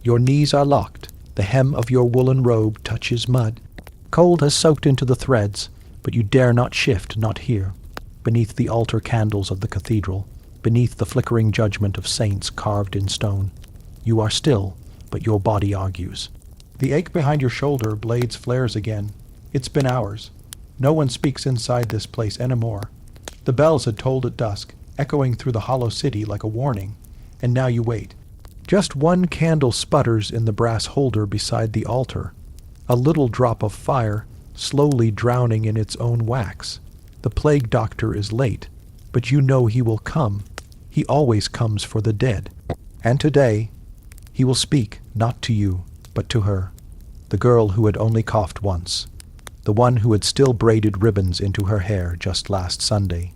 Your knees are locked. The hem of your woolen robe touches mud. Cold has soaked into the threads, but you dare not shift, not here. Beneath the altar candles of the cathedral, beneath the flickering judgment of saints carved in stone. You are still, but your body argues. The ache behind your shoulder blades flares again. It's been hours. No one speaks inside this place anymore. The bells had tolled at dusk, echoing through the hollow city like a warning, and now you wait. Just one candle sputters in the brass holder beside the altar, a little drop of fire slowly drowning in its own wax. The plague doctor is late, but you know he will come. He always comes for the dead. And today, he will speak not to you, but to her, the girl who had only coughed once, the one who had still braided ribbons into her hair just last Sunday.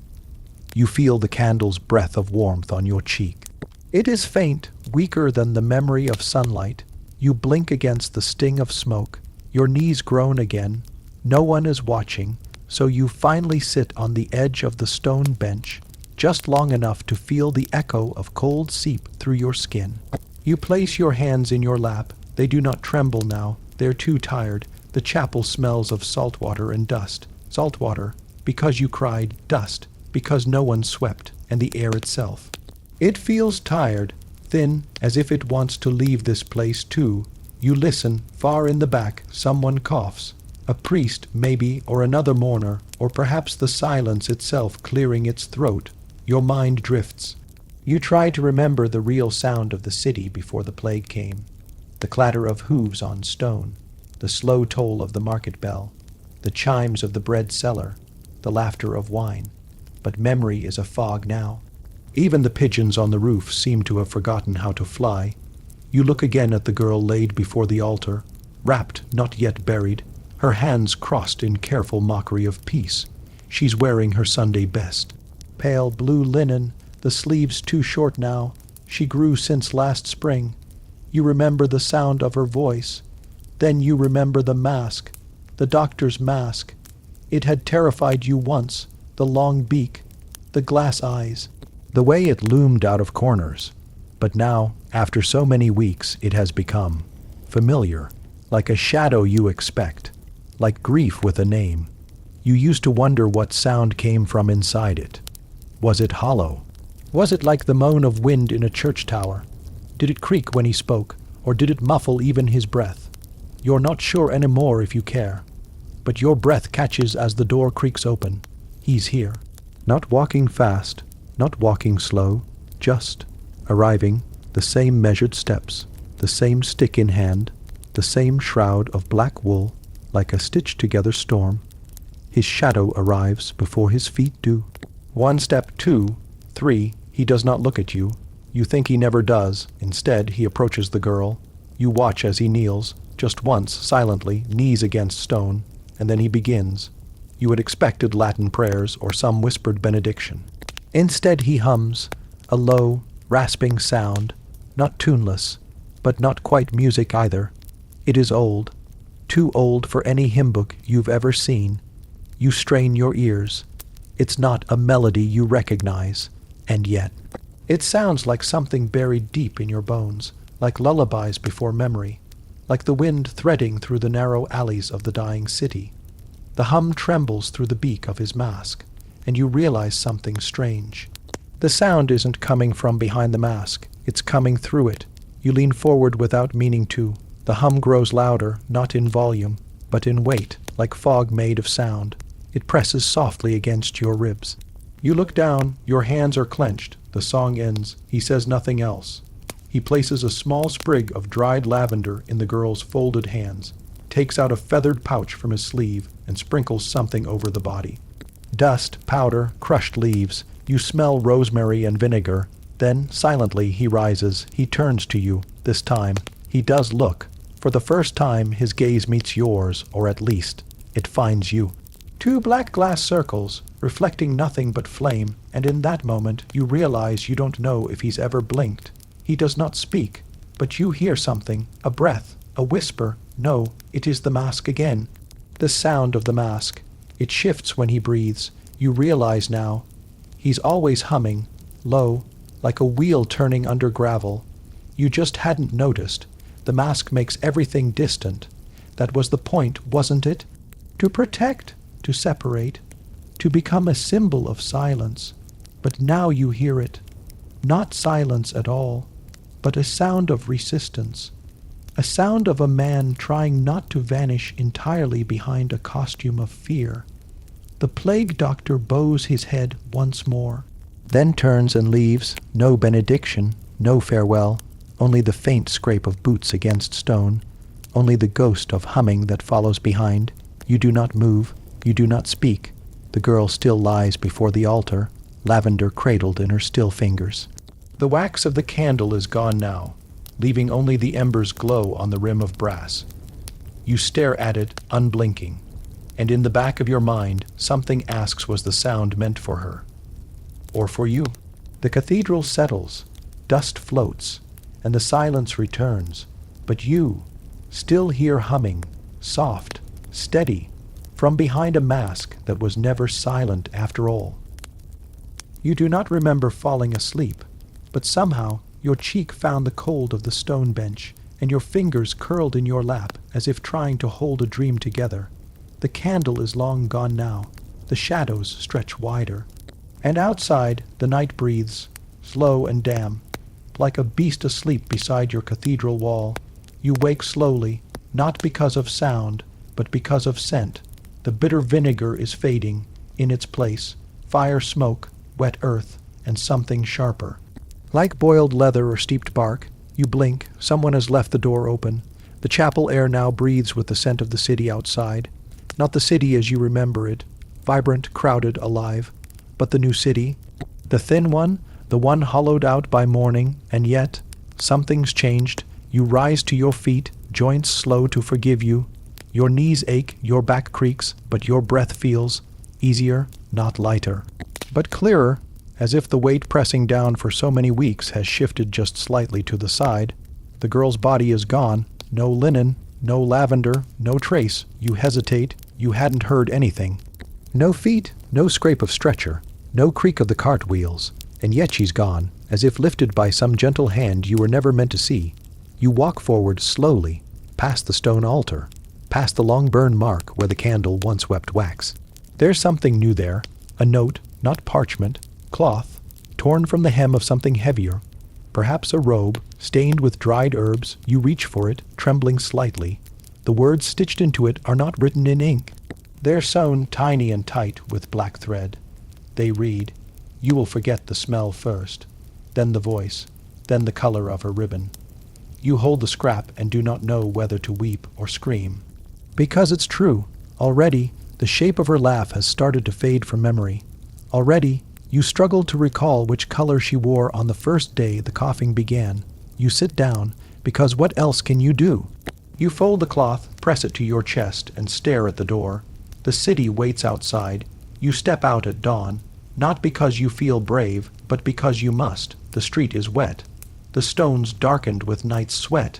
You feel the candle's breath of warmth on your cheek. It is faint, weaker than the memory of sunlight. You blink against the sting of smoke. Your knees groan again. No one is watching, so you finally sit on the edge of the stone bench, just long enough to feel the echo of cold seep through your skin. You place your hands in your lap. They do not tremble now. They're too tired. The chapel smells of salt water and dust. Salt water, because you cried, dust, because no one swept, and the air itself. It feels tired, thin, as if it wants to leave this place too. You listen. Far in the back, someone coughs. A priest, maybe, or another mourner, or perhaps the silence itself clearing its throat. Your mind drifts. You try to remember the real sound of the city before the plague came. The clatter of hooves on stone, the slow toll of the market bell, the chimes of the bread seller, the laughter of wine. But memory is a fog now. Even the pigeons on the roof seem to have forgotten how to fly. You look again at the girl laid before the altar, wrapped, not yet buried, her hands crossed in careful mockery of peace. She's wearing her Sunday best. Pale blue linen, the sleeves too short now. She grew since last spring. You remember the sound of her voice. Then you remember the mask, the doctor's mask. It had terrified you once, the long beak, the glass eyes, the way it loomed out of corners. But now, after so many weeks, it has become familiar, like a shadow you expect, like grief with a name. You used to wonder what sound came from inside it. Was it hollow? Was it like the moan of wind in a church tower? Did it creak when he spoke, or did it muffle even his breath? You're not sure anymore if you care. But your breath catches as the door creaks open. He's here. Not walking fast, not walking slow, just arriving, the same measured steps, the same stick in hand, the same shroud of black wool, like a stitched-together storm. His shadow arrives before his feet do. 1 step, 2, 3, he does not look at you. You think he never does. Instead, he approaches the girl. You watch as he kneels, just once, silently, knees against stone, and then he begins. You had expected Latin prayers or some whispered benediction. Instead he hums, a low, rasping sound, not tuneless, but not quite music either. It is old, too old for any hymn book you've ever seen. You strain your ears. It's not a melody you recognize, and yet it sounds like something buried deep in your bones, like lullabies before memory, like the wind threading through the narrow alleys of the dying city. The hum trembles through the beak of his mask, and you realize something strange. The sound isn't coming from behind the mask, it's coming through it. You lean forward without meaning to. The hum grows louder, not in volume, but in weight, like fog made of sound. It presses softly against your ribs. You look down, your hands are clenched. The song ends. He says nothing else. He places a small sprig of dried lavender in the girl's folded hands, takes out a feathered pouch from his sleeve, and sprinkles something over the body. Dust, powder, crushed leaves. You smell rosemary and vinegar. Then, silently, he rises. He turns to you. This time, he does look. For the first time, his gaze meets yours, or at least, it finds you. 2 black glass circles, reflecting nothing but flame, and in that moment, you realize you don't know if he's ever blinked. He does not speak, but you hear something, a breath, a whisper. No, it is the mask again. The sound of the mask. It shifts when he breathes. You realize now. He's always humming, low, like a wheel turning under gravel. You just hadn't noticed. The mask makes everything distant. That was the point, wasn't it? To protect, to separate, to become a symbol of silence. But now you hear it. Not silence at all, but a sound of resistance. A sound of a man trying not to vanish entirely behind a costume of fear. The plague doctor bows his head once more, then turns and leaves. No benediction, no farewell, only the faint scrape of boots against stone, only the ghost of humming that follows behind. You do not move, you do not speak. The girl still lies before the altar, lavender cradled in her still fingers. The wax of the candle is gone now, leaving only the embers glow on the rim of brass. You stare at it, unblinking, and in the back of your mind, something asks, was the sound meant for her? Or for you? The cathedral settles, dust floats, and the silence returns, but you still hear humming, soft, steady, from behind a mask that was never silent after all. You do not remember falling asleep, but somehow your cheek found the cold of the stone bench, and your fingers curled in your lap as if trying to hold a dream together. The candle is long gone now, the shadows stretch wider, and outside the night breathes, slow and damp, like a beast asleep beside your cathedral wall. You wake slowly, not because of sound, but because of scent. The bitter vinegar is fading. In its place, fire smoke, wet earth, and something sharper. Like boiled leather or steeped bark, you blink, someone has left the door open. The chapel air now breathes with the scent of the city outside. Not the city as you remember it, vibrant, crowded, alive, but the new city. The thin one, the one hollowed out by morning, and yet, something's changed. You rise to your feet, joints slow to forgive you. Your knees ache, your back creaks, but your breath feels easier, not lighter, but clearer, as if the weight pressing down for so many weeks has shifted just slightly to the side. The girl's body is gone, no linen, no lavender, no trace. You hesitate, you hadn't heard anything. No feet, no scrape of stretcher, no creak of the cart wheels, and yet she's gone, as if lifted by some gentle hand you were never meant to see. You walk forward slowly, past the stone altar, past the long burn mark where the candle once wept wax. There's something new there, a note, not parchment, cloth, torn from the hem of something heavier, perhaps a robe, stained with dried herbs. You reach for it, trembling slightly. The words stitched into it are not written in ink. They're sewn tiny and tight with black thread. They read, "You will forget the smell first, then the voice, then the color of her ribbon." You hold the scrap and do not know whether to weep or scream. Because it's true. Already, the shape of her laugh has started to fade from memory. Already, you struggle to recall which color she wore on the first day the coughing began. You sit down, because what else can you do? You fold the cloth, press it to your chest, and stare at the door. The city waits outside. You step out at dawn, not because you feel brave, but because you must. The street is wet. The stones darkened with night's sweat.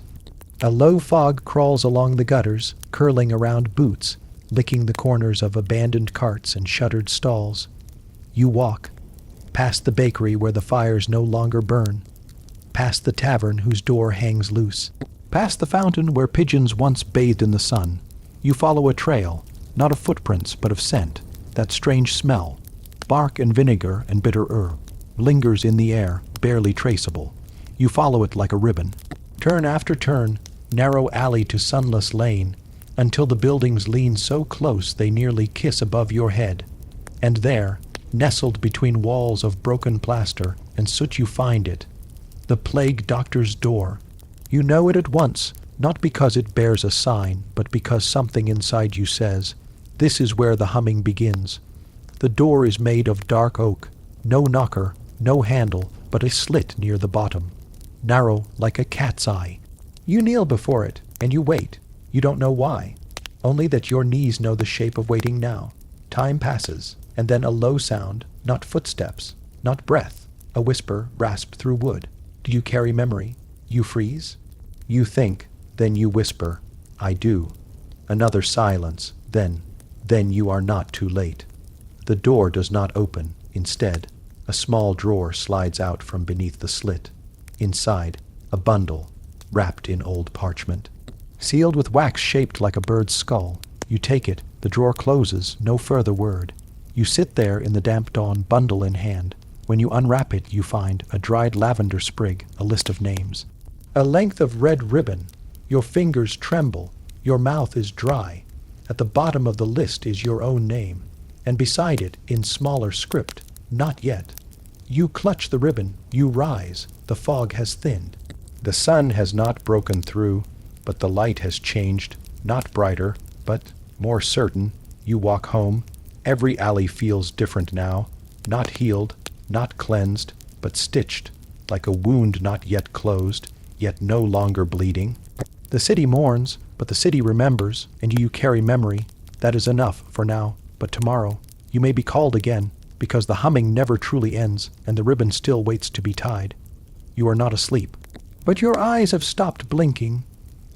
A low fog crawls along the gutters, curling around boots, licking the corners of abandoned carts and shuttered stalls. You walk, past the bakery where the fires no longer burn, past the tavern whose door hangs loose, past the fountain where pigeons once bathed in the sun. You follow a trail, not of footprints but of scent. That strange smell, bark and vinegar and bitter herb, lingers in the air, barely traceable. You follow it like a ribbon. Turn after turn, narrow alley to sunless lane, until the buildings lean so close they nearly kiss above your head. And there, nestled between walls of broken plaster and soot, you find it, the plague doctor's door. You know it at once, not because it bears a sign, but because something inside you says, this is where the humming begins. The door is made of dark oak, no knocker, no handle, but a slit near the bottom, narrow like a cat's eye. You kneel before it, and you wait. You don't know why, only that your knees know the shape of waiting now. Time passes, and then a low sound, not footsteps, not breath, a whisper rasped through wood. Do you carry memory? You freeze? You think, then you whisper, I do. Another silence, then you are not too late. The door does not open. Instead, a small drawer slides out from beneath the slit. Inside, a bundle, wrapped in old parchment, sealed with wax shaped like a bird's skull. You take it, the drawer closes, no further word. You sit there in the damp dawn, bundle in hand. When you unwrap it, you find a dried lavender sprig, a list of names. A length of red ribbon. Your fingers tremble. Your mouth is dry. At the bottom of the list is your own name, and beside it, in smaller script, not yet. You clutch the ribbon. You rise. The fog has thinned. The sun has not broken through, but the light has changed, not brighter, but more certain. You walk home. Every alley feels different now, not healed, not cleansed, but stitched. like a wound not yet closed, yet no longer bleeding. The city mourns, but the city remembers, and you carry memory. That is enough for now, but tomorrow you may be called again, because the humming never truly ends, and the ribbon still waits to be tied. You are not asleep, but your eyes have stopped blinking.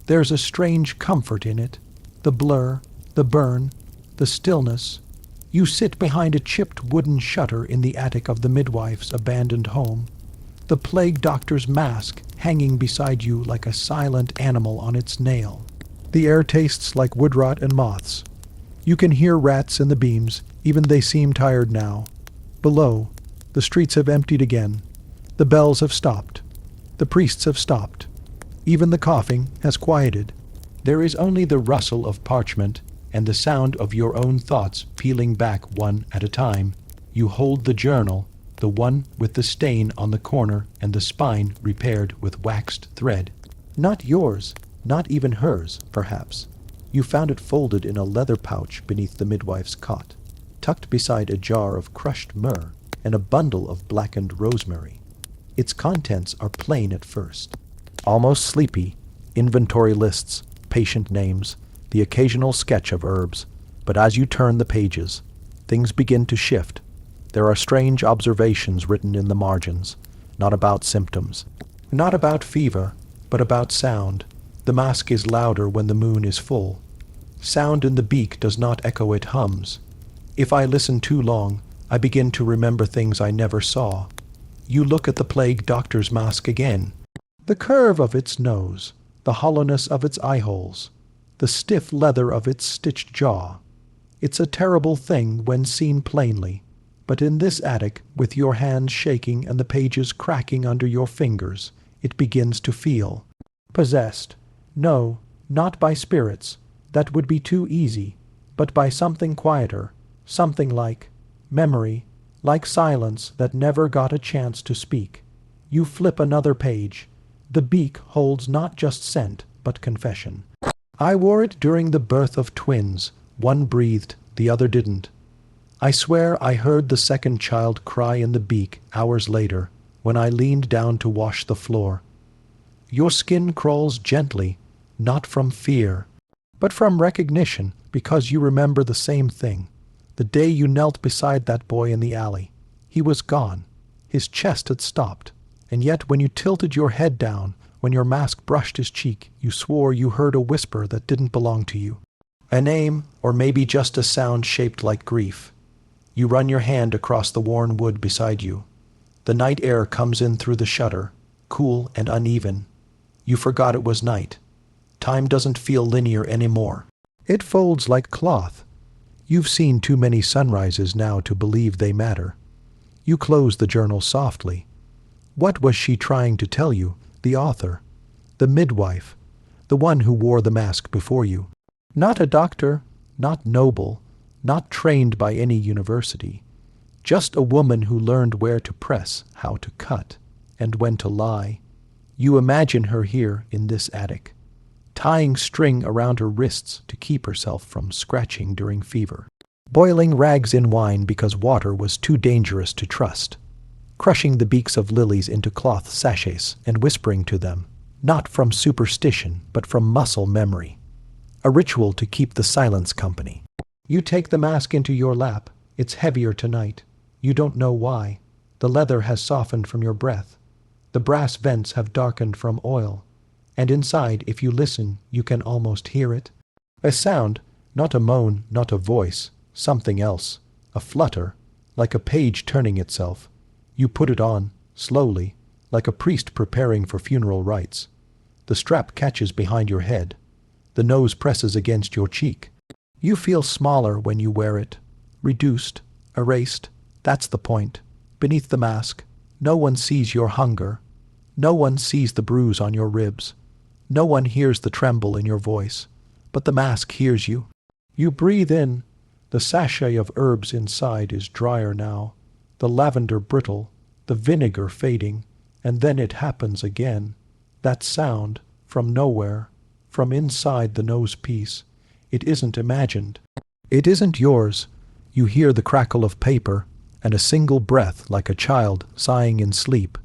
There's a strange comfort in it. The blur, the burn, the stillness. You sit behind a chipped wooden shutter in the attic of the midwife's abandoned home. The plague doctor's mask hanging beside you like a silent animal on its nail. The air tastes like wood rot and moths. You can hear rats in the beams, even they seem tired now. Below, the streets have emptied again. The bells have stopped. The priests have stopped. Even the coughing has quieted. There is only the rustle of parchment and the sound of your own thoughts peeling back one at a time. You hold the journal, the one with the stain on the corner and the spine repaired with waxed thread. Not yours, not even hers, perhaps. You found it folded in a leather pouch beneath the midwife's cot, tucked beside a jar of crushed myrrh and a bundle of blackened rosemary. Its contents are plain at first. Almost sleepy, inventory lists, patient names, the occasional sketch of herbs. But as you turn the pages, things begin to shift. There are strange observations written in the margins, not about symptoms, not about fever, but about sound. The mask is louder when the moon is full. Sound in the beak does not echo, it hums. If I listen too long, I begin to remember things I never saw. You look at the plague doctor's mask again. The curve of its nose, the hollowness of its eye holes, the stiff leather of its stitched jaw. It's a terrible thing when seen plainly, but in this attic, with your hands shaking and the pages cracking under your fingers, it begins to feel possessed. No, not by spirits. That would be too easy, but by something quieter, something like memory, like silence that never got a chance to speak. You flip another page. The beak holds not just scent, but confession. I wore it during the birth of twins. One breathed, the other didn't. I swear I heard the second child cry in the beak hours later, when I leaned down to wash the floor. Your skin crawls gently, not from fear, but from recognition, because you remember the same thing. The day you knelt beside that boy in the alley. He was gone. His chest had stopped. And yet when you tilted your head down, when your mask brushed his cheek, you swore you heard a whisper that didn't belong to you. A name, or maybe just a sound shaped like grief. You run your hand across the worn wood beside you. The night air comes in through the shutter, cool and uneven. You forgot it was night. Time doesn't feel linear anymore. It folds like cloth. You've seen too many sunrises now to believe they matter. You close the journal softly. What was she trying to tell you, the author, the midwife, the one who wore the mask before you? Not a doctor, not noble, not trained by any university. Just a woman who learned where to press, how to cut, and when to lie. You imagine her here in this attic, tying string around her wrists to keep herself from scratching during fever, boiling rags in wine because water was too dangerous to trust, crushing the beaks of lilies into cloth sachets and whispering to them, not from superstition but from muscle memory, a ritual to keep the silence company. You take the mask into your lap. It's heavier tonight. You don't know why. The leather has softened from your breath. The brass vents have darkened from oil. And inside, if you listen, you can almost hear it. A sound, not a moan, not a voice, something else, a flutter, like a page turning itself. You put it on, slowly, like a priest preparing for funeral rites. The strap catches behind your head. The nose presses against your cheek. You feel smaller when you wear it, reduced, erased. That's the point. Beneath the mask, no one sees your hunger. No one sees the bruise on your ribs. No one hears the tremble in your voice. But the mask hears you. You breathe in. The sachet of herbs inside is drier now. The lavender brittle, the vinegar fading, and then it happens again. That sound, from nowhere, from inside the nose piece. It isn't imagined. It isn't yours. You hear the crackle of paper, and a single breath like a child sighing in sleep.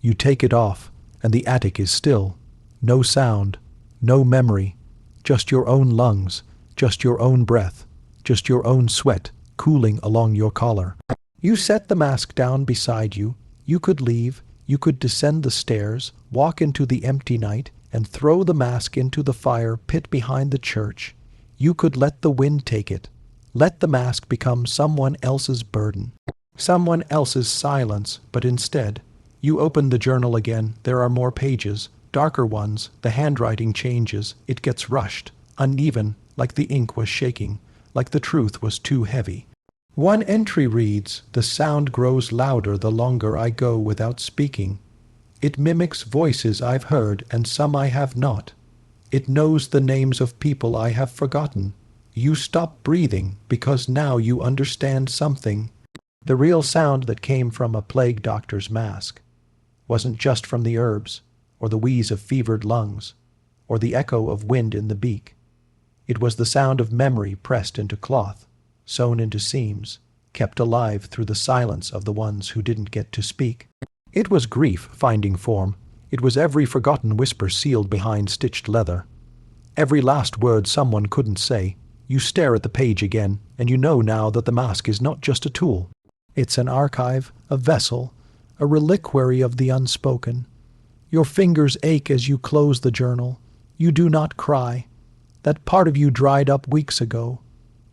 You take it off, and the attic is still. No sound, no memory, just your own lungs, just your own breath, just your own sweat cooling along your collar. You set the mask down beside you. You could leave, you could descend the stairs, walk into the empty night, and throw the mask into the fire pit behind the church. You could let the wind take it. Let the mask become someone else's burden, someone else's silence, but instead, you open the journal again. There are more pages, darker ones, the handwriting changes, it gets rushed, uneven, like the ink was shaking, like the truth was too heavy. One entry reads, "The sound grows louder the longer I go without speaking. It mimics voices I've heard and some I have not. It knows the names of people I have forgotten. You stop breathing because now you understand something." The real sound that came from a plague doctor's mask wasn't just from the herbs, or the wheeze of fevered lungs, or the echo of wind in the beak. It was the sound of memory pressed into cloth, sewn into seams, kept alive through the silence of the ones who didn't get to speak. It was grief finding form. It was every forgotten whisper sealed behind stitched leather. Every last word someone couldn't say. You stare at the page again, and you know now that the mask is not just a tool. It's an archive, a vessel, a reliquary of the unspoken. Your fingers ache as you close the journal. You do not cry. That part of you dried up weeks ago.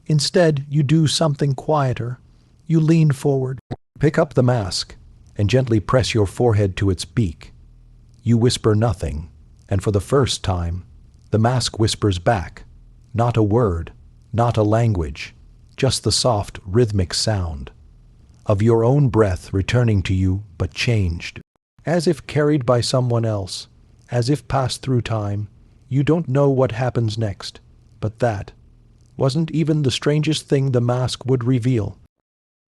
Instead, you do something quieter. You lean forward, pick up the mask, and gently press your forehead to its beak. You whisper nothing, and for the first time, the mask whispers back. Not a word, not a language, just the soft, rhythmic sound of your own breath returning to you, but changed. As if carried by someone else, as if passed through time. You don't know what happens next, but that wasn't even the strangest thing the mask would reveal.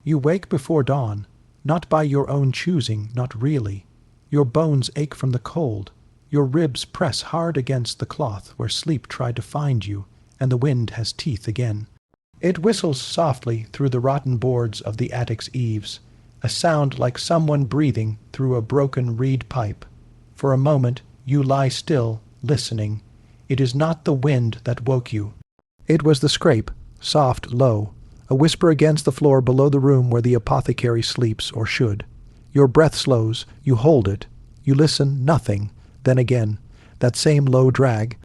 You wake before dawn, not by your own choosing, not really. Your bones ache from the cold. Your ribs press hard against the cloth where sleep tried to find you, and the wind has teeth again. It whistles softly through the rotten boards of the attic's eaves, a sound like someone breathing through a broken reed pipe. For a moment you lie still, listening. It is not the wind that woke you. It was the scrape, soft, low, a whisper against the floor below the room where the apothecary sleeps or should. Your breath slows, you hold it, you listen, nothing. Then again, that same low drag,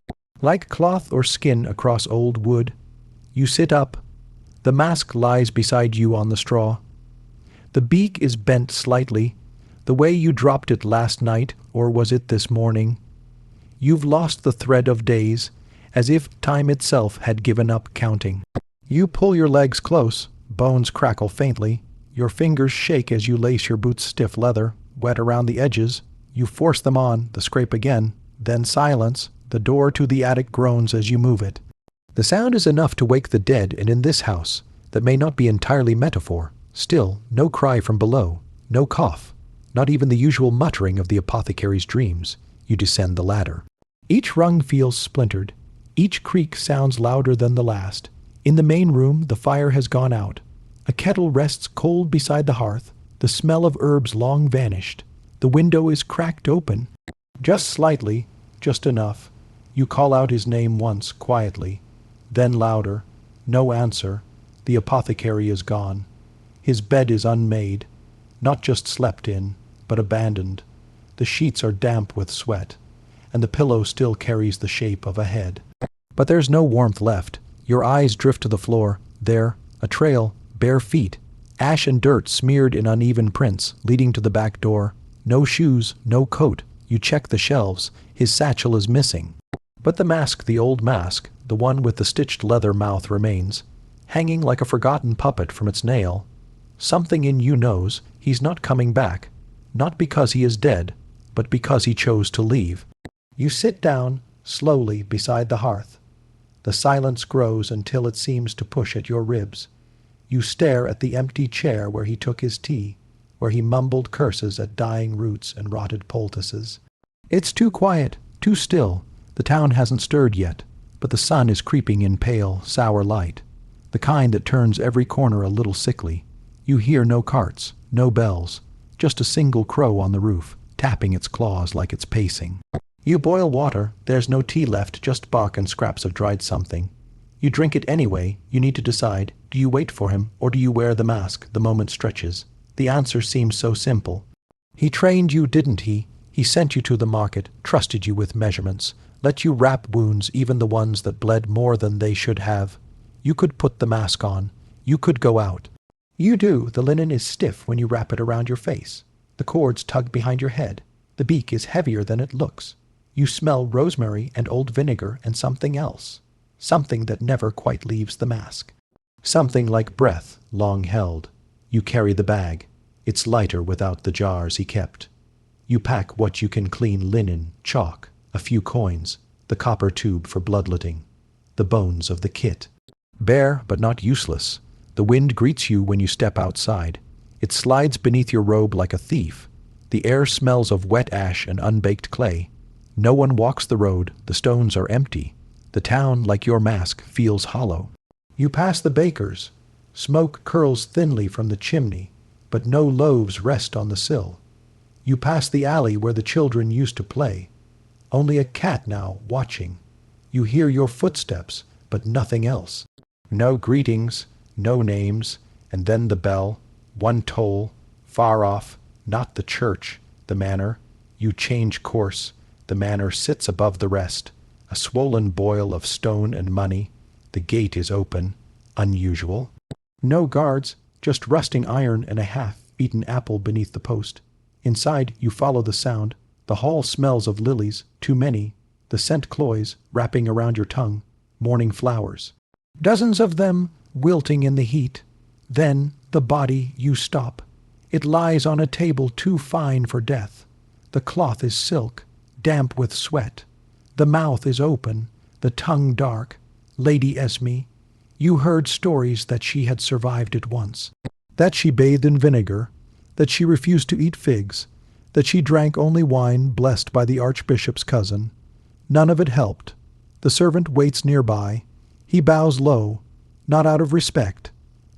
like cloth or skin across old wood. You sit up. The mask lies beside you on the straw. The beak is bent slightly, the way you dropped it last night, or was it this morning? You've lost the thread of days, as if time itself had given up counting. You pull your legs close, bones crackle faintly. Your fingers shake as you lace your boots stiff leather, wet around the edges. You force them on, the scrape again, then silence. The door to the attic groans as you move it. The sound is enough to wake the dead, and in this house, that may not be entirely metaphor, still no cry from below, no cough, not even the usual muttering of the apothecary's dreams. You descend the ladder. Each rung feels splintered. Each creak sounds louder than the last. In the main room, the fire has gone out. A kettle rests cold beside the hearth, the smell of herbs long vanished. The window is cracked open. Just slightly, just enough. You call out his name once, quietly. Then louder. No answer. The apothecary is gone. His bed is unmade. Not just slept in, but abandoned. The sheets are damp with sweat, and the pillow still carries the shape of a head. But there's no warmth left. Your eyes drift to the floor. There, a trail, bare feet, ash and dirt smeared in uneven prints, leading to the back door. No shoes, no coat. You check the shelves. His satchel is missing. But the mask, the old mask, the one with the stitched leather mouth remains, hanging like a forgotten puppet from its nail. Something in you knows he's not coming back, not because he is dead, but because he chose to leave. You sit down, slowly, beside the hearth. The silence grows until it seems to push at your ribs. You stare at the empty chair where he took his tea, where he mumbled curses at dying roots and rotted poultices. It's too quiet, too still. The town hasn't stirred yet, but the sun is creeping in pale, sour light, the kind that turns every corner a little sickly. You hear no carts, no bells, just a single crow on the roof, tapping its claws like it's pacing. You boil water, there's no tea left, just bark and scraps of dried something. You drink it anyway, you need to decide, do you wait for him, or do you wear the mask the moment stretches? The answer seems so simple. He trained you, didn't he? He sent you to the market, trusted you with measurements, let you wrap wounds, even the ones that bled more than they should have. You could put the mask on. You could go out. You do. The linen is stiff when you wrap it around your face. The cords tug behind your head. The beak is heavier than it looks. You smell rosemary and old vinegar and something else. Something that never quite leaves the mask. Something like breath, long held. You carry the bag. It's lighter without the jars he kept. You pack what you can clean: linen, chalk, a few coins, the copper tube for bloodletting, the bones of the kit. Bare but not useless. The wind greets you when you step outside. It slides beneath your robe like a thief. The air smells of wet ash and unbaked clay. No one walks the road. The stones are empty. The town, like your mask, feels hollow. You pass the baker's. Smoke curls thinly from the chimney, but no loaves rest on the sill. You pass the alley where the children used to play. Only a cat now, watching. You hear your footsteps, but nothing else. No greetings, no names, and then the bell, one toll, far off, not the church, the manor. You change course. The manor sits above the rest, a swollen boil of stone and money. The gate is open, unusual. No guards, just rusting iron and a half-eaten apple beneath the post. Inside, you follow the sound. The hall smells of lilies, too many. The scent cloys, wrapping around your tongue. Morning flowers. Dozens of them, wilting in the heat. Then, the body, you stop. It lies on a table too fine for death. The cloth is silk, damp with sweat. The mouth is open, the tongue dark. Lady Esme, you heard stories that she had survived it once. That she bathed in vinegar, that she refused to eat figs, that she drank only wine blessed by the archbishop's cousin. None of it helped. The servant waits nearby. He bows low, not out of respect,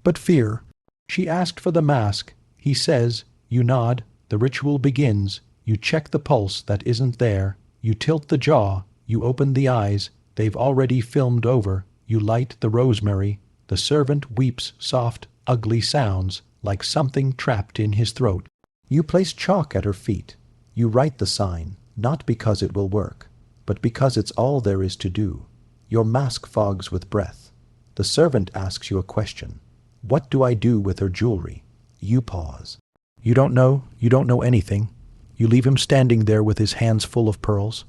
but fear. She asked for the mask. He says, you nod, the ritual begins. You check the pulse that isn't there. You tilt the jaw. You open the eyes. They've already filmed over. You light the rosemary. The servant weeps soft, ugly sounds, like something trapped in his throat. You place chalk at her feet. You write the sign, not because it will work, but because it's all there is to do. Your mask fogs with breath. The servant asks you a question. What do I do with her jewelry? You pause. You don't know anything. You leave him standing there with his hands full of pearls.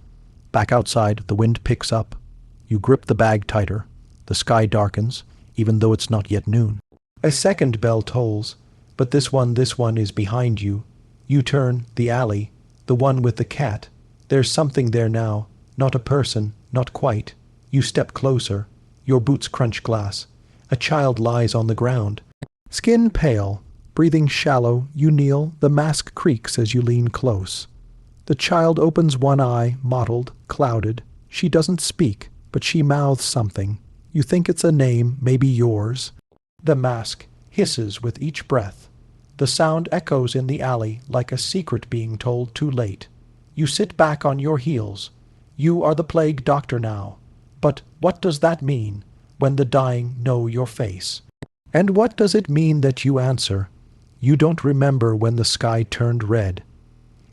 Back outside, the wind picks up. You grip the bag tighter. The sky darkens, even though it's not yet noon. A second bell tolls, but this one is behind you. You turn, the alley, the one with the cat. There's something there now, not a person, not quite. You step closer. Your boots crunch glass. A child lies on the ground. Skin pale, breathing shallow, you kneel. The mask creaks as you lean close. The child opens one eye, mottled, clouded. She doesn't speak, but she mouths something. You think it's a name, maybe yours. The mask hisses with each breath. The sound echoes in the alley like a secret being told too late. You sit back on your heels. You are the plague doctor now. But what does that mean, when the dying know your face? And what does it mean that you answer? You don't remember when the sky turned red.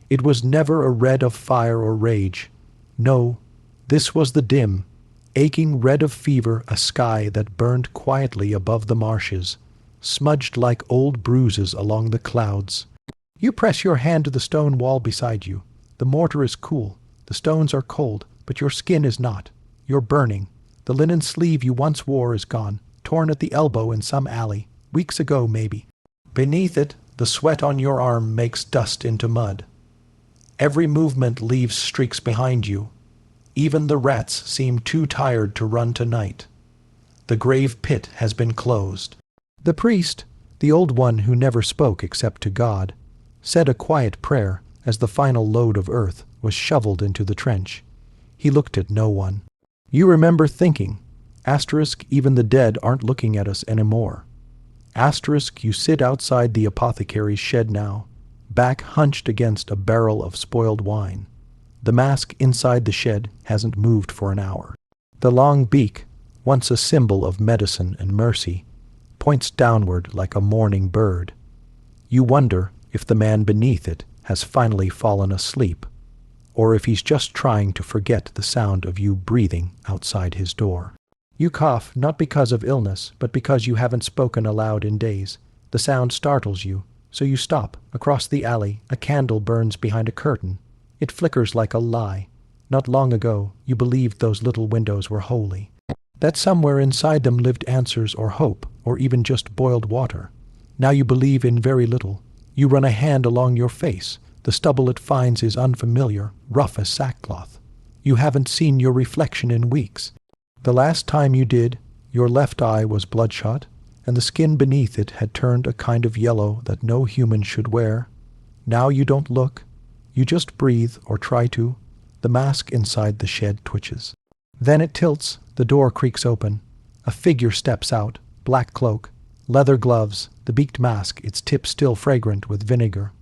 It was never a red of fire or rage. No, this was the dim, aching red of fever, a sky that burned quietly above the marshes, smudged like old bruises along the clouds. You press your hand to the stone wall beside you. The mortar is cool. The stones are cold, but your skin is not. You're burning. The linen sleeve you once wore is gone, torn at the elbow in some alley, weeks ago maybe. Beneath it, the sweat on your arm makes dust into mud. Every movement leaves streaks behind you. Even the rats seem too tired to run tonight. The grave pit has been closed. The priest, the old one who never spoke except to God, said a quiet prayer as the final load of earth was shoveled into the trench. He looked at no one. You remember thinking, asterisk, even the dead aren't looking at us anymore. Asterisk, you sit outside the apothecary's shed now, back hunched against a barrel of spoiled wine. The mask inside the shed hasn't moved for an hour. The long beak, once a symbol of medicine and mercy, points downward like a mourning bird. You wonder if the man beneath it has finally fallen asleep, or if he's just trying to forget the sound of you breathing outside his door. You cough not because of illness, but because you haven't spoken aloud in days. The sound startles you, so you stop. Across the alley, a candle burns behind a curtain. It flickers like a lie. Not long ago, you believed those little windows were holy, that somewhere inside them lived answers or hope, or even just boiled water. Now you believe in very little. You run a hand along your face. The stubble it finds is unfamiliar, rough as sackcloth. You haven't seen your reflection in weeks. The last time you did, your left eye was bloodshot, and the skin beneath it had turned a kind of yellow that no human should wear. Now you don't look. You just breathe, or try to. The mask inside the shed twitches. Then it tilts. The door creaks open. A figure steps out, black cloak, leather gloves, the beaked mask, its tip still fragrant with vinegar.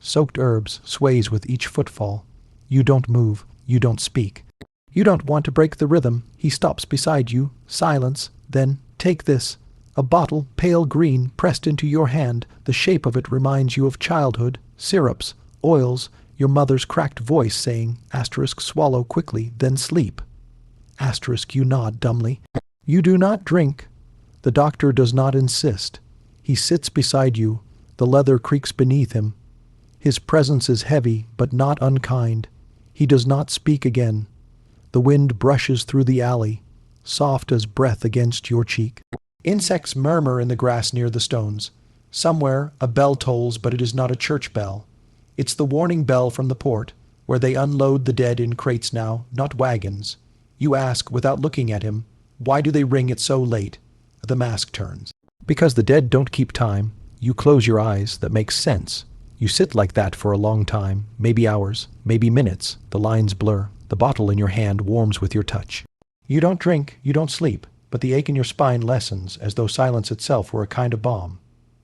Soaked herbs sways with each footfall. You don't move. You don't speak. You don't want to break the rhythm. He stops beside you. Silence. Then, take this. A bottle, pale green, pressed into your hand. The shape of it reminds you of childhood. Syrups, oils, your mother's cracked voice saying, swallow quickly, then sleep. You nod dumbly. You do not drink. The doctor does not insist. He sits beside you. The leather creaks beneath him. His presence is heavy, but not unkind. He does not speak again. The wind brushes through the alley, soft as breath against your cheek. Insects murmur in the grass near the stones. Somewhere a bell tolls, but it is not a church bell. It's the warning bell from the port, where they unload the dead in crates now, not wagons. You ask, without looking at him, why do they ring it so late? The mask turns. Because the dead don't keep time. You close your eyes. That makes sense. You sit like that for a long time, maybe hours, maybe minutes. The lines blur. The bottle in your hand warms with your touch. You don't drink, you don't sleep, but the ache in your spine lessens as though silence itself were a kind of balm.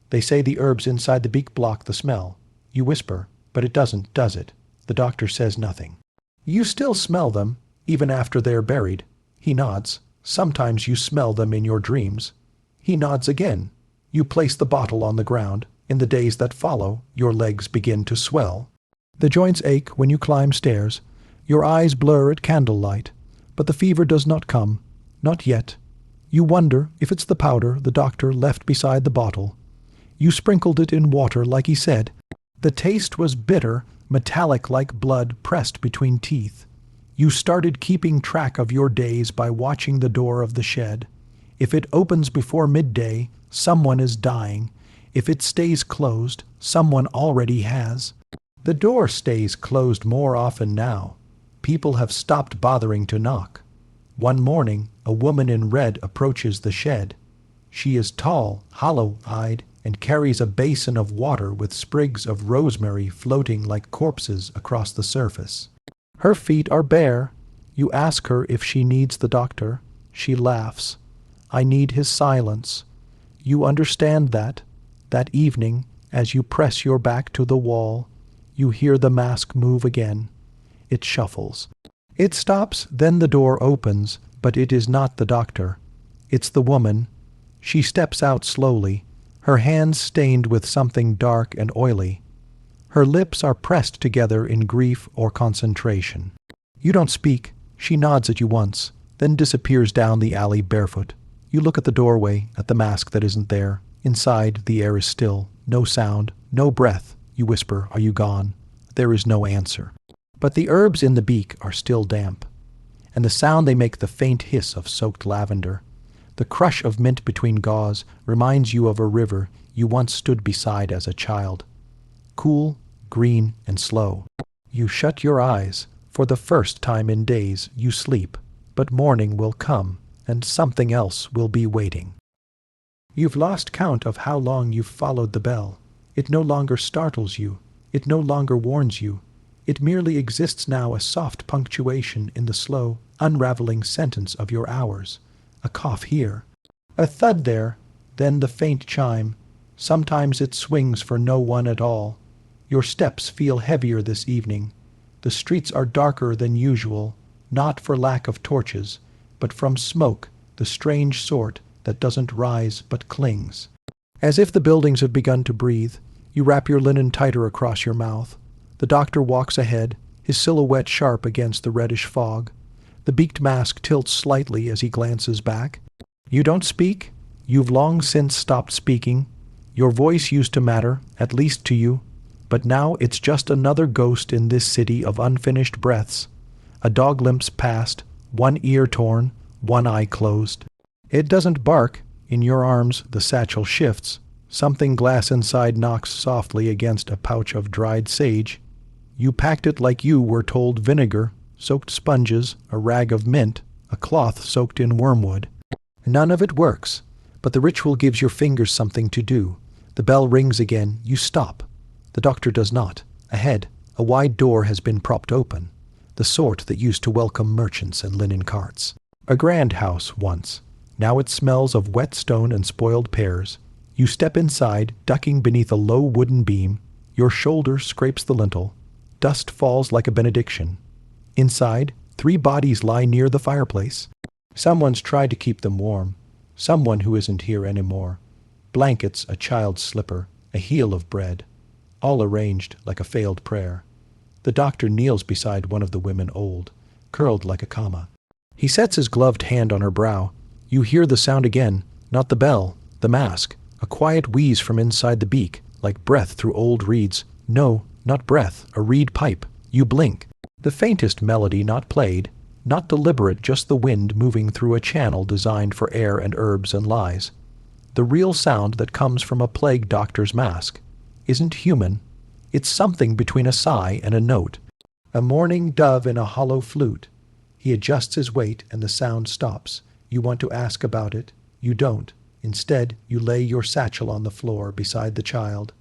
They say the herbs inside the beak block the smell. You whisper, but it doesn't, does it? The doctor says nothing. You still smell them, even after they're buried. He nods. Sometimes you smell them in your dreams. He nods again. You place the bottle on the ground. In the days that follow, your legs begin to swell. The joints ache when you climb stairs. Your eyes blur at candlelight, but the fever does not come. Not yet. You wonder if it's the powder the doctor left beside the bottle. You sprinkled it in water like he said. The taste was bitter, metallic like blood pressed between teeth. You started keeping track of your days by watching the door of the shed. If it opens before midday, someone is dying. If it stays closed, someone already has. The door stays closed more often now. People have stopped bothering to knock. One morning, a woman in red approaches the shed. She is tall, hollow-eyed, and carries a basin of water with sprigs of rosemary floating like corpses across the surface. Her feet are bare. You ask her if she needs the doctor. She laughs. I need his silence. You understand that. That evening, as you press your back to the wall, you hear the mask move again. It shuffles. It stops, then the door opens, but it is not the doctor. It's the woman. She steps out slowly, her hands stained with something dark and oily. Her lips are pressed together in grief or concentration. You don't speak. She nods at you once, then disappears down the alley barefoot. You look at the doorway, at the mask that isn't there. Inside, the air is still. No sound, no breath. You whisper, "Are you gone?" There is no answer. But the herbs in the beak are still damp, and the sound they make the faint hiss of soaked lavender. The crush of mint between gauze reminds you of a river you once stood beside as a child. Cool, green, and slow. You shut your eyes. For the first time in days you sleep, but morning will come, and something else will be waiting. You've lost count of how long you've followed the bell. It no longer startles you. It no longer warns you. It merely exists now, a soft punctuation in the slow, unraveling sentence of your hours. A cough here, a thud there, then the faint chime. Sometimes it swings for no one at all. Your steps feel heavier this evening. The streets are darker than usual, not for lack of torches, but from smoke, the strange sort that doesn't rise but clings. As if the buildings have begun to breathe, you wrap your linen tighter across your mouth. The doctor walks ahead, his silhouette sharp against the reddish fog. The beaked mask tilts slightly as he glances back. You don't speak? You've long since stopped speaking. Your voice used to matter, at least to you, but now it's just another ghost in this city of unfinished breaths. A dog limps past, one ear torn, one eye closed. It doesn't bark. In your arms, the satchel shifts. Something glass inside knocks softly against a pouch of dried sage. You packed it like you were told: vinegar, soaked sponges, a rag of mint, a cloth soaked in wormwood. None of it works, but the ritual gives your fingers something to do. The bell rings again. You stop. The doctor does not. Ahead, a wide door has been propped open, the sort that used to welcome merchants and linen carts. A grand house once. Now it smells of wet stone and spoiled pears. You step inside, ducking beneath a low wooden beam. Your shoulder scrapes the lintel. Dust falls like a benediction. Inside, 3 bodies lie near the fireplace. Someone's tried to keep them warm. Someone who isn't here anymore. Blankets, a child's slipper, a heel of bread, all arranged like a failed prayer. The doctor kneels beside one of the women, old, curled like a comma. He sets his gloved hand on her brow. You hear the sound again, not the bell, the mask, a quiet wheeze from inside the beak, like breath through old reeds. No, not breath, a reed pipe. You blink. The faintest melody not played, not deliberate, just the wind moving through a channel designed for air and herbs and lies. The real sound that comes from a plague doctor's mask isn't human. It's something between a sigh and a note. A mourning dove in a hollow flute. He adjusts his weight and the sound stops. You want to ask about it. You don't. Instead, you lay your satchel on the floor beside the child.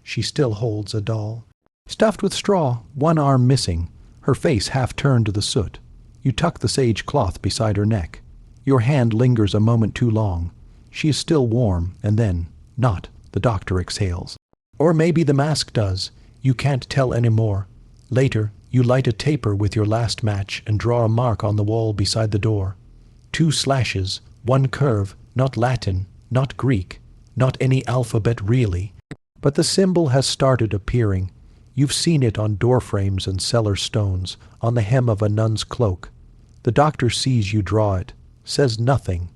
She still holds a doll. Stuffed with straw, one arm missing, her face half turned to the soot. You tuck the sage cloth beside her neck. Your hand lingers a moment too long. She is still warm, and then, not, the doctor exhales. Or maybe the mask does. You can't tell any more. Later, you light a taper with your last match and draw a mark on the wall beside the door. 2 slashes, 1 curve, not Latin, not Greek, not any alphabet really. But the symbol has started appearing. You've seen it on doorframes and cellar stones, on the hem of a nun's cloak. The doctor sees you draw it, says nothing.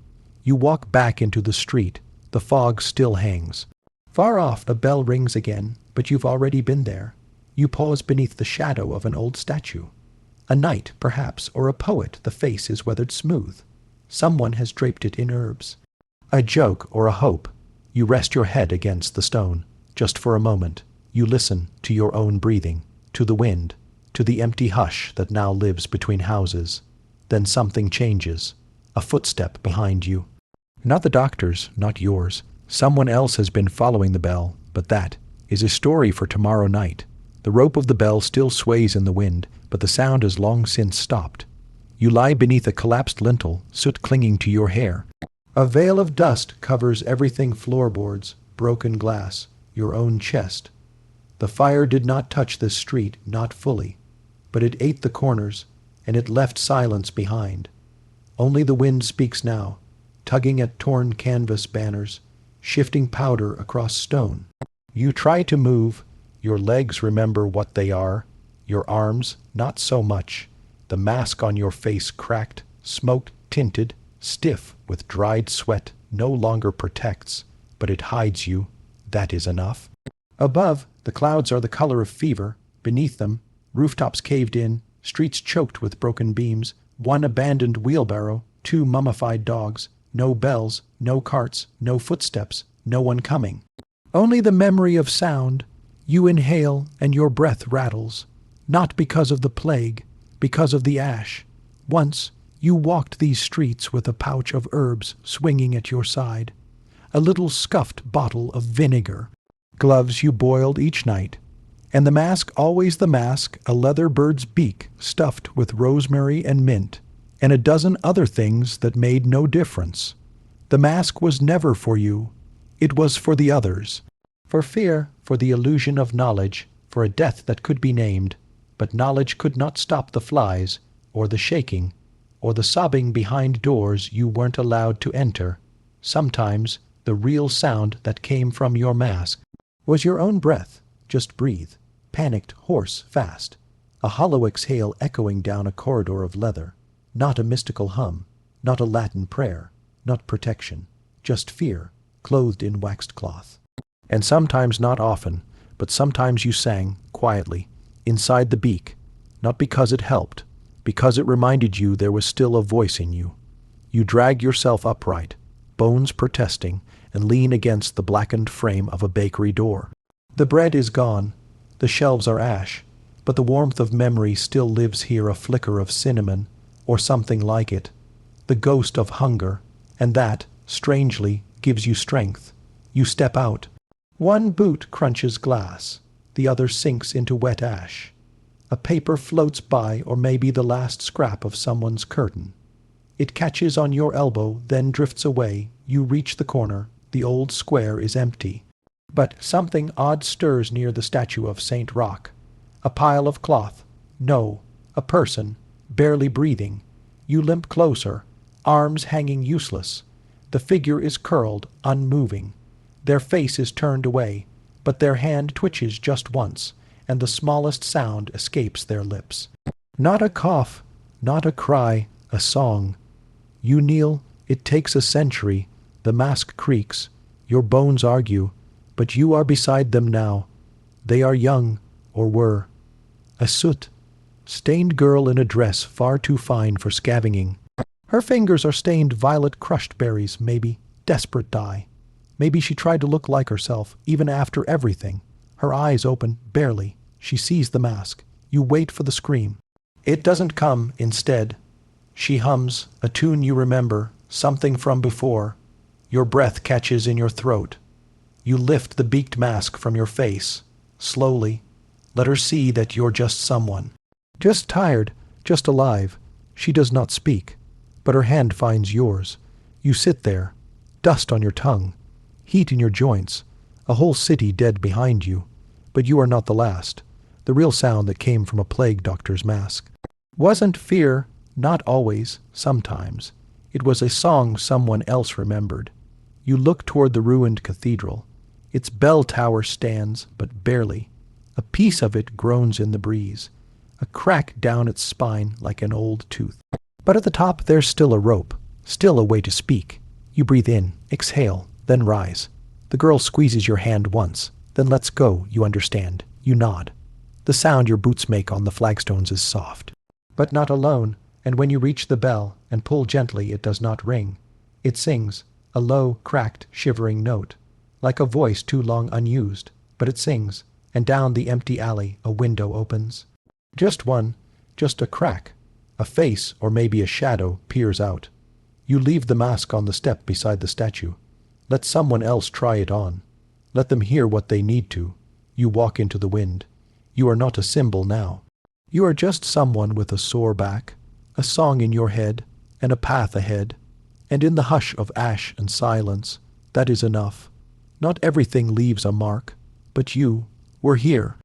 You walk back into the street. The fog still hangs. Far off, a bell rings again, but you've already been there. You pause beneath the shadow of an old statue. A knight, perhaps, or a poet. The face is weathered smooth. Someone has draped it in herbs. A joke or a hope. You rest your head against the stone. Just for a moment, you listen to your own breathing, to the wind, to the empty hush that now lives between houses. Then something changes. A footstep behind you. Not the doctor's, not yours. Someone else has been following the bell, but that is a story for tomorrow night. The rope of the bell still sways in the wind, but the sound has long since stopped. You lie beneath a collapsed lintel, soot clinging to your hair. A veil of dust covers everything: floorboards, broken glass, your own chest. The fire did not touch this street, not fully, but it ate the corners, and it left silence behind. Only the wind speaks now, tugging at torn canvas banners, shifting powder across stone. You try to move. Your legs remember what they are. Your arms, not so much. The mask on your face cracked, smoked, tinted, stiff with dried sweat, no longer protects, but it hides you. That is enough. Above, the clouds are the color of fever. Beneath them, rooftops caved in, streets choked with broken beams, 1 abandoned wheelbarrow, 2 mummified dogs, no bells, no carts, no footsteps, no one coming. Only the memory of sound. You inhale and your breath rattles, not because of the plague, because of the ash. Once, you walked these streets with a pouch of herbs swinging at your side, a little scuffed bottle of vinegar, gloves you boiled each night, and the mask, always the mask, a leather bird's beak stuffed with rosemary and mint, and a dozen other things that made no difference. The mask was never for you. It was for the others. For fear, for the illusion of knowledge, for a death that could be named, but knowledge could not stop the flies, or the shaking, or the sobbing behind doors you weren't allowed to enter. Sometimes the real sound that came from your mask was your own breath. Just breathe, panicked, hoarse, fast. A hollow exhale echoing down a corridor of leather. Not a mystical hum, not a Latin prayer, not protection, just fear, clothed in waxed cloth. And sometimes, not often, but sometimes you sang, quietly, inside the beak, not because it helped, because it reminded you there was still a voice in you. You drag yourself upright, bones protesting, and lean against the blackened frame of a bakery door. The bread is gone, the shelves are ash, but the warmth of memory still lives here, a flicker of cinnamon, or something like it, the ghost of hunger, and that, strangely, gives you strength. You step out. One boot crunches glass, the other sinks into wet ash. A paper floats by, or maybe the last scrap of someone's curtain. It catches on your elbow, then drifts away. You reach the corner. The old square is empty. But something odd stirs near the statue of Saint Roch. A pile of cloth. No, a person, barely breathing. You limp closer, arms hanging useless. The figure is curled, unmoving. Their face is turned away, but their hand twitches just once, and the smallest sound escapes their lips. Not a cough, not a cry, a song. You kneel. It takes a century. The mask creaks. Your bones argue, but you are beside them now. They are young, or were. A soot, stained girl in a dress far too fine for scavenging. Her fingers are stained violet crushed berries, maybe, desperate dye. Maybe she tried to look like herself, even after everything. Her eyes open, barely. She sees the mask. You wait for the scream. It doesn't come. Instead, she hums, a tune you remember, something from before. Your breath catches in your throat. You lift the beaked mask from your face, slowly. Let her see that you're just someone. Just tired, just alive. She does not speak, but her hand finds yours. You sit there, dust on your tongue, heat in your joints, a whole city dead behind you. But you are not the last. The real sound that came from a plague doctor's mask wasn't fear, not always, sometimes. It was a song someone else remembered. You look toward the ruined cathedral. Its bell tower stands, but barely. A piece of it groans in the breeze, a crack down its spine like an old tooth. But at the top there's still a rope, still a way to speak. You breathe in, exhale, then rise. The girl squeezes your hand once, then lets go. You understand. You nod. The sound your boots make on the flagstones is soft. But not alone, and when you reach the bell and pull gently, it does not ring. It sings, a low, cracked, shivering note, like a voice too long unused, but it sings, and down the empty alley a window opens. Just one, just a crack. A face, or maybe a shadow, peers out. You leave the mask on the step beside the statue. Let someone else try it on. Let them hear what they need to. You walk into the wind. You are not a symbol now. You are just someone with a sore back, a song in your head, and a path ahead. And in the hush of ash and silence, that is enough. Not everything leaves a mark, but you were here.